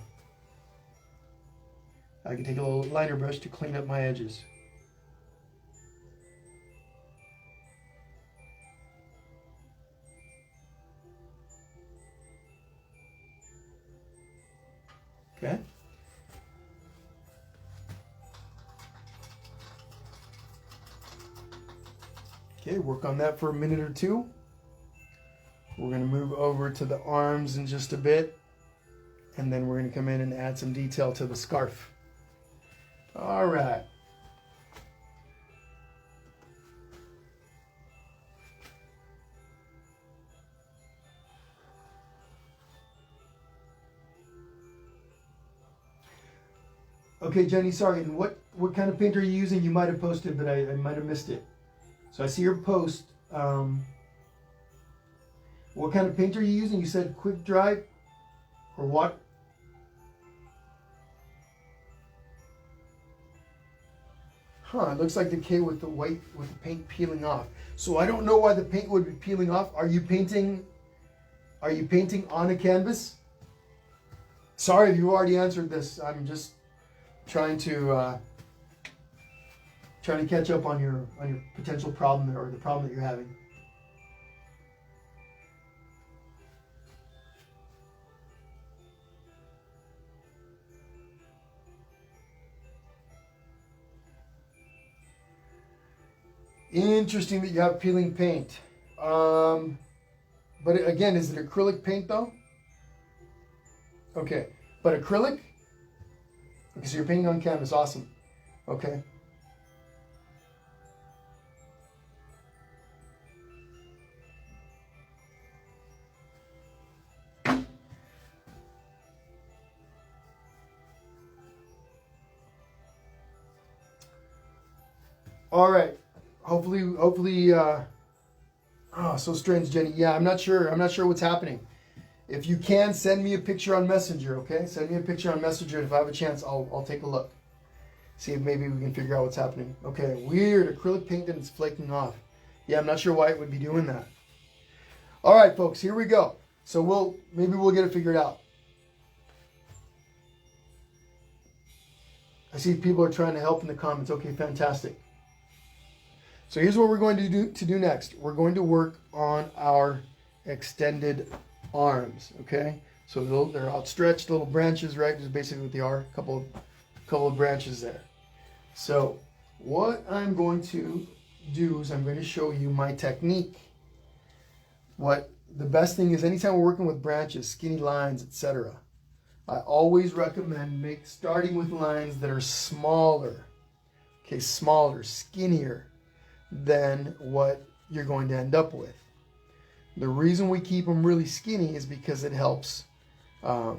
[SPEAKER 1] I can take a little liner brush to clean up my edges. Okay. Okay, work on that for a minute or two. We're going to move over to the arms in just a bit, and then we're going to come in and add some detail to the scarf. All right. Okay, Jenny, sorry, and what kind of paint are you using? You might have posted, but I might have missed it. So I see your post. What kind of paint are you using? You said quick dry or what? Huh, it looks like the K with the white, with the paint peeling off. So I don't know why the paint would be peeling off. Are you painting on a canvas? Sorry if you already answered this. I'm just trying to catch up on your potential problem or the problem that you're having. Interesting that you have peeling paint. But again, is it acrylic paint though? Okay, but acrylic? Okay, so you're painting on canvas, awesome. Okay. All right. Hopefully, oh, so strange, Jenny. Yeah, I'm not sure what's happening. If you can, send me a picture on Messenger, okay? Send me a picture on Messenger. If I have a chance, I'll take a look. See if maybe we can figure out what's happening. Okay, weird. Acrylic paint and it's flaking off. Yeah, I'm not sure why it would be doing that. All right, folks, here we go. So maybe we'll get it figured out. I see people are trying to help in the comments. Okay, fantastic. So here's what we're going to do next. We're going to work on our extended arms, okay? So they're outstretched little branches, right? Just basically what they are. A couple of branches there. So what I'm going to do is I'm going to show you my technique. What the best thing is, anytime we're working with branches, skinny lines, etc., I always recommend starting with lines that are smaller, okay, smaller, skinnier than what you're going to end up with. The reason we keep them really skinny is because it helps,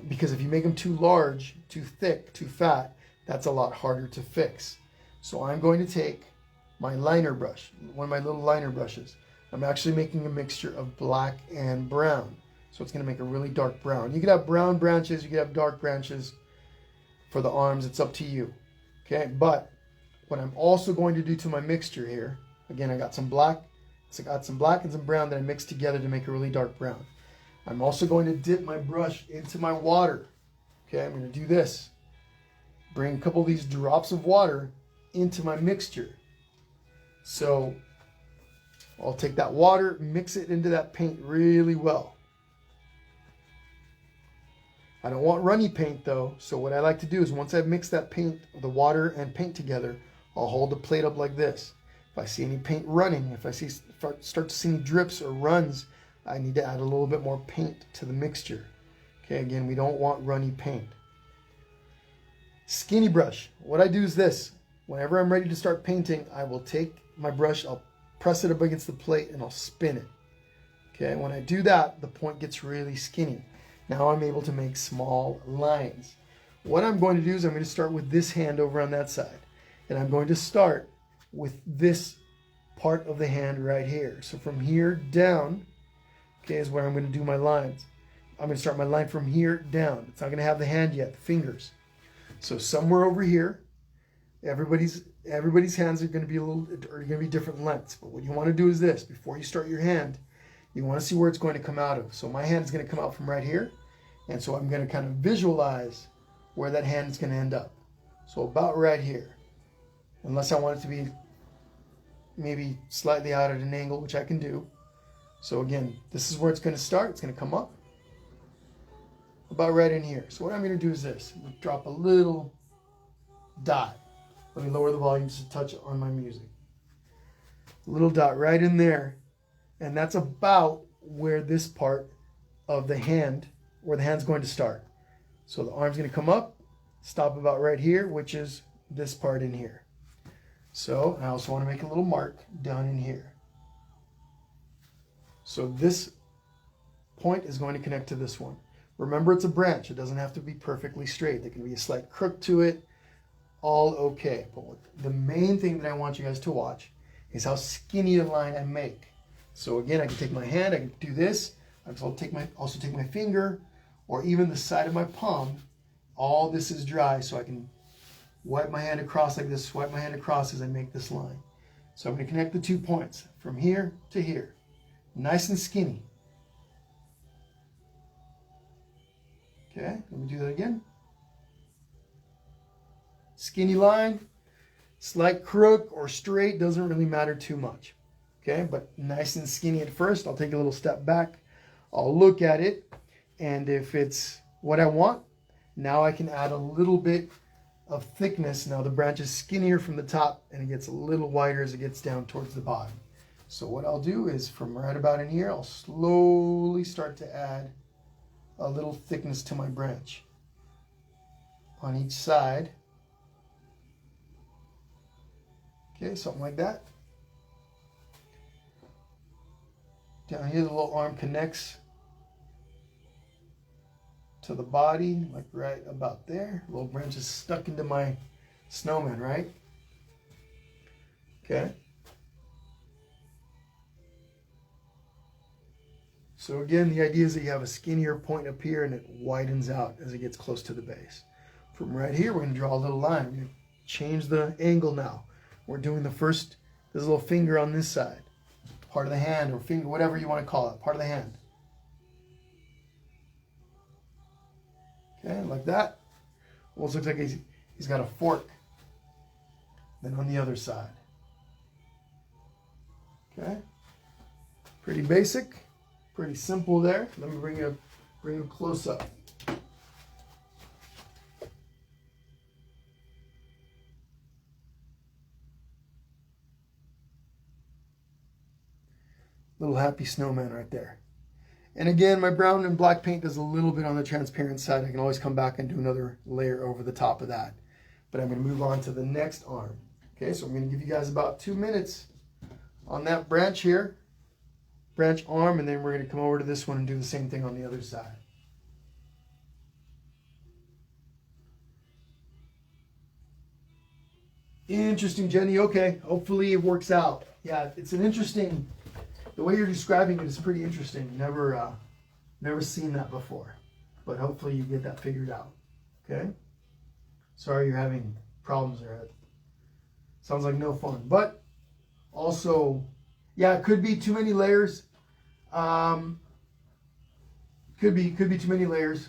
[SPEAKER 1] because if you make them too large, too thick, too fat, that's a lot harder to fix. So I'm going to take my liner brush, one of my little liner brushes. I'm actually making a mixture of black and brown. So it's going to make a really dark brown. You could have brown branches, you could have dark branches for the arms, it's up to you. Okay, but what I'm also going to do to my mixture here, again, I got some black and some brown that I mixed together to make a really dark brown. I'm also going to dip my brush into my water. Okay, I'm going to do this. Bring a couple of these drops of water into my mixture. So I'll take that water, mix it into that paint really well. I don't want runny paint though, so what I like to do is once I've mixed that paint, the water and paint together, I'll hold the plate up like this. If I see any paint running, if I start to see any drips or runs, I need to add a little bit more paint to the mixture. Okay, again, we don't want runny paint. Skinny brush. What I do is this. Whenever I'm ready to start painting, I will take my brush, I'll press it up against the plate, and I'll spin it. Okay, when I do that, the point gets really skinny. Now I'm able to make small lines. What I'm going to do is I'm going to start with this hand over on that side. And I'm going to start with this part of the hand right here. So from here down, okay, is where I'm going to do my lines. I'm going to start my line from here down. It's not going to have the hand yet, the fingers. So somewhere over here, everybody's hands are going to be different lengths. But what you want to do is this: before you start your hand, You want to see where it's going to come out of. So my hand is going to come out from right here. And so I'm going to kind of visualize where that hand is going to end up. So about right here. Unless I want it to be maybe slightly out at an angle, which I can do. So again, this is where it's going to start. It's going to come up about right in here. So what I'm going to do is this. Drop a little dot. Let me lower the volume just a touch on my music. A little dot right in there. And that's about where this part of the hand, where the hand's going to start. So the arm's going to come up, stop about right here, which is this part in here. So I also want to make a little mark down in here. So this point is going to connect to this one. Remember, it's a branch. It doesn't have to be perfectly straight. There can be a slight crook to it. All okay. But the main thing that I want you guys to watch is how skinny a line I make. So again, I can take my hand, I can do this. I can also take my finger, or even the side of my palm. All this is dry, so I can wipe my hand across like this, swipe my hand across as I make this line. So I'm going to connect the 2 points from here to here. Nice and skinny. Okay, let me do that again. Skinny line, slight crook or straight, doesn't really matter too much. Okay, but nice and skinny at first. I'll take a little step back. I'll look at it, and if it's what I want, now I can add a little bit of thickness. Now the branch is skinnier from the top, and it gets a little wider as it gets down towards the bottom. So what I'll do is from right about in here, I'll slowly start to add a little thickness to my branch on each side. Okay, something like that. Down here, the little arm connects to the body, like right about there. The little branch is stuck into my snowman, right? Okay. So again, the idea is that you have a skinnier point up here and it widens out as it gets close to the base. From right here, we're going to draw a little line. We're going to change the angle now. We're doing the first, this little finger on this side. Part of the hand or finger, whatever you want to call it, part of the hand. Okay, like that. Almost looks like he's got a fork. Then on the other side. Okay, pretty basic, pretty simple there. Let me bring you close up. Little happy snowman right there. And again, my brown and black paint does a little bit on the transparent side. I can always come back and do another layer over the top of that. But I'm going to move on to the next arm. Okay, so I'm going to give you guys about 2 minutes on that branch here, branch arm, and then we're going to come over to this one and do the same thing on the other side. Interesting, Jenny. Okay, hopefully it works out. Yeah, it's an interesting... The way you're describing it is pretty interesting. Never seen that before. But hopefully you get that figured out. Okay? Sorry you're having problems there. Sounds like no fun. But also, yeah, it could be too many layers. Could be too many layers.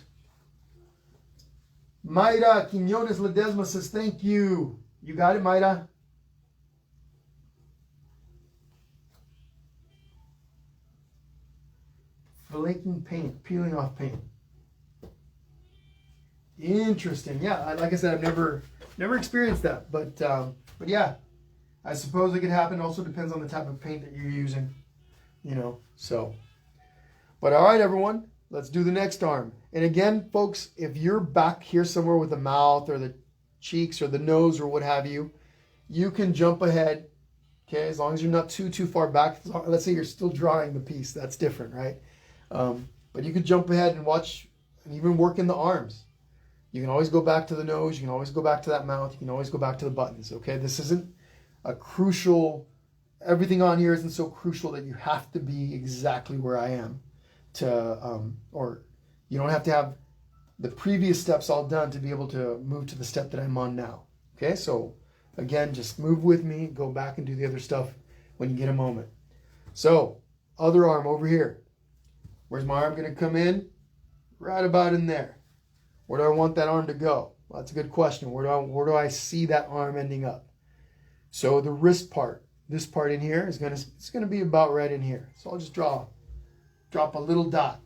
[SPEAKER 1] Mayra Quinones Ledesma says, thank you. You got it, Mayra? Flaking paint, peeling off paint. Interesting. Yeah, like I said, I've never experienced that, but yeah, I suppose it could happen. Also depends on the type of paint that you're using, you know. So, but all right, everyone, let's do the next arm. And again, folks, if you're back here somewhere with the mouth or the cheeks or the nose or what have you, you can jump ahead. Okay, as long as you're not too far back. Let's say you're still drawing the piece. That's different, right? But you could jump ahead and watch and even work in the arms. You can always go back to the nose. You can always go back to that mouth. You can always go back to the buttons. Okay, this isn't a crucial, everything on here isn't so crucial that you have to be exactly where I am or you don't have to have the previous steps all done to be able to move to the step that I'm on now. Okay, so again, just move with me, go back and do the other stuff when you get a moment. So other arm over here. Where's my arm going to come in? Right about in there. Where do I want that arm to go? Well, that's a good question. Where do I see that arm ending up? So the wrist part, this part in here it's gonna be about right in here. So I'll just drop a little dot.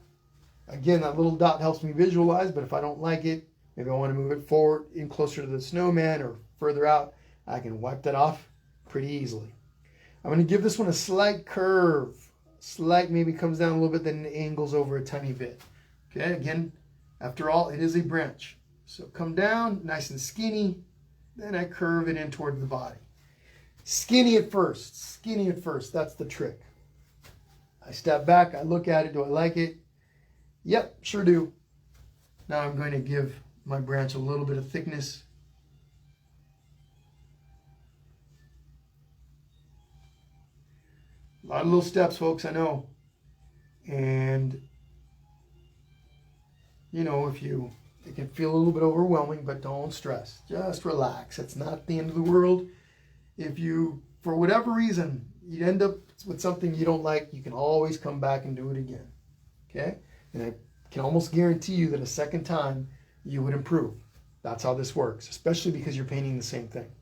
[SPEAKER 1] Again, that little dot helps me visualize, but if I don't like it, maybe I want to move it forward in closer to the snowman or further out, I can wipe that off pretty easily. I'm going to give this one a slight curve. Slight, maybe comes down a little bit, then it angles over a tiny bit. Okay, again, after all, it is a branch. So come down, nice and skinny, then I curve it in toward the body. Skinny at first, that's the trick. I step back, I look at it, do I like it? Yep, sure do. Now I'm going to give my branch a little bit of thickness. A lot of little steps, folks, I know. And, you know, it can feel a little bit overwhelming, but don't stress. Just relax. It's not the end of the world. If you, for whatever reason, you end up with something you don't like, you can always come back and do it again. Okay? And I can almost guarantee you that a second time you would improve. That's how this works, especially because you're painting the same thing.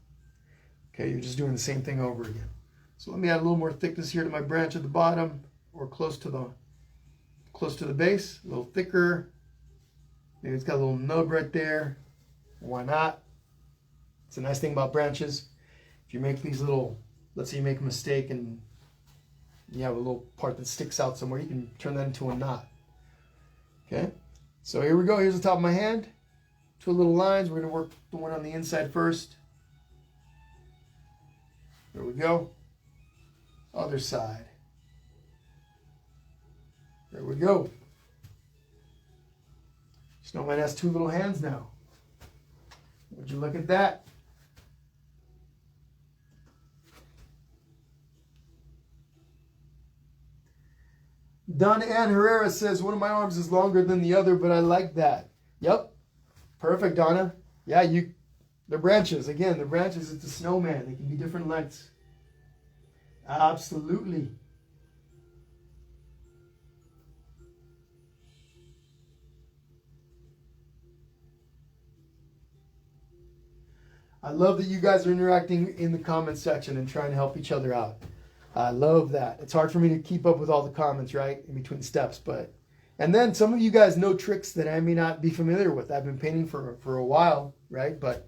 [SPEAKER 1] Okay? You're just doing the same thing over again. So let me add a little more thickness here to my branch at the bottom, or close to the base, a little thicker. Maybe it's got a little nub right there. Why not? It's a nice thing about branches. If you make these little, let's say you make a mistake and you have a little part that sticks out somewhere, you can turn that into a knot. Okay, so here we go. Here's the top of my hand. 2 little lines. We're going to work the one on the inside first. There we go. Other side. There we go. Snowman has 2 little hands now. Would you look at that? Donna Ann Herrera says, one of my arms is longer than the other, but I like that. Yep. Perfect, Donna. Yeah, they're branches. Again, the branches, it's a snowman. They can be different lengths. Absolutely. I love that you guys are interacting in the comment section and trying to help each other out. I love that. It's hard for me to keep up with all the comments, right, in between steps. And then some of you guys know tricks that I may not be familiar with. I've been painting for a while, right? But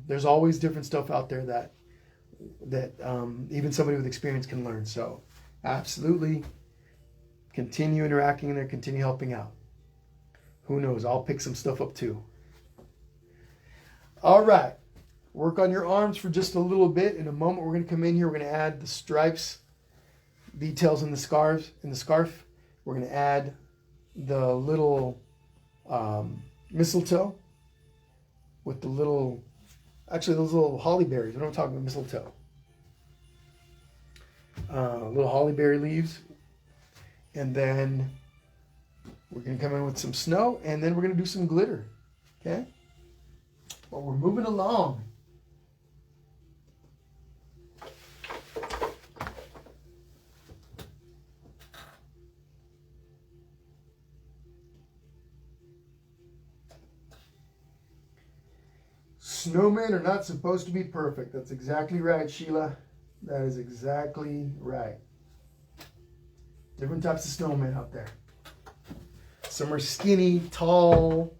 [SPEAKER 1] there's always different stuff out there that even somebody with experience can learn. So absolutely continue interacting in there, continue helping out. Who knows? I'll pick some stuff up too. All right. Work on your arms for just a little bit. In a moment, we're going to come in here. We're going to add the stripes, details in the scarf. We're going to add the little mistletoe with the little, actually those little holly berries. What am I talking about? Mistletoe. Little holly berry leaves. And then we're going to come in with some snow, and then we're going to do some glitter. Okay? Well, we're moving along. Snowmen are not supposed to be perfect. That's exactly right, Sheila. That is exactly right. Different types of snowmen out there. Some are skinny, tall,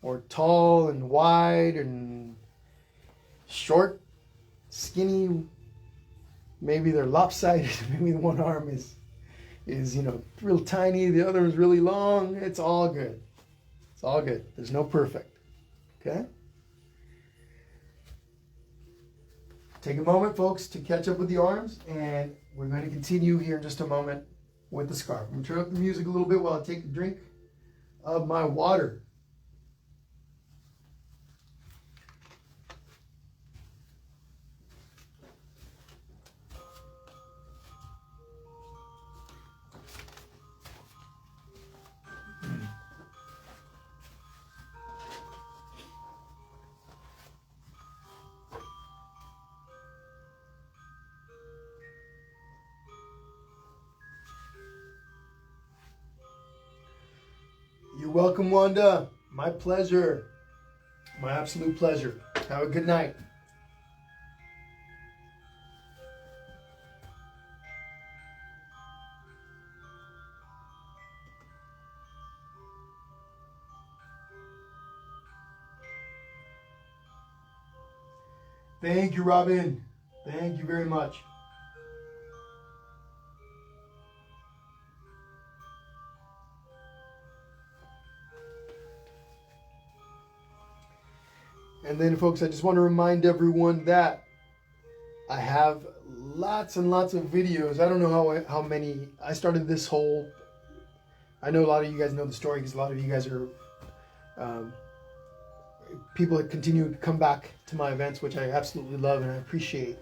[SPEAKER 1] or tall and wide, and short, skinny. Maybe they're lopsided. Maybe the one arm is real tiny. The other is really long. It's all good. It's all good. There's no perfect. Okay? Take a moment, folks, to catch up with the arms, and we're going to continue here in just a moment with the scarf. I'm going to turn up the music a little bit while I take a drink of my water. welcome, Wanda. My pleasure. My absolute pleasure. Have a good night. Thank you, Robin. Thank you very much. And then, folks, I just want to remind everyone that I have lots and lots of videos. I don't know how many. I started this whole... I know a lot of you guys know the story because a lot of you guys are people that continue to come back to my events, which I absolutely love and I appreciate.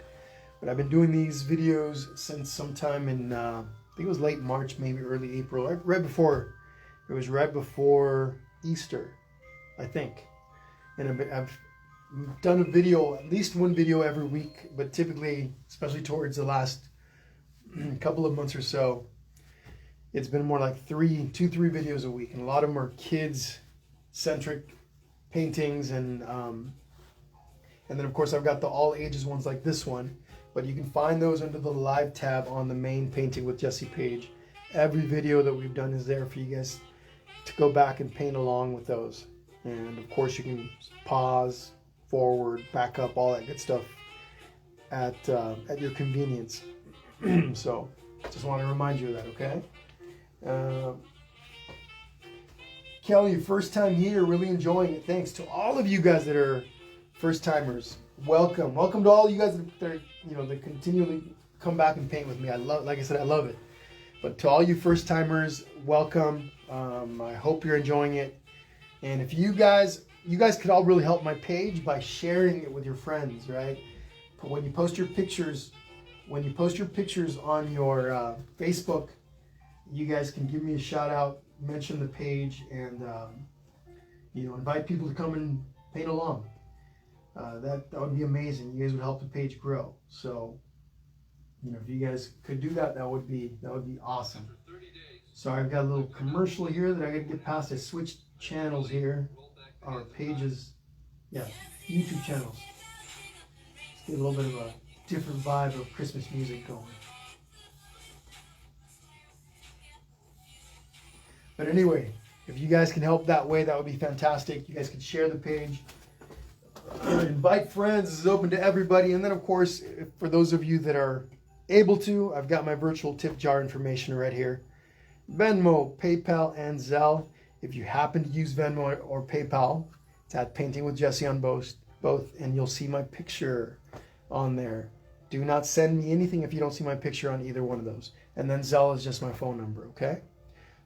[SPEAKER 1] But I've been doing these videos since sometime in, I think it was late March, maybe early April, right before Easter, I think. And I've done a video, at least one video every week, but typically, especially towards the last couple of months or so, it's been more like 2-3 videos a week, and a lot of them are kids-centric paintings, and then of course I've got the all ages ones like this one, but you can find those under the live tab on the main Painting with Jesse page. Every video that we've done is there for you guys to go back and paint along with those, and of course you can pause, forward, back up, all that good stuff at your convenience. So just want to remind you of that, okay? Kelly, first time here, really enjoying it. Thanks to all of you guys that are first timers. Welcome to all you guys that are, that continually come back and paint with me. Like I said, I love it. But to all you first timers, welcome. I hope you're enjoying it. And if you guys could all really help my page by sharing it with your friends, right? But when you post your pictures on your Facebook, you guys can give me a shout out, mention the page, and invite people to come and paint along. That would be amazing. You guys would help the page grow. So, if you guys could do that, that would be awesome. Sorry, I've got a little commercial here that I got to get past. I switched channels here, or pages, YouTube channels. Let's get a little bit of a different vibe of Christmas music going. But anyway, if you guys can help that way, that would be fantastic. You guys can share the page. Invite friends. This is open to everybody. And then, of course, for those of you that are able to, I've got my virtual tip jar information right here. Venmo, PayPal, and Zelle. If you happen to use Venmo or PayPal, it's at Painting with Jesse on both, and you'll see my picture on there. Do not send me anything if you don't see my picture on either one of those. And then Zelle is just my phone number, okay?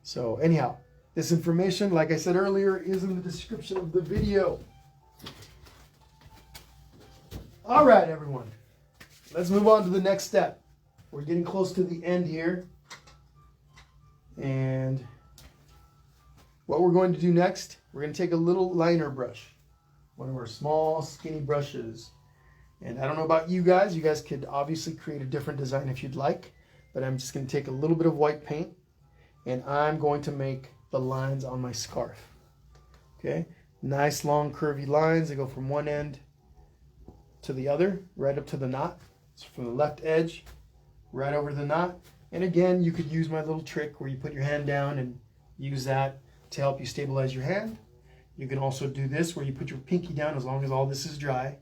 [SPEAKER 1] So anyhow, this information, like I said earlier, is in the description of the video. All right, everyone. Let's move on to the next step. We're getting close to the end here. And what we're going to do next, we're going to take a little liner brush. One of our small, skinny brushes. And I don't know about you guys. You guys could obviously create a different design if you'd like. But I'm just going to take a little bit of white paint. And I'm going to make the lines on my scarf. Okay? Nice, long, curvy lines. They go from one end to the other, right up to the knot. So from the left edge, right over the knot. And again, you could use my little trick where you put your hand down and use that to help you stabilize your hand. You can also do this where you put your pinky down as long as all this is dry.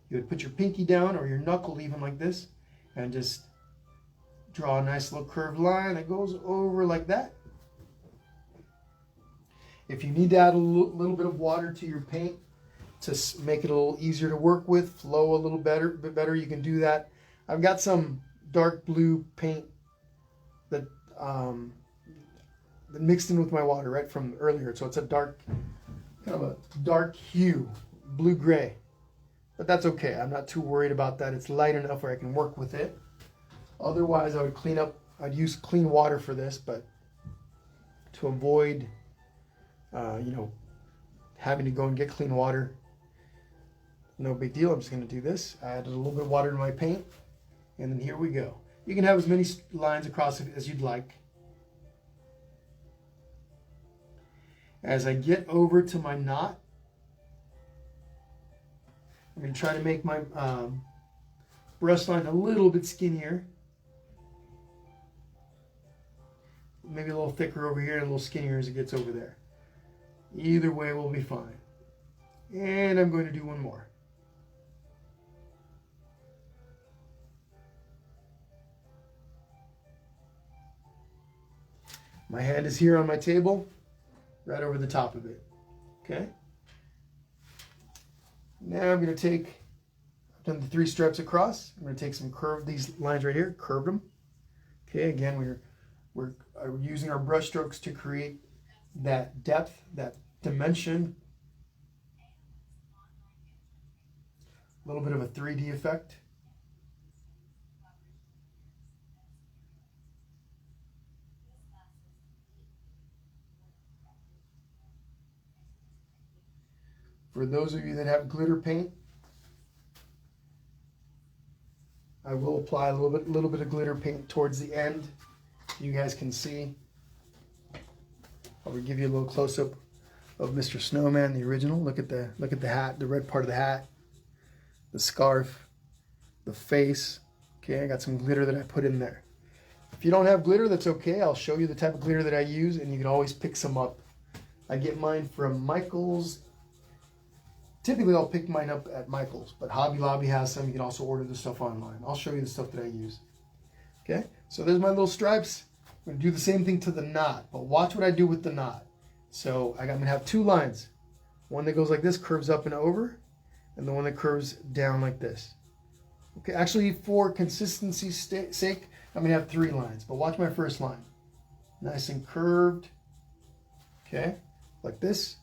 [SPEAKER 1] You would put your pinky down or your knuckle even like this and just draw a nice little curved line that goes over like that. If you need to add a little bit of water to your paint to make it a little easier to work with, flow a little bit better, you can do that. I've got some dark blue paint that mixed in with my water right from earlier. So it's a dark, kind of a dark hue, blue-gray. But that's okay. I'm not too worried about that. It's light enough where I can work with it. Otherwise, I'd use clean water for this, but to avoid, having to go and get clean water, no big deal. I'm just going to do this. I added a little bit of water to my paint, and then here we go. You can have as many lines across it as you'd like. As I get over to my knot, I'm going to try to make my brush line a little bit skinnier. Maybe a little thicker over here and a little skinnier as it gets over there. Either way will be fine. And I'm going to do one more. My hand is here on my table, right over the top of it. Okay? Now I'm going to take, I've done the 3 stripes across. I'm going to take some curve, these lines right here, curve them. Okay, again, we're using our brush strokes to create that depth, that dimension. A little bit of a 3D effect. For those of you that have glitter paint, I will apply a little bit of glitter paint towards the end. You guys can see. I will give you a little close-up of Mr. Snowman, the original. Look at the hat, the red part of the hat, the scarf, the face. Okay, I got some glitter that I put in there. If you don't have glitter, that's okay. I'll show you the type of glitter that I use, and you can always pick some up. I get mine from Michael's. Typically, I'll pick mine up at Michael's, but Hobby Lobby has some. You can also order the stuff online. I'll show you the stuff that I use. Okay, so there's my little stripes. I'm going to do the same thing to the knot, but watch what I do with the knot. So I'm going to have 2 lines. One that goes like this, curves up and over, and the one that curves down like this. Okay, actually, for consistency's sake, I'm going to have 3 lines, but watch my first line. Nice and curved. Okay, like this.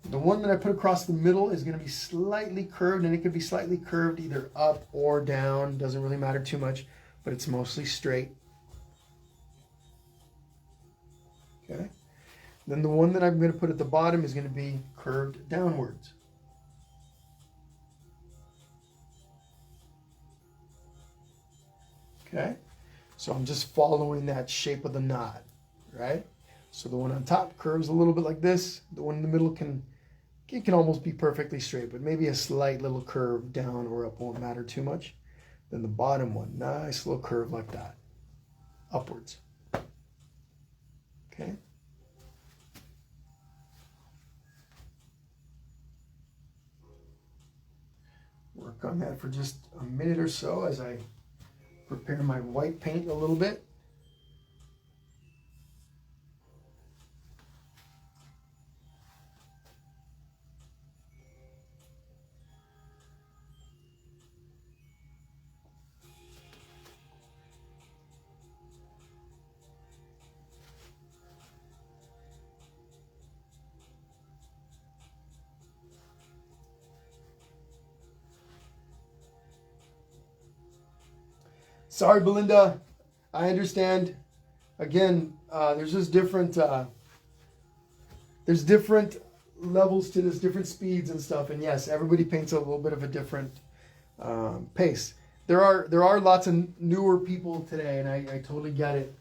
[SPEAKER 1] The one that I put across the middle is going to be slightly curved, and it could be slightly curved either up or down. Doesn't really matter too much, but it's mostly straight. Okay. Then the one that I'm going to put at the bottom is going to be curved downwards. Okay. So I'm just following that shape of the knot, right? So the one on top curves a little bit like this. The one in the middle can almost be perfectly straight, but maybe a slight little curve down or up won't matter too much. Then the bottom one, nice little curve like that, upwards. Okay. Work on that for just a minute or so as I prepare my white paint a little bit. Sorry, Belinda. I understand. Again, there's just different. There's different levels to this, different speeds and stuff. And yes, everybody paints a little bit of a different pace. There are lots of newer people today, and I totally get it.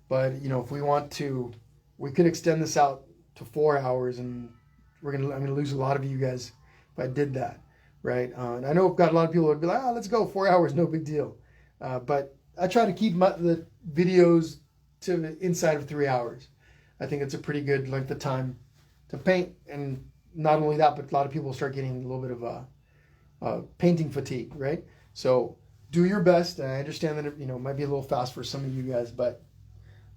[SPEAKER 1] But you know, if we want to, we could extend this out to 4 hours, and I'm gonna lose a lot of you guys if I did that, right? And I know I've got a lot of people who would be like, let's go 4 hours, no big deal. But I try to keep the videos to inside of 3 hours. I think it's a pretty good length of time to paint. And not only that, but a lot of people start getting a little bit of painting fatigue, right? So do your best. And I understand that it might be a little fast for some of you guys, but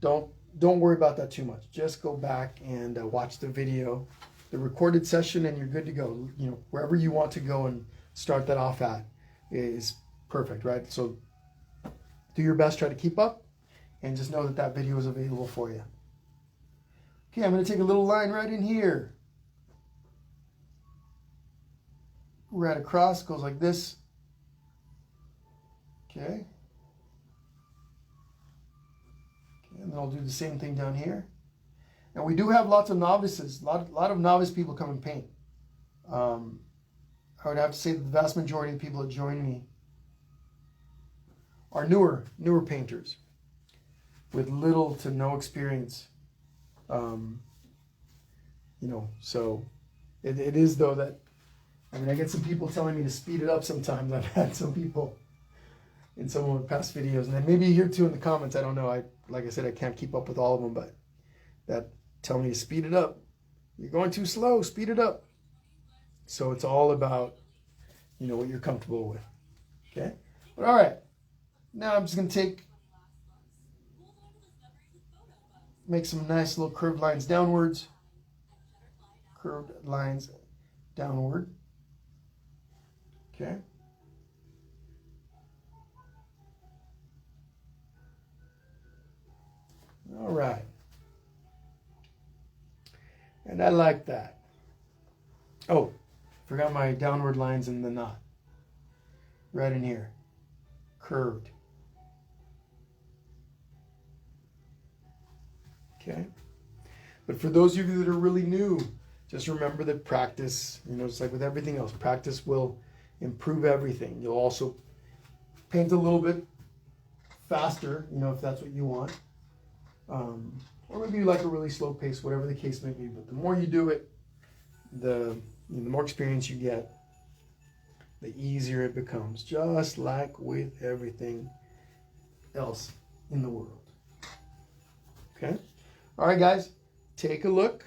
[SPEAKER 1] don't worry about that too much. Just go back and watch the video, the recorded session, and you're good to go. Wherever you want to go and start that off at is perfect, right? So do your best, try to keep up, and just know that video is available for you. Okay, I'm going to take a little line right in here. Right across, goes like this. Okay. And then I'll do the same thing down here. And we do have lots of novices, a lot of novice people come and paint. I would have to say that the vast majority of people that join me are newer painters with little to no experience. So it is though that, I mean, I get some people telling me to speed it up sometimes. I've had some people in some of my past videos, and maybe here too in the comments, I don't know. Like I said, I can't keep up with all of them, but that tell me to speed it up. You're going too slow, speed it up. So it's all about, what you're comfortable with. Okay? But all right. Now I'm just going to make some nice little curved lines downwards. Curved lines downward. Okay? All right. And I like that. Oh, forgot my downward lines in the knot. Right in here. Curved. Okay? But for those of you that are really new, just remember that practice, just like with everything else, practice will improve everything. You'll also paint a little bit faster, if that's what you want. Or maybe you like a really slow pace, whatever the case may be. But the more you do it, the more experience you get, the easier it becomes. Just like with everything else in the world. Okay? All right, guys, take a look.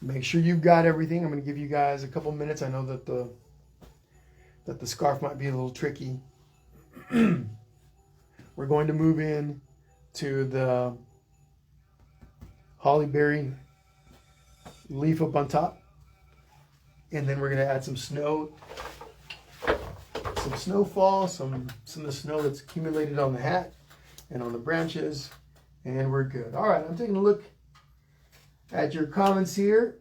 [SPEAKER 1] Make sure you've got everything. I'm going to give you guys a couple minutes. I know that the scarf might be a little tricky. We're going to move in to the holly berry leaf up on top. And then we're going to add some snow, some snowfall, some of the snow that's accumulated on the hat and on the branches. And we're good. All right, I'm taking a look at your comments here.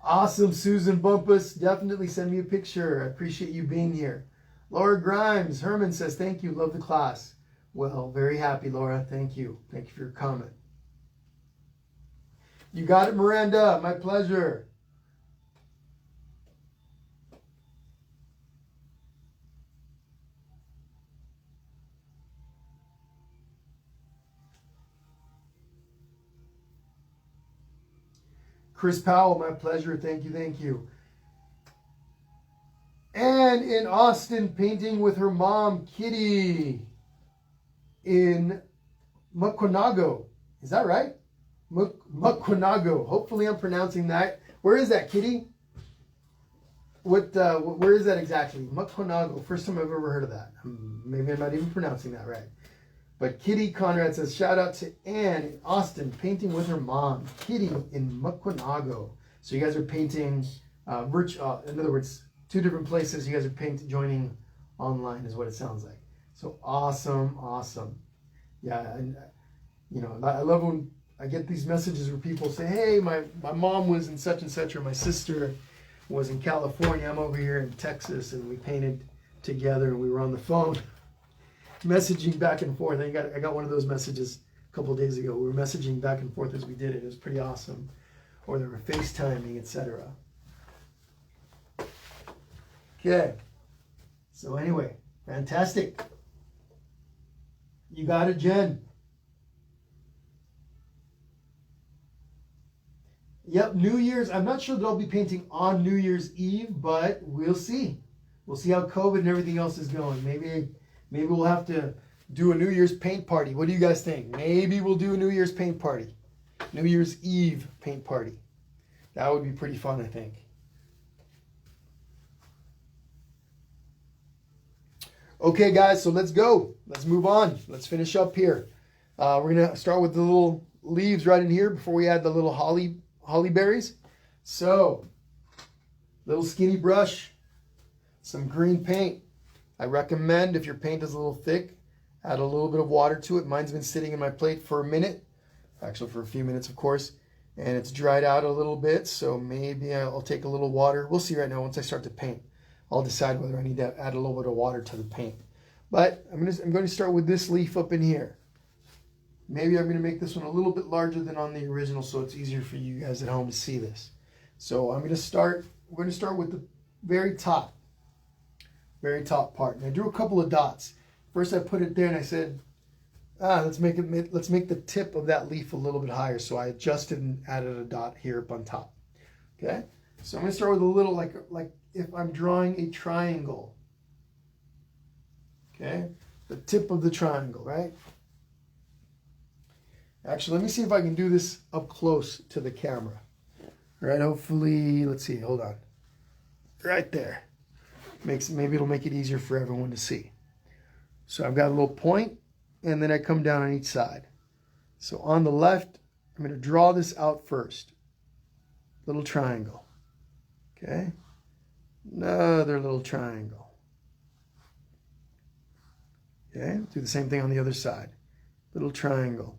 [SPEAKER 1] Awesome, Susan Bumpus. Definitely send me a picture. I appreciate you being here. Laura Grimes, Herman says, thank you. Love the class. Well, very happy, Laura. Thank you. Thank you for your comment. You got it, Miranda. My pleasure. Chris Powell, my pleasure. Thank you, thank you. And in Austin, painting with her mom, Kitty, in Mukwonago. Is that right? Mukwonago. Hopefully I'm pronouncing that. Where is that, Kitty? Where is that exactly? Mukwonago. First time I've ever heard of that. Maybe I'm not even pronouncing that right. But Kitty Conrad says, shout out to Ann in Austin, painting with her mom. Kitty in Mukwonago. So you guys are painting, in other words, two different places. You guys are joining online is what it sounds like. So awesome, awesome. Yeah, and I love when I get these messages where people say, hey, my mom was in such and such, or my sister was in California. I'm over here in Texas, and we painted together, and we were on the phone messaging back and forth. I got one of those messages a couple of days ago. We were messaging back and forth as we did it. It was pretty awesome. Or they were FaceTiming, etc. Okay. So anyway, fantastic. You got it, Jen. Yep, New Year's. I'm not sure that I'll be painting on New Year's Eve, but we'll see. We'll see how COVID and everything else is going. Maybe we'll have to do a New Year's paint party. What do you guys think? Maybe we'll do a New Year's paint party. New Year's Eve paint party. That would be pretty fun, I think. Okay, guys, so let's go. Let's move on. Let's finish up here. We're going to start with the little leaves right in here before we add the little holly berries. So, little skinny brush, some green paint. I recommend, if your paint is a little thick, add a little bit of water to it. Mine's been sitting in my plate for a minute. Actually, for a few minutes, of course. And it's dried out a little bit, so maybe I'll take a little water. We'll see right now once I start to paint. I'll decide whether I need to add a little bit of water to the paint. But I'm going to start with this leaf up in here. Maybe I'm going to make this one a little bit larger than on the original, so it's easier for you guys at home to see this. So we're going to start with the very top part. And I drew a couple of dots. First I put it there and I said, let's make the tip of that leaf a little bit higher. So I adjusted and added a dot here up on top. Okay, so I'm going to start with a little, like if I'm drawing a triangle. Okay, the tip of the triangle, right? Actually, let me see if I can do this up close to the camera. All right, hopefully, let's see, hold on. Right there. Maybe it'll make it easier for everyone to see. So I've got a little point, and then I come down on each side. So on the left, I'm going to draw this out first. Little triangle. Okay? Another little triangle. Okay? Do the same thing on the other side. Little triangle.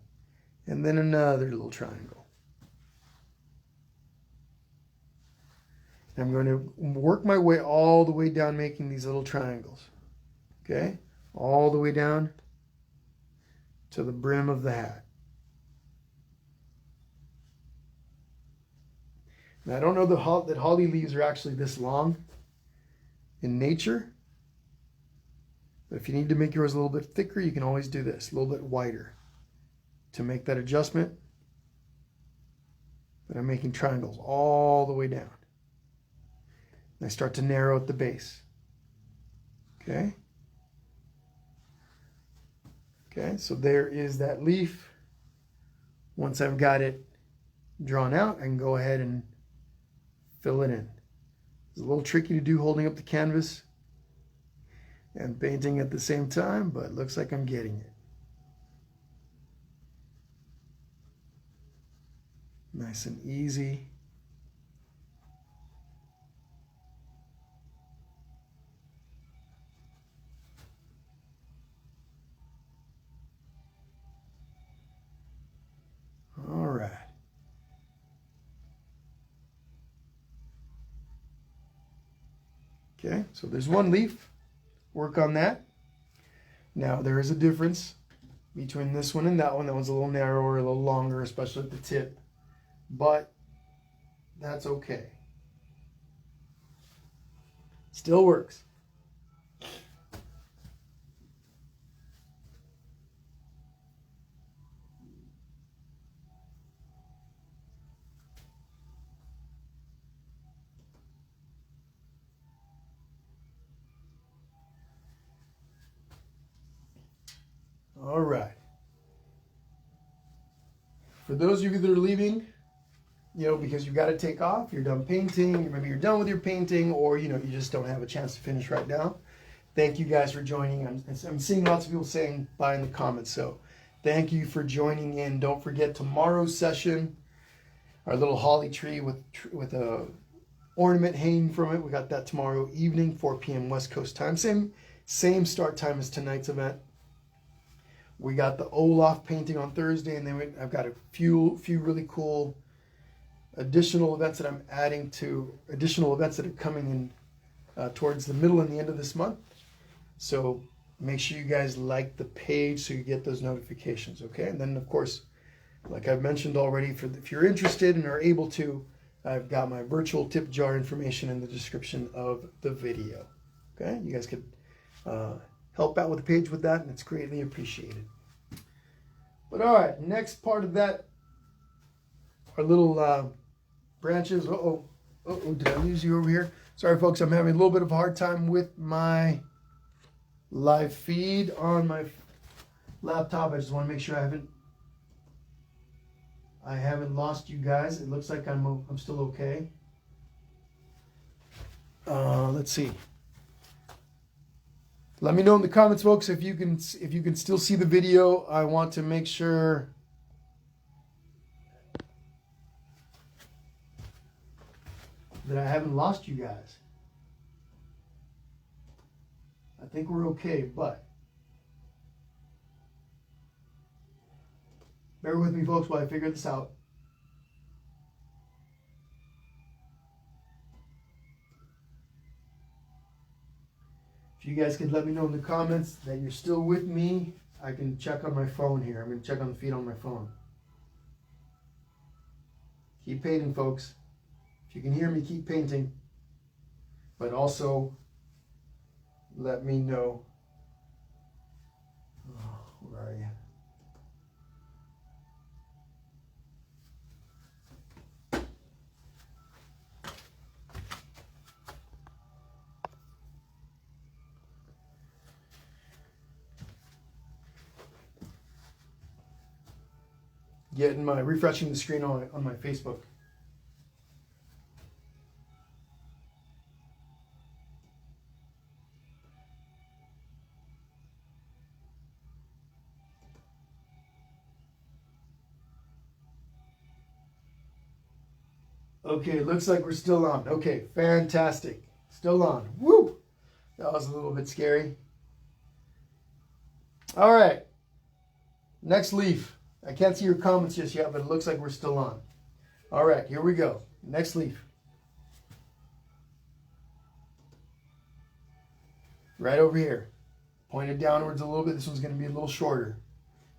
[SPEAKER 1] And then another little triangle. And I'm going to work my way all the way down making these little triangles. Okay? All the way down to the brim of the hat. Now, I don't know that holly leaves are actually this long in nature. But if you need to make yours a little bit thicker, you can always do this, a little bit wider to make that adjustment. But I'm making triangles all the way down. And I start to narrow at the base. Okay? Okay, so there is that leaf. Once I've got it drawn out, I can go ahead and fill it in. It's a little tricky to do holding up the canvas and painting at the same time, but it looks like I'm getting it. Nice and easy. All right. Okay, so there's one leaf. Work on that. Now there is a difference between this one and that one. That one's a little narrower, a little longer, especially at the tip. But that's okay. Still works. All right. For those of you that are leaving, because you got to take off, you're done painting, maybe you're done with your painting, or, you just don't have a chance to finish right now. Thank you guys for joining. I'm seeing lots of people saying bye in the comments, so thank you for joining in. Don't forget tomorrow's session, our little holly tree with a ornament hanging from it. We got that tomorrow evening, 4 p.m. West Coast time. Same start time as tonight's event. We got the Olaf painting on Thursday, and then I've got a few really cool additional events that I'm adding to additional events that are coming in towards the middle and the end of this month. So make sure you guys like the page so you get those notifications, okay? And then, of course, like I've mentioned already, if you're interested and are able to, I've got my virtual tip jar information in the description of the video, okay? You guys could help out with the page with that, and it's greatly appreciated. But all right, next part of that, our little branches. Did I lose you over here? Sorry, folks, I'm having a little bit of a hard time with my live feed on my laptop. I just want to make sure I haven't lost you guys. It looks like I'm still okay. Let's see. Let me know in the comments, folks, if you can still see the video. I want to make sure that I haven't lost you guys. I think we're okay, but bear with me, folks, while I figure this out. If you guys could let me know in the comments that you're still with me, I can check on my phone here. I'm going to check on the feed on my phone. Keep painting, folks. If you can hear me, keep painting. But also, let me know. Oh, where are you? refreshing the screen on my Facebook. Okay, looks like we're still on. Okay, fantastic. Still on. Woo! That was a little bit scary. All right. Next leaf. I can't see your comments just yet, but it looks like we're still on. All right, here we go. Next leaf. Right over here. Pointed downwards a little bit. This one's going to be a little shorter.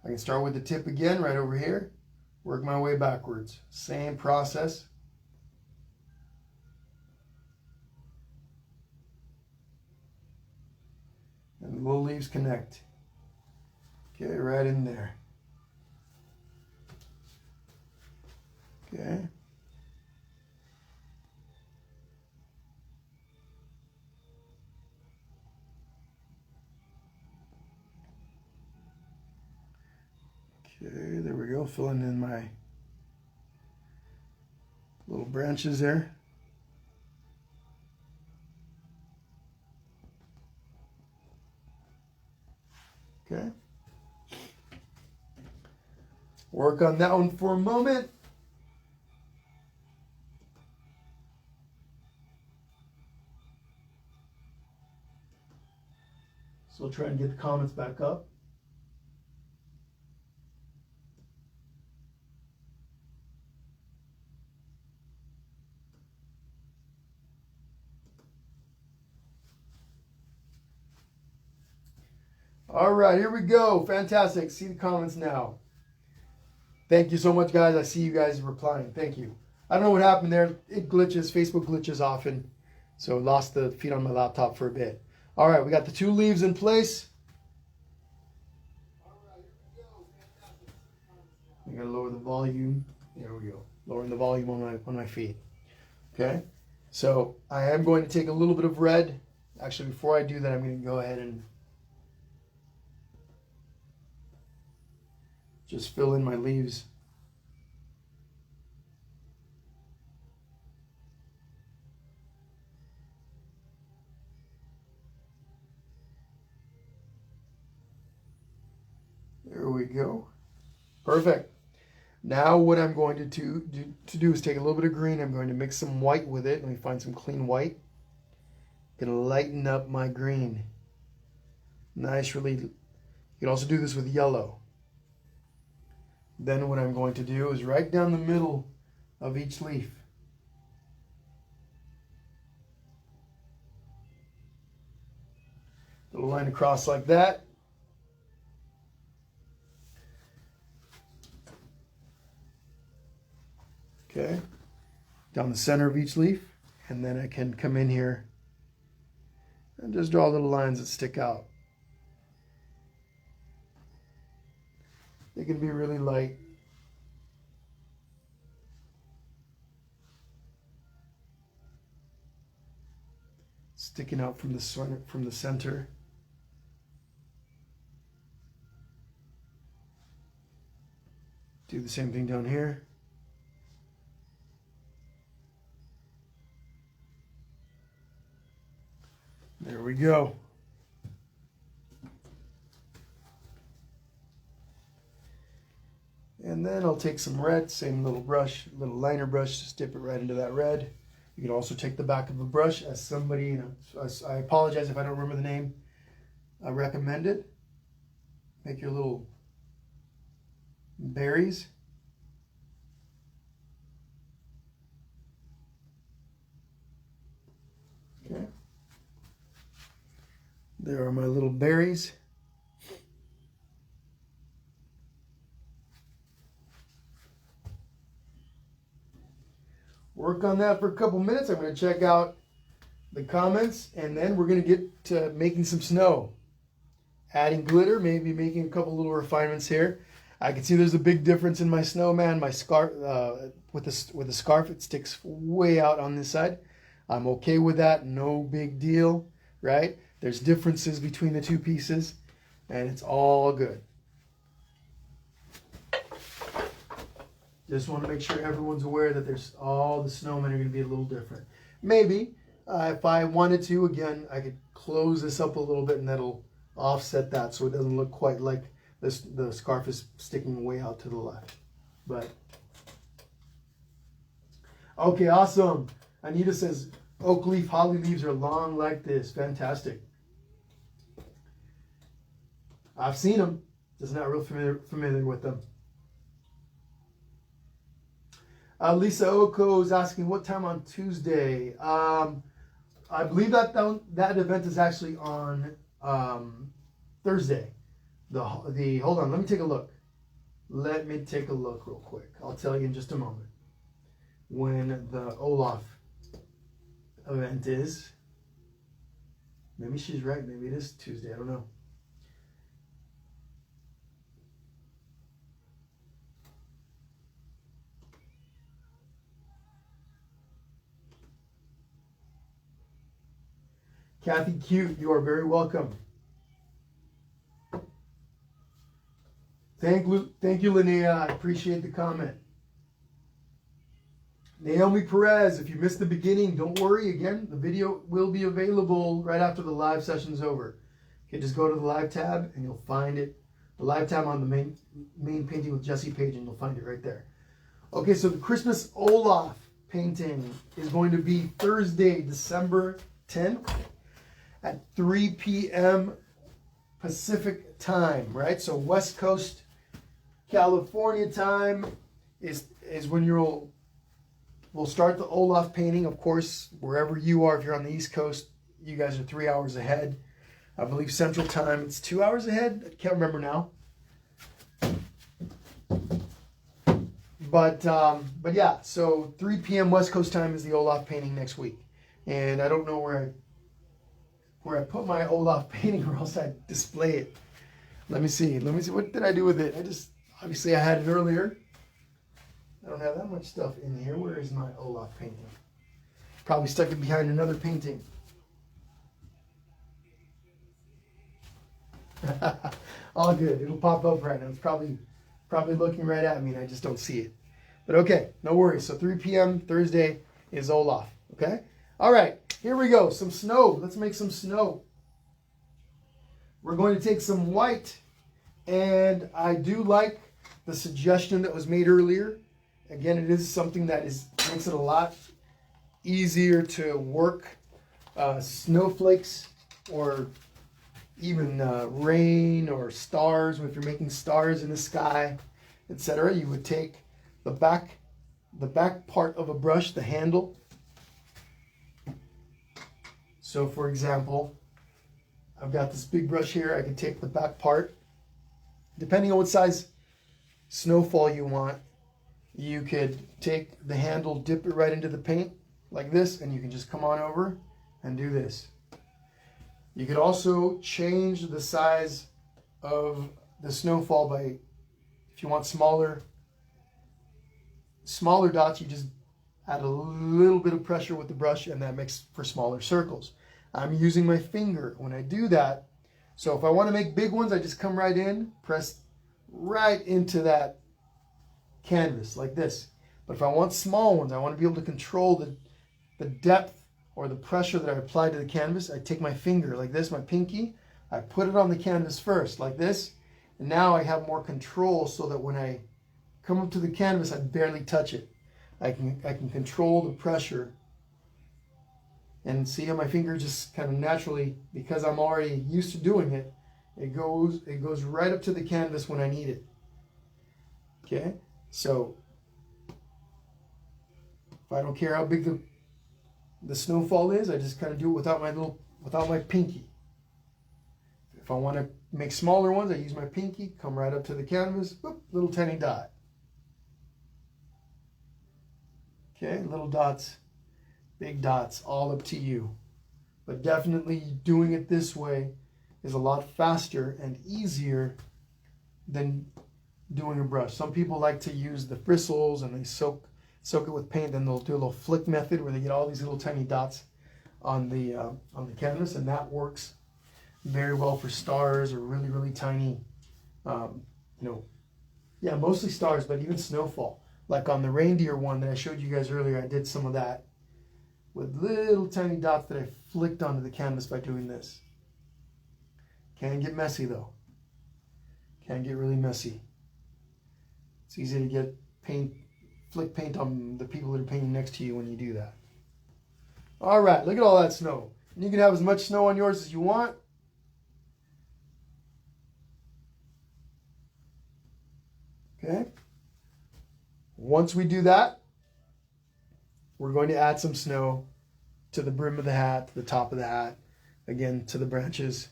[SPEAKER 1] I can start with the tip again, right over here. Work my way backwards. Same process. And the little leaves connect. Okay, right in there. Okay. Okay, there we go. Filling in my little branches there. Okay. Work on that one for a moment. So we'll try and get the comments back up. All right, here we go. Fantastic. See the comments now. Thank you so much, guys. I see you guys replying. Thank you. I don't know what happened there. It glitches. Facebook glitches often. So lost the feed on my laptop for a bit. All right, we got the two leaves in place. All right, here we go. Fantastic. I'm going to lower the volume. There we go. Lowering the volume on my feed. Okay. So I am going to take a little bit of red. Actually, before I do that, I'm going to go ahead and just fill in my leaves. There we go. Perfect. Now what I'm going to do is take a little bit of green. I'm going to mix some white with it. Let me find some clean white. Gonna lighten up my green. Nice, really. You can also do this with yellow. Then what I'm going to do is right down the middle of each leaf. Little line across like that. Okay, down the center of each leaf, and then I can come in here and just draw little lines that stick out. They can be really light. Sticking out from the center. Do the same thing down here. There we go. And then I'll take some red, same little brush, little liner brush, just dip it right into that red. You can also take the back of a brush, as somebody, I apologize if I don't remember the name, recommended. Make your little berries. Okay. There are my little berries. Work on that for a couple minutes. I'm going to check out the comments, and then we're going to get to making some snow. Adding glitter, maybe making a couple little refinements here. I can see there's a big difference in my snowman. My scarf, with the scarf, it sticks way out on this side. I'm okay with that. No big deal, right? There's differences between the two pieces, and it's all good. Just want to make sure everyone's aware that there's all the snowmen are going to be a little different. Maybe if I wanted to, again, I could close this up a little bit and that'll offset that so it doesn't look quite like this, the scarf is sticking way out to the left. But okay, awesome. Anita says oak leaf holly leaves are long like this. Fantastic. I've seen them, just not real familiar with them. Lisa Oko is asking what time on Tuesday. I believe that event is actually on Thursday. The hold on, let me take a look. Let me take a look real quick. I'll tell you in just a moment when the Olaf event is. Maybe she's right. Maybe it is Tuesday. I don't know. Kathy Cute, you are very welcome. Thank you, Linnea. I appreciate the comment. Naomi Perez, if you missed the beginning, don't worry. Again, the video will be available right after the live session's over. You can just go to the live tab and you'll find it. The live tab on the main Painting with Jesse page, and you'll find it right there. Okay, so the Christmas Olaf painting is going to be Thursday, December 10th at 3 p.m. Pacific time, right? So West Coast California time is when we'll start the Olaf painting. Of course, wherever you are, if you're on the East Coast, you guys are 3 hours ahead. I believe Central Time, it's 2 hours ahead. I can't remember now. But yeah, so 3 p.m. West Coast time is the Olaf painting next week. And I don't know where I put my Olaf painting, or else I display it. Let me see. What did I do with it? Obviously I had it earlier. I don't have that much stuff in here. Where is my Olaf painting? Probably stuck it behind another painting. All good. It'll pop up right now. It's probably looking right at me and I just don't see it. But okay, no worries. So 3 p.m. Thursday is Olaf. Okay? All right, here we go. Some snow. Let's make some snow. We're going to take some white, and I do like the suggestion that was made earlier. Again, it is something that makes it a lot easier to work snowflakes or even rain or stars. If you're making stars in the sky, etc., you would take the back part of a brush, the handle. So for example, I've got this big brush here. I can take the back part. Depending on what size snowfall you want, you could take the handle, dip it right into the paint like this, and you can just come on over and do this. You could also change the size of the snowfall by, if you want smaller dots, you just add a little bit of pressure with the brush, and that makes for smaller circles. I'm using my finger when I do that. So if I want to make big ones, I just come right in, press right into that canvas like this. But if I want small ones, I want to be able to control the depth or the pressure that I apply to the canvas. I take my finger like this, my pinky, I put it on the canvas first like this, and now I have more control so that when I come up to the canvas, I barely touch it. I can control the pressure. And see how my finger just kind of naturally, because I'm already used to doing it, it goes right up to the canvas when I need it. Okay, so if I don't care how big the snowfall is, I just kind of do it without my pinky. If I want to make smaller ones, I use my pinky, come right up to the canvas, boop, little tiny dot. Okay, little dots. Big dots, all up to you. But definitely doing it this way is a lot faster and easier than doing a brush. Some people like to use the bristles and they soak it with paint, then they'll do a little flick method where they get all these little tiny dots on the canvas, and that works very well for stars or really tiny, mostly stars, but even snowfall. Like on the reindeer one that I showed you guys earlier, I did some of that with little tiny dots that I flicked onto the canvas by doing this. Can get messy though. Can get really messy. It's easy to get flick paint on the people that are painting next to you when you do that. All right, look at all that snow. And you can have as much snow on yours as you want. Okay. Once we do that, we're going to add some snow to the brim of the hat, to the top of the hat, again, to the branches.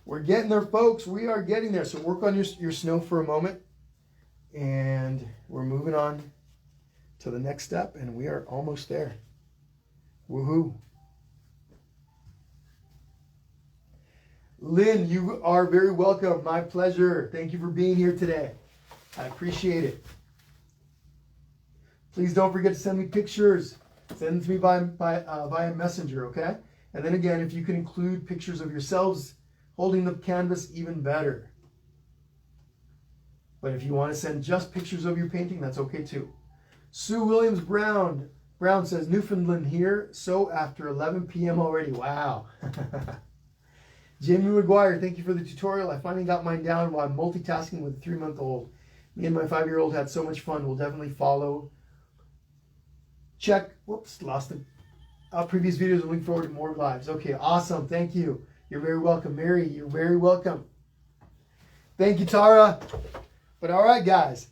[SPEAKER 1] We're getting there, folks. We are getting there. So work on your snow for a moment. And we're moving on to the next step, and we are almost there. Woohoo. Lynn, you are very welcome. My pleasure. Thank you for being here today. I appreciate it. Please don't forget to send me pictures. Send them to me via messenger, okay? And then again, if you can include pictures of yourselves holding the canvas, even better. But if you want to send just pictures of your painting, that's okay too. Sue Williams Brown says, Newfoundland here, so after 11 p.m. already. Wow. Jamie McGuire, thank you for the tutorial. I finally got mine down while I'm multitasking with a 3-month-old. Me and my 5-year-old had so much fun. We'll definitely follow. Check. Whoops, lost the previous videos. Looking forward to more lives. Okay, awesome. Thank you. You're very welcome. Mary, you're very welcome. Thank you, Tara. But all right, guys.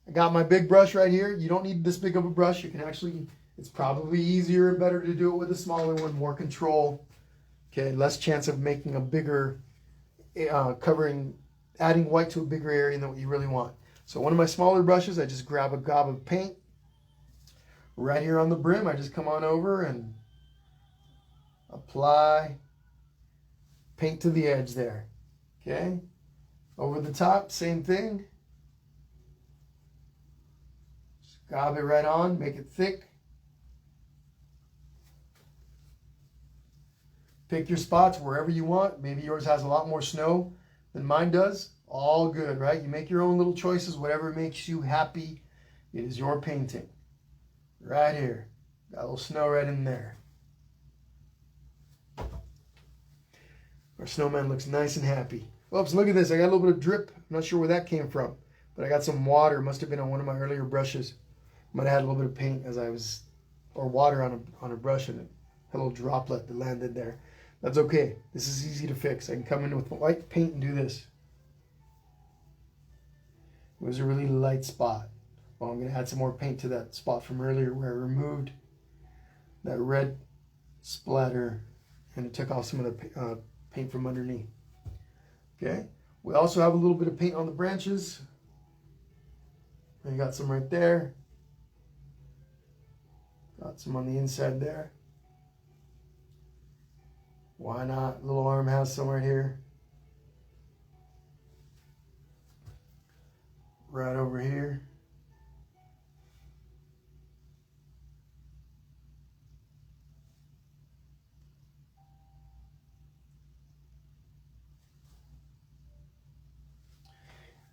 [SPEAKER 1] I got my big brush right here. You don't need this big of a brush. You can actually, it's probably easier and better to do it with a smaller one, more control. Okay, less chance of making a bigger, adding white to a bigger area than what you really want. So one of my smaller brushes, I just grab a gob of paint. Right here on the brim, I just come on over and apply paint to the edge there. Okay, over the top, same thing. Just gob it right on, make it thick. Pick your spots wherever you want. Maybe yours has a lot more snow than mine does. All good, right? You make your own little choices, whatever makes you happy. It is your painting. Right here. Got a little snow right in there. Our snowman looks nice and happy. Oops, look at this. I got a little bit of drip. I'm not sure where that came from, but I got some water. Must have been on one of my earlier brushes. Might have had a little bit of paint or water on a brush, and it had a little droplet that landed there. That's okay. This is easy to fix. I can come in with white paint and do this. It was a really light spot. Well, I'm going to add some more paint to that spot from earlier where I removed that red splatter and it took off some of the paint from underneath. Okay. We also have a little bit of paint on the branches. I got some right there. Got some on the inside there. Why not? Little arm has some right here. Right over here.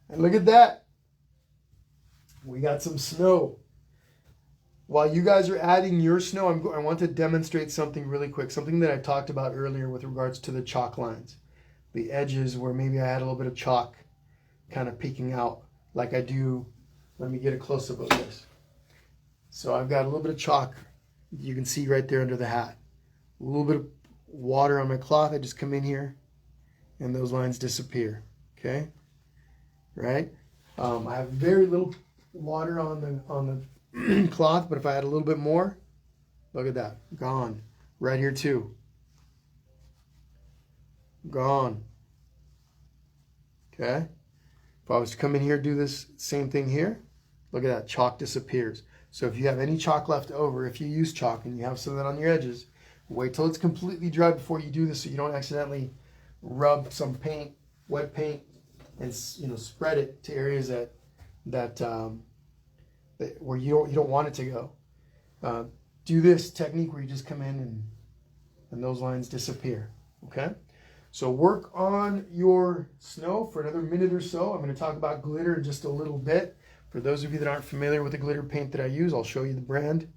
[SPEAKER 1] And look at that. We got some snow. While you guys are adding your snow, I want to demonstrate something really quick. Something that I talked about earlier with regards to the chalk lines. The edges where maybe I had a little bit of chalk kind of peeking out like I do. Let me get a close-up of this. So I've got a little bit of chalk. You can see right there under the hat. A little bit of water on my cloth. I just come in here and those lines disappear. Okay? Right? I have very little water on the cloth, but if I had a little bit more, look at that, gone. Right here too, gone. Okay, if I was to come in here, do this same thing here, look at that, chalk disappears. So if you have any chalk left over, if you use chalk and you have some of that on your edges, wait till it's completely dry before you do this so you don't accidentally rub some paint, wet paint, and spread it to areas where you don't want it to go. Do this technique where you just come in and those lines disappear. Okay, so work on your snow for another minute or so. I'm going to talk about glitter in just a little bit, For those of you that aren't familiar with the glitter paint that I use, I'll show you the brand.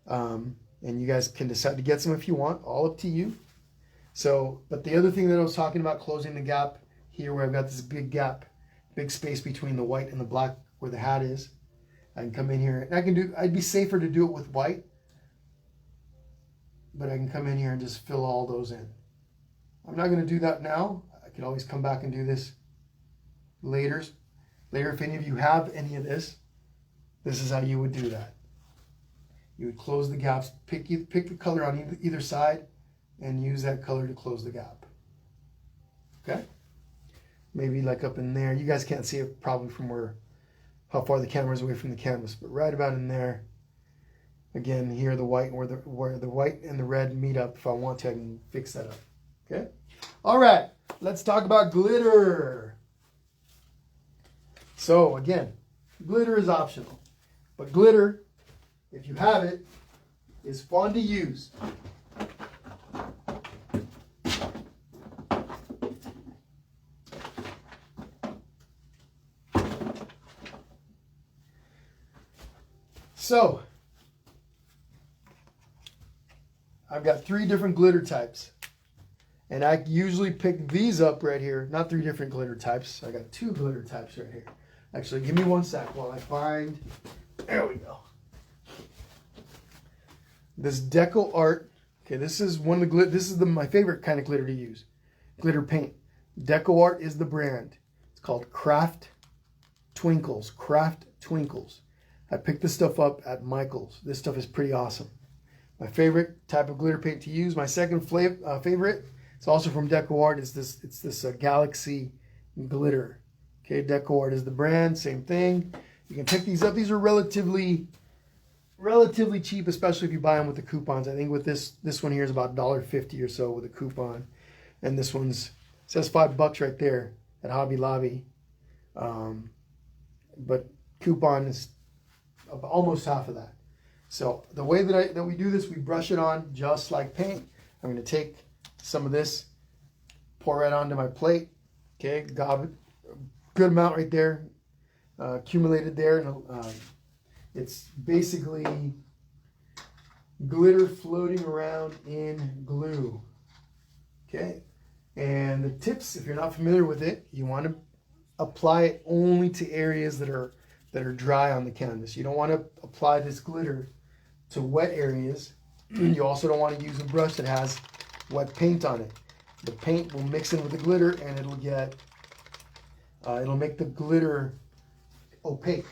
[SPEAKER 1] And you guys can decide to get some if you want, all up to you. So, but the other thing that I was talking about, closing the gap here where I've got this big gap, big space between the white and the black where the hat is. I can come in here and I'd be safer to do it with white, but I can come in here and just fill all those in. I'm not going to do that now. I could always come back and do this later. If any of you have any of this, this is how you would do that. You would close the gaps, pick the color on either side, and use that color to close the gap. Okay? Maybe like up in there. You guys can't see it probably from how far the camera is away from the canvas, but right about in there. Again, here the white, where the white and the red meet up. If I want to, I can fix that up. Okay? All right, let's talk about glitter. So again, glitter is optional, but glitter, if you have it, is fun to use. So, I've got 3 different glitter types. And I usually pick these up right here. Not 3 different glitter types. I got 2 glitter types right here. Actually, give me 1 sec while I find... There we go. This Deco Art. Okay, this is one of the my favorite kind of glitter to use. Glitter paint. Deco Art is the brand. It's called Craft Twinkles. Craft Twinkles. I picked this stuff up at Michael's. This stuff is pretty awesome. My favorite type of glitter paint to use. My second favorite, it's also from Deco Art. It's this Galaxy glitter. Okay, Deco Art is the brand. Same thing. You can pick these up. These are relatively cheap, especially if you buy them with the coupons. I think with this one here is about $1.50 or so with a coupon, and this one's says $5 right there at Hobby Lobby, but coupon is almost half of that. So the way that we do this, we brush it on just like paint. I'm going to take some of this, pour right onto my plate. Okay, got a good amount right there, accumulated there. And, it's basically glitter floating around in glue. Okay, and the tips, if you're not familiar with it, you want to apply it only to areas that are dry on the canvas. You don't want to apply this glitter to wet areas. You also don't want to use a brush that has wet paint on it. The paint will mix in with the glitter, and it'll make the glitter opaque.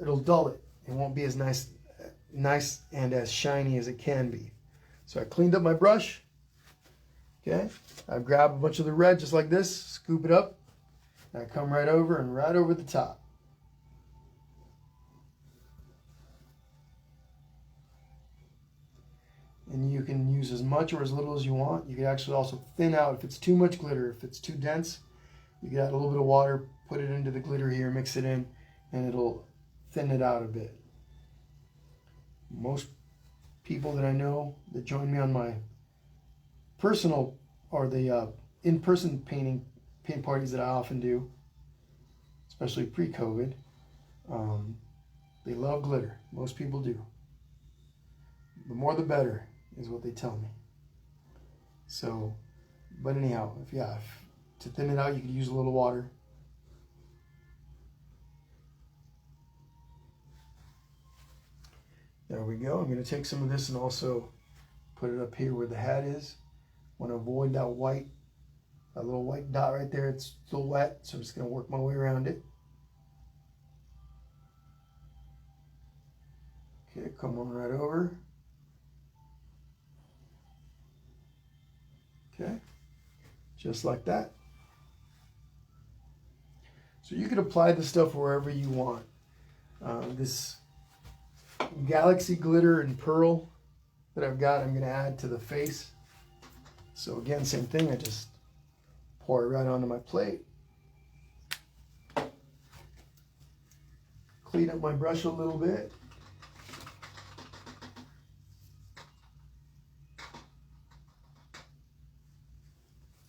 [SPEAKER 1] It'll dull it. It won't be as nice and as shiny as it can be. So I cleaned up my brush. Okay, I grab a bunch of the red just like this, scoop it up, and I come right over the top. And you can use as much or as little as you want. You can actually also thin out if it's too much glitter. If it's too dense, you can add a little bit of water, put it into the glitter here, mix it in, and it'll thin it out a bit. Most people that I know that join me on my personal or the in-person paint parties that I often do, especially pre-COVID, they love glitter. Most people do. The more the better is what they tell me. So, but anyhow, to thin it out, you could use a little water. There we go. I'm going to take some of this and also put it up here where the hat is. Want to avoid that little white dot right there. It's still wet, so I'm just going to work my way around it. Okay, come on right over. Okay, just like that. So you can apply the stuff wherever you want. This Galaxy glitter and pearl that I've got, I'm going to add to the face. So again, same thing. I just pour it right onto my plate. Clean up my brush a little bit.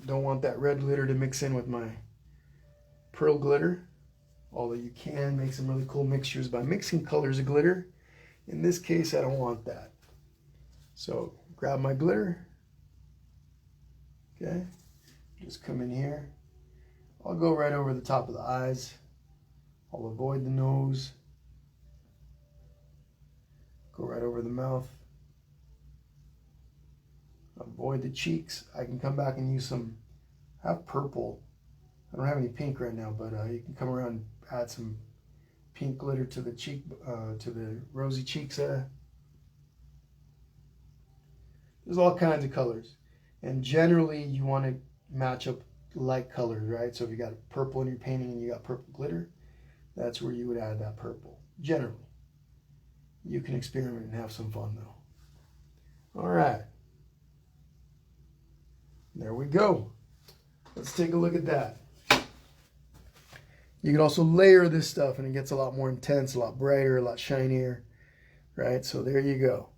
[SPEAKER 1] Don't want that red glitter to mix in with my pearl glitter Although you can make some really cool mixtures by mixing colors of glitter. In this case, I don't want that. So grab my glitter. Okay, just come in here. I'll go right over the top of the eyes. I'll avoid the nose. Go right over the mouth. Avoid the cheeks. I can come back and use some, I have purple. I don't have any pink right now, but you can come around and add some pink glitter to the cheek, to the rosy cheeks there. There's all kinds of colors. And generally you want to match up light colors, right? So if you got purple in your painting and you got purple glitter, that's where you would add that purple. Generally. You can experiment and have some fun though. All right. There we go. Let's take a look at that. You can also layer this stuff and it gets a lot more intense, a lot brighter, a lot shinier, right? So there you go.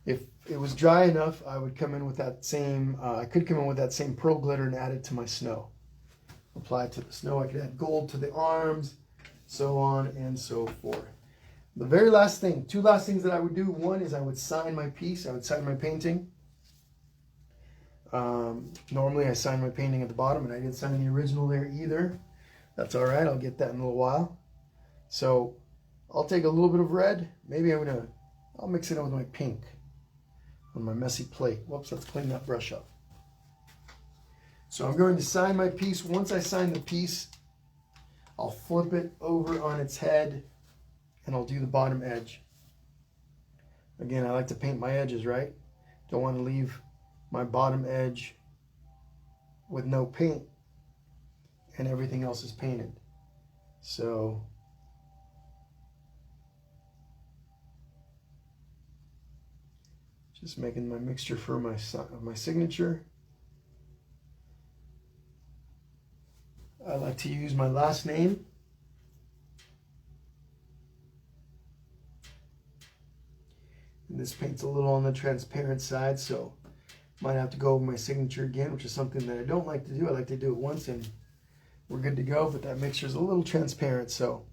[SPEAKER 1] If it was dry enough, I would come in with that same, I could come in with that same pearl glitter and add it to my snow. Apply it to the snow. I could add gold to the arms, so on and so forth. The very last thing, two last things that I would do. One is I would sign my piece. I would sign my painting. Normally I sign my painting at the bottom, and I didn't sign the original there either. That's all right. I'll get that in a little while. So I'll take a little bit of red. Maybe I'll mix it in with my pink on my messy plate. Whoops, let's clean that brush up. So I'm going to sign my piece. Once I sign the piece, I'll flip it over on its head and I'll do the bottom edge. Again, I like to paint my edges, right? Don't want to leave my bottom edge with no paint and everything else is painted. So just making my mixture for my signature. I like to use my last name. And this paint's a little on the transparent side, so might have to go over my signature again, which is something that I don't like to do. I like to do it once and we're good to go, but that mixture is a little transparent, so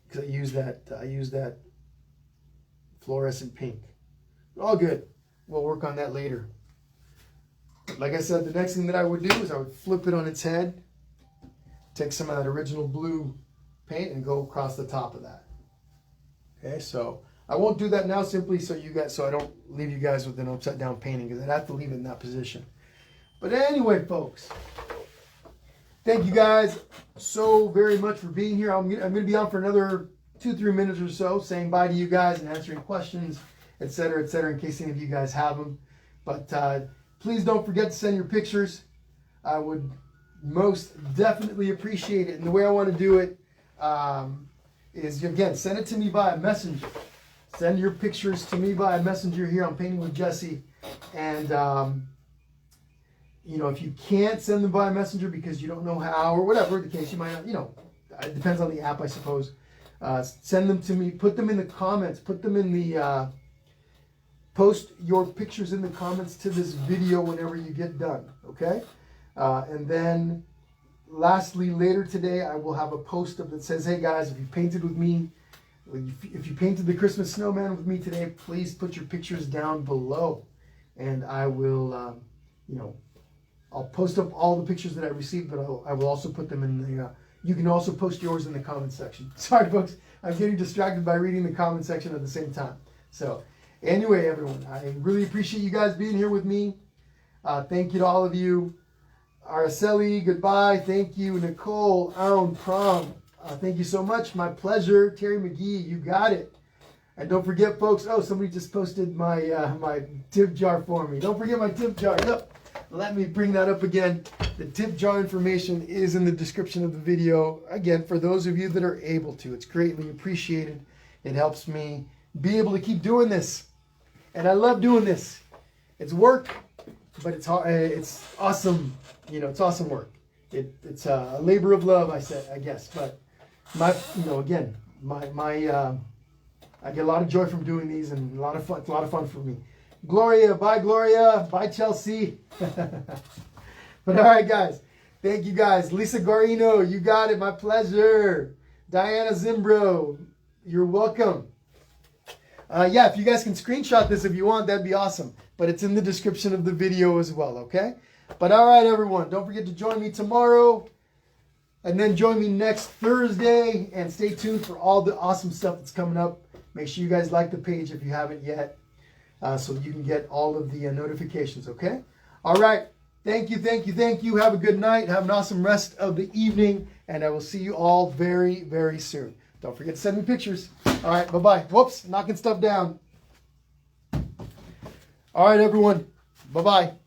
[SPEAKER 1] because I use that fluorescent pink. All good. We'll work on that later. Like I said, the next thing that I would do is I would flip it on its head, take some of that original blue paint and go across the top of that. Okay, so I won't do that now simply so I don't leave you guys with an upside down painting, because I'd have to leave it in that position. But anyway, folks, thank you guys so very much for being here. I'm going to be on for another 2-3 minutes or so, saying bye to you guys and answering questions, etc., in case any of you guys have them. But please don't forget to send your pictures. I would most definitely appreciate it. And the way I want to do it is, again, send it to me by a messenger. Send your pictures to me by a messenger here on Painting with Jesse. And, you know, if you can't send them by a messenger because you don't know how or whatever the case, you might not, you know, it depends on the app, I suppose. Send them to me. Put them in the comments. Put them in the... Post your pictures in the comments to this video whenever you get done, okay? And then, lastly, later today, I will have a post up that says, hey guys, if you painted with me, if you painted the Christmas snowman with me today, please put your pictures down below. And I will, you know, I'll post up all the pictures that I received, but I will also put them in the, you can also post yours in the comment section. Sorry, folks, I'm getting distracted by reading the comment section at the same time. So, anyway, everyone, I really appreciate you guys being here with me. Thank you to all of you. Araceli, goodbye. Thank you. Nicole, Aaron, Prom. Thank you so much. My pleasure. Terry McGee, you got it. And don't forget, folks, oh, somebody just posted my my tip jar for me. Don't forget my tip jar. Yep. Let me bring that up again. The tip jar information is in the description of the video. Again, for those of you that are able to, it's greatly appreciated. It helps me be able to keep doing this. And I love doing this. It's work, but it's hard. It's awesome. You know, it's awesome work. It's a labor of love, I guess. But again, I get a lot of joy from doing these, and a lot of fun. It's a lot of fun for me. Gloria, bye Chelsea. But all right, guys, Thank you guys. Lisa Guarino, you got it. My pleasure. Diana Zimbro, you're welcome. Yeah, if you guys can screenshot this if you want, that'd be awesome. But it's in the description of the video as well, okay? But all right, everyone, don't forget to join me tomorrow. And then join me next Thursday. And stay tuned for all the awesome stuff that's coming up. Make sure you guys like the page if you haven't yet. So you can get all of the notifications, okay? All right. Thank you, thank you, thank you. Have a good night. Have an awesome rest of the evening. And I will see you all very, very soon. Don't forget to send me pictures. All right, bye-bye. Whoops, knocking stuff down. All right, everyone. Bye-bye.